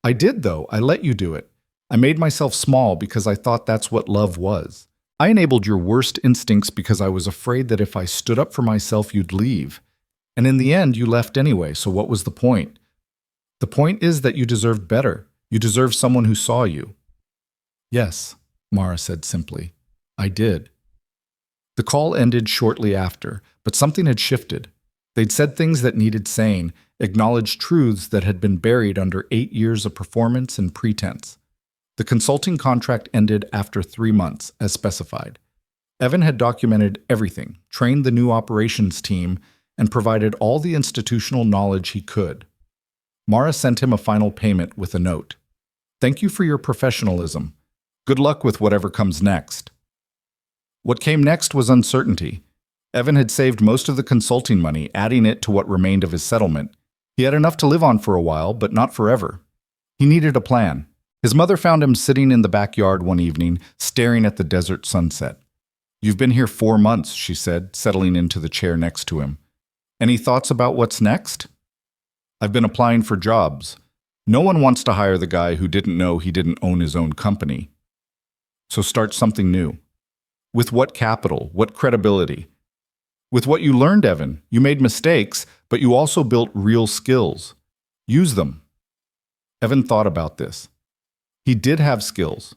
"I did, though. I let you do it. I made myself small because I thought that's what love was. I enabled your worst instincts because I was afraid that if I stood up for myself, you'd leave. And in the end, you left anyway, so what was the point? The point is that you deserved better. You deserved someone who saw you." "Yes," Mara said simply. "I did." The call ended shortly after, but something had shifted. They'd said things that needed saying, acknowledged truths that had been buried under 8 years of performance and pretense. The consulting contract ended after 3 months, as specified. Evan had documented everything, trained the new operations team, and provided all the institutional knowledge he could. Mara sent him a final payment with a note. "Thank you for your professionalism. Good luck with whatever comes next." What came next was uncertainty. Evan had saved most of the consulting money, adding it to what remained of his settlement. He had enough to live on for a while, but not forever. He needed a plan. His mother found him sitting in the backyard one evening, staring at the desert sunset. "You've been here 4 months," she said, settling into the chair next to him. "Any thoughts about what's next?" "I've been applying for jobs. No one wants to hire the guy who didn't know he didn't own his own company. So start something new. With what capital? What credibility? With what you learned, Evan. You made mistakes, but you also built real skills. Use them." Evan thought about this. He did have skills.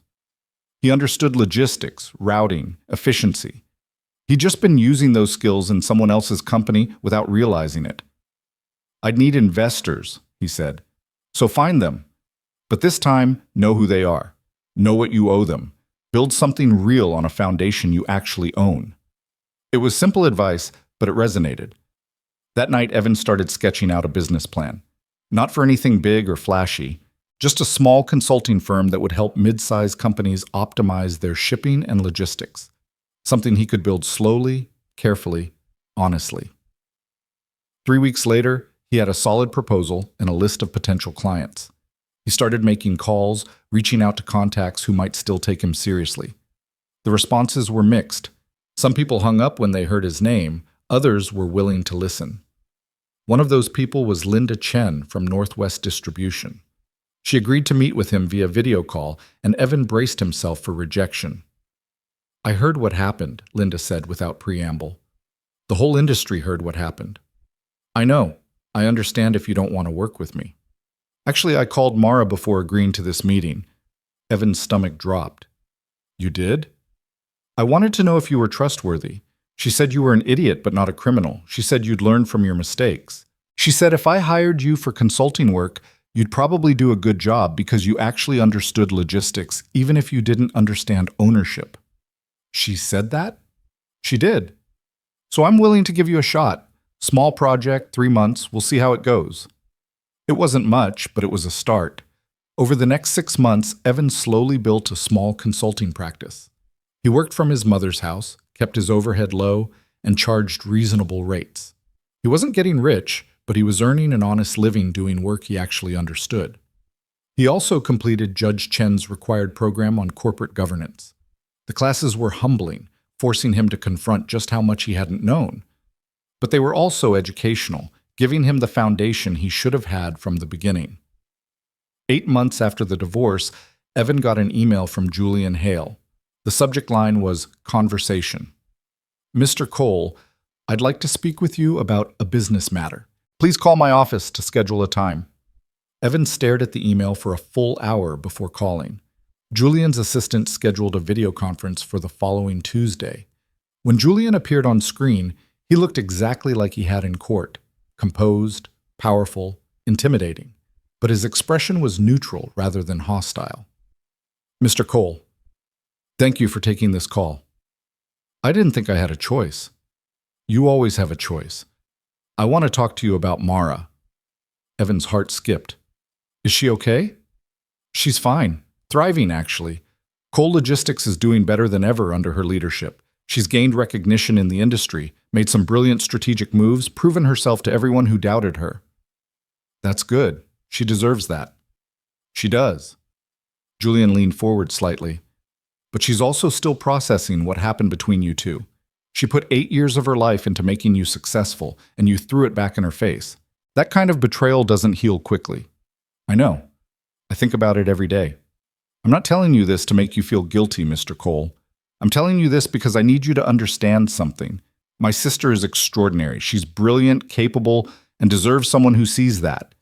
He understood logistics, routing, efficiency. He'd just been using those skills in someone else's company without realizing it. "I'd need investors," he said. "So find them. But this time, know who they are. Know what you owe them. Build something real on a foundation you actually own." It was simple advice, but it resonated. That night, Evan started sketching out a business plan. Not for anything big or flashy, just a small consulting firm that would help mid-sized companies optimize their shipping and logistics. Something he could build slowly, carefully, honestly. 3 weeks later, he had a solid proposal and a list of potential clients. He started making calls, reaching out to contacts who might still take him seriously. The responses were mixed. Some people hung up when they heard his name, others were willing to listen. One of those people was Linda Chen from Northwest Distribution. She agreed to meet with him via video call, and Evan braced himself for rejection. "I heard what happened," Linda said without preamble. "The whole industry heard what happened. I know. I understand if you don't want to work with me." "Actually, I called Mara before agreeing to this meeting." Evan's stomach dropped. "You did?" "I wanted to know if you were trustworthy. She said you were an idiot but not a criminal. She said you'd learn from your mistakes. She said if I hired you for consulting work, you'd probably do a good job because you actually understood logistics, even if you didn't understand ownership." "She said that?" "She did. So I'm willing to give you a shot. Small project, 3 months, we'll see how it goes." It wasn't much, but it was a start. Over the next 6 months, Evan slowly built a small consulting practice. He worked from his mother's house, kept his overhead low, and charged reasonable rates. He wasn't getting rich, but he was earning an honest living doing work he actually understood. He also completed Judge Chen's required program on corporate governance. The classes were humbling, forcing him to confront just how much he hadn't known. But they were also educational, giving him the foundation he should have had from the beginning. 8 months after the divorce, Evan got an email from Julian Hale. The subject line was Conversation. Mr. Cole, I'd like to speak with you about a business matter. Please call my office to schedule a time. Evan stared at the email for a full hour before calling. Julian's assistant scheduled a video conference for the following Tuesday. When Julian appeared on screen, he looked exactly like he had in court, composed, powerful, intimidating. But his expression was neutral rather than hostile. Mr. Cole, thank you for taking this call. I didn't think I had a choice. You always have a choice. I want to talk to you about Mara. Evan's heart skipped. Is she okay? She's fine. Thriving, actually. Cole Logistics is doing better than ever under her leadership. She's gained recognition in the industry, made some brilliant strategic moves, proven herself to everyone who doubted her. That's good. She deserves that. She does. Julian leaned forward slightly. But she's also still processing what happened between you two. She put 8 years of her life into making you successful, and you threw it back in her face. That kind of betrayal doesn't heal quickly. I know. I think about it every day. I'm not telling you this to make you feel guilty, Mr. Cole. I'm telling you this because I need you to understand something. My sister is extraordinary. She's brilliant, capable, and deserves someone who sees that.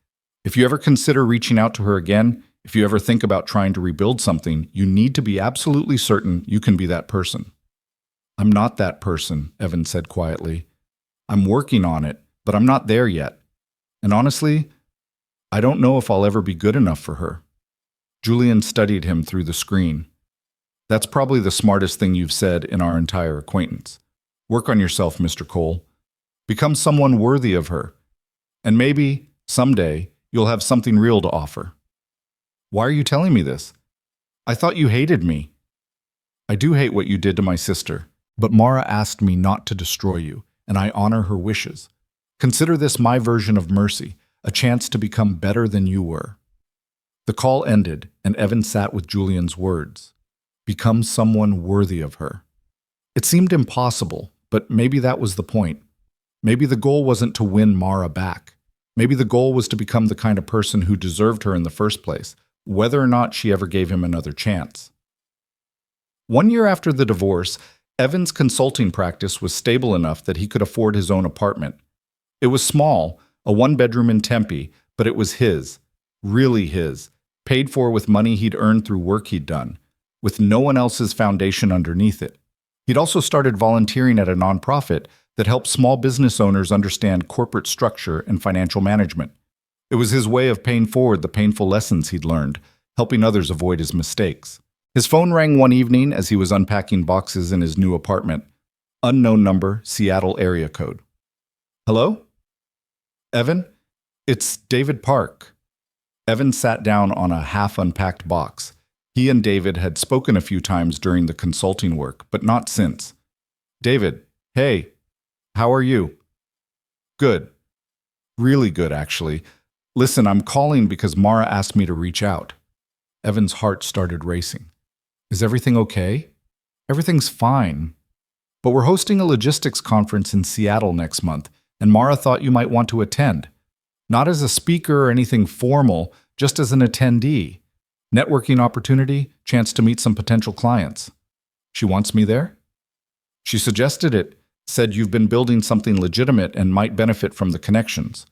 If you ever consider reaching out to her again, if you ever think about trying to rebuild something, you need to be absolutely certain you can be that person. I'm not that person, Evan said quietly. I'm working on it, but I'm not there yet. And honestly, I don't know if I'll ever be good enough for her. Julian studied him through the screen. That's probably the smartest thing you've said in our entire acquaintance. Work on yourself, Mr. Cole. Become someone worthy of her. And maybe, someday, you'll have something real to offer. Why are you telling me this? I thought you hated me. I do hate what you did to my sister, but Mara asked me not to destroy you, and I honor her wishes. Consider this my version of mercy, a chance to become better than you were. The call ended, and Evan sat with Julian's words. Become someone worthy of her. It seemed impossible, but maybe that was the point. Maybe the goal wasn't to win Mara back. Maybe the goal was to become the kind of person who deserved her in the first place, whether or not she ever gave him another chance. 1 year after the divorce, Evan's consulting practice was stable enough that he could afford his own apartment. It was small, a 1-bedroom in Tempe, but it was his, really his, paid for with money he'd earned through work he'd done, with no one else's foundation underneath it. He'd also started volunteering at a nonprofit that helped small business owners understand corporate structure and financial management. It was his way of paying forward the painful lessons he'd learned, helping others avoid his mistakes. His phone rang one evening as he was unpacking boxes in his new apartment. Unknown number, Seattle area code. Hello? Evan? It's David Park. Evan sat down on a half-unpacked box. He and David had spoken a few times during the consulting work, but not since. David, hey, how are you? Good. Really good, actually. Listen, I'm calling because Mara asked me to reach out. Evan's heart started racing. Is everything okay? Everything's fine. But we're hosting a logistics conference in Seattle next month, and Mara thought you might want to attend. Not as a speaker or anything formal, just as an attendee. Networking opportunity, chance to meet some potential clients. She wants me there? She suggested it, said you've been building something legitimate and might benefit from the connections.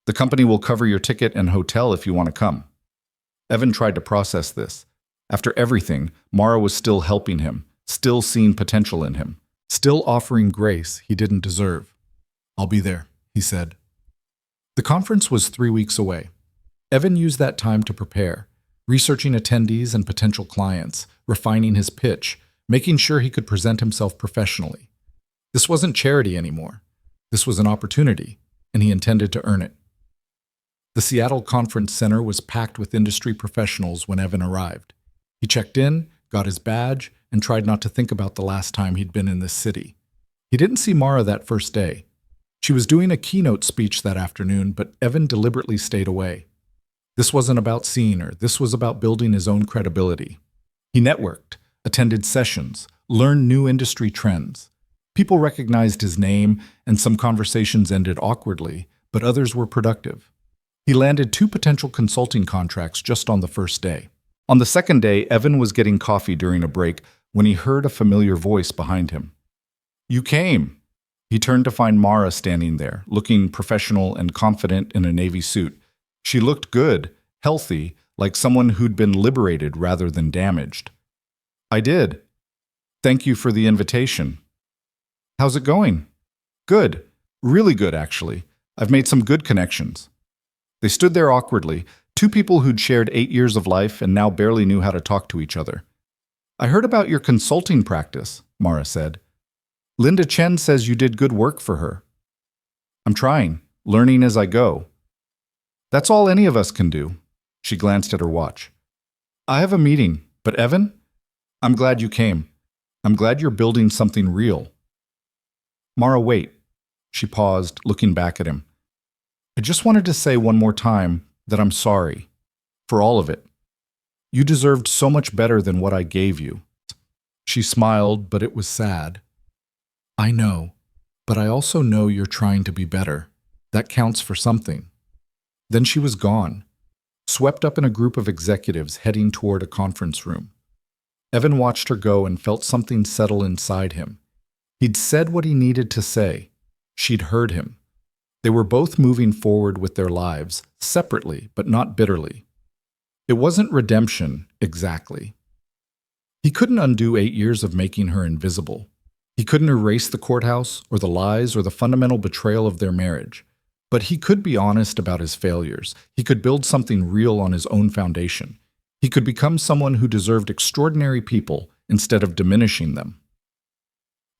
The company will cover your ticket and hotel if you want to come. Evan tried to process this. After everything, Mara was still helping him, still seeing potential in him, still offering grace he didn't deserve. I'll be there, he said. The conference was 3 weeks away. Evan used that time to prepare, researching attendees and potential clients, refining his pitch, making sure he could present himself professionally. This wasn't charity anymore. This was an opportunity, and he intended to earn it. The Seattle Conference Center was packed with industry professionals when Evan arrived. He checked in, got his badge, and tried not to think about the last time he'd been in this city. He didn't see Mara that first day. She was doing a keynote speech that afternoon, but Evan deliberately stayed away. This wasn't about seeing her. This was about building his own credibility. He networked, attended sessions, learned new industry trends. People recognized his name, and some conversations ended awkwardly, but others were productive. He landed 2 potential consulting contracts just on the first day. On the second day, Evan was getting coffee during a break when he heard a familiar voice behind him. "You came." He turned to find Mara standing there, looking professional and confident in a navy suit. She looked good, healthy, like someone who'd been liberated rather than damaged. "I did. Thank you for the invitation." "How's it going?" "Good. Really good, actually. I've made some good connections." They stood there awkwardly, 2 people who'd shared 8 years of life and now barely knew how to talk to each other. "I heard about your consulting practice," Mara said. "Linda Chen says you did good work for her." "I'm trying, learning as I go." "That's all any of us can do." She glanced at her watch. "I have a meeting, but Evan, I'm glad you came. I'm glad you're building something real." "Mara, wait." She paused, looking back at him. "I just wanted to say one more time that I'm sorry. For all of it. You deserved so much better than what I gave you." She smiled, but it was sad. "I know, but I also know you're trying to be better. That counts for something." Then she was gone, swept up in a group of executives heading toward a conference room. Evan watched her go and felt something settle inside him. He'd said what he needed to say. She'd heard him. They were both moving forward with their lives, separately but not bitterly. It wasn't redemption, exactly. He couldn't undo 8 years of making her invisible. He couldn't erase the courthouse or the lies or the fundamental betrayal of their marriage. But he could be honest about his failures. He could build something real on his own foundation. He could become someone who deserved extraordinary people instead of diminishing them.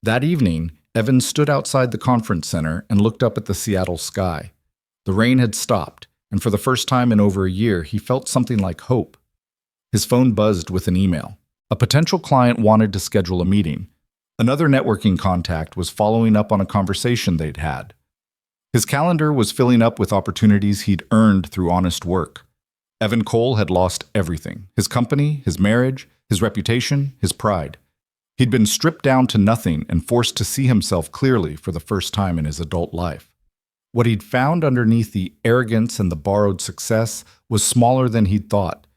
That evening, Evan stood outside the conference center and looked up at the Seattle sky. The rain had stopped, and for the first time in over a year, he felt something like hope. His phone buzzed with an email. A potential client wanted to schedule a meeting. Another networking contact was following up on a conversation they'd had. His calendar was filling up with opportunities he'd earned through honest work. Evan Cole had lost everything: his company, his marriage, his reputation, his pride. He'd been stripped down to nothing and forced to see himself clearly for the first time in his adult life. What he'd found underneath the arrogance and the borrowed success was smaller than he'd thought,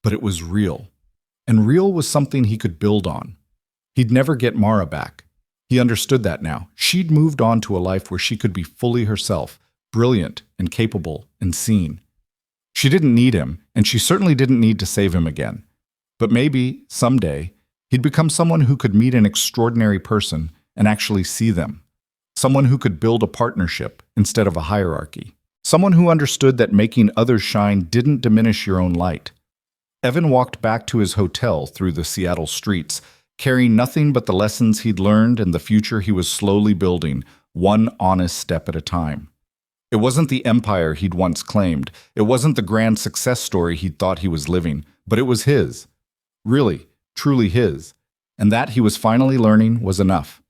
but it was real. And real was something he could build on. He'd never get Mara back. He understood that now. She'd moved on to a life where she could be fully herself, brilliant and capable and seen. She didn't need him, and she certainly didn't need to save him again. But maybe, someday, he'd become someone who could meet an extraordinary person and actually see them. Someone who could build a partnership instead of a hierarchy. Someone who understood that making others shine didn't diminish your own light. Evan walked back to his hotel through the Seattle streets, carrying nothing but the lessons he'd learned and the future he was slowly building, one honest step at a time. It wasn't the empire he'd once claimed. It wasn't the grand success story he'd thought he was living, but it was his. Really, truly his. And that, he was finally learning, was enough.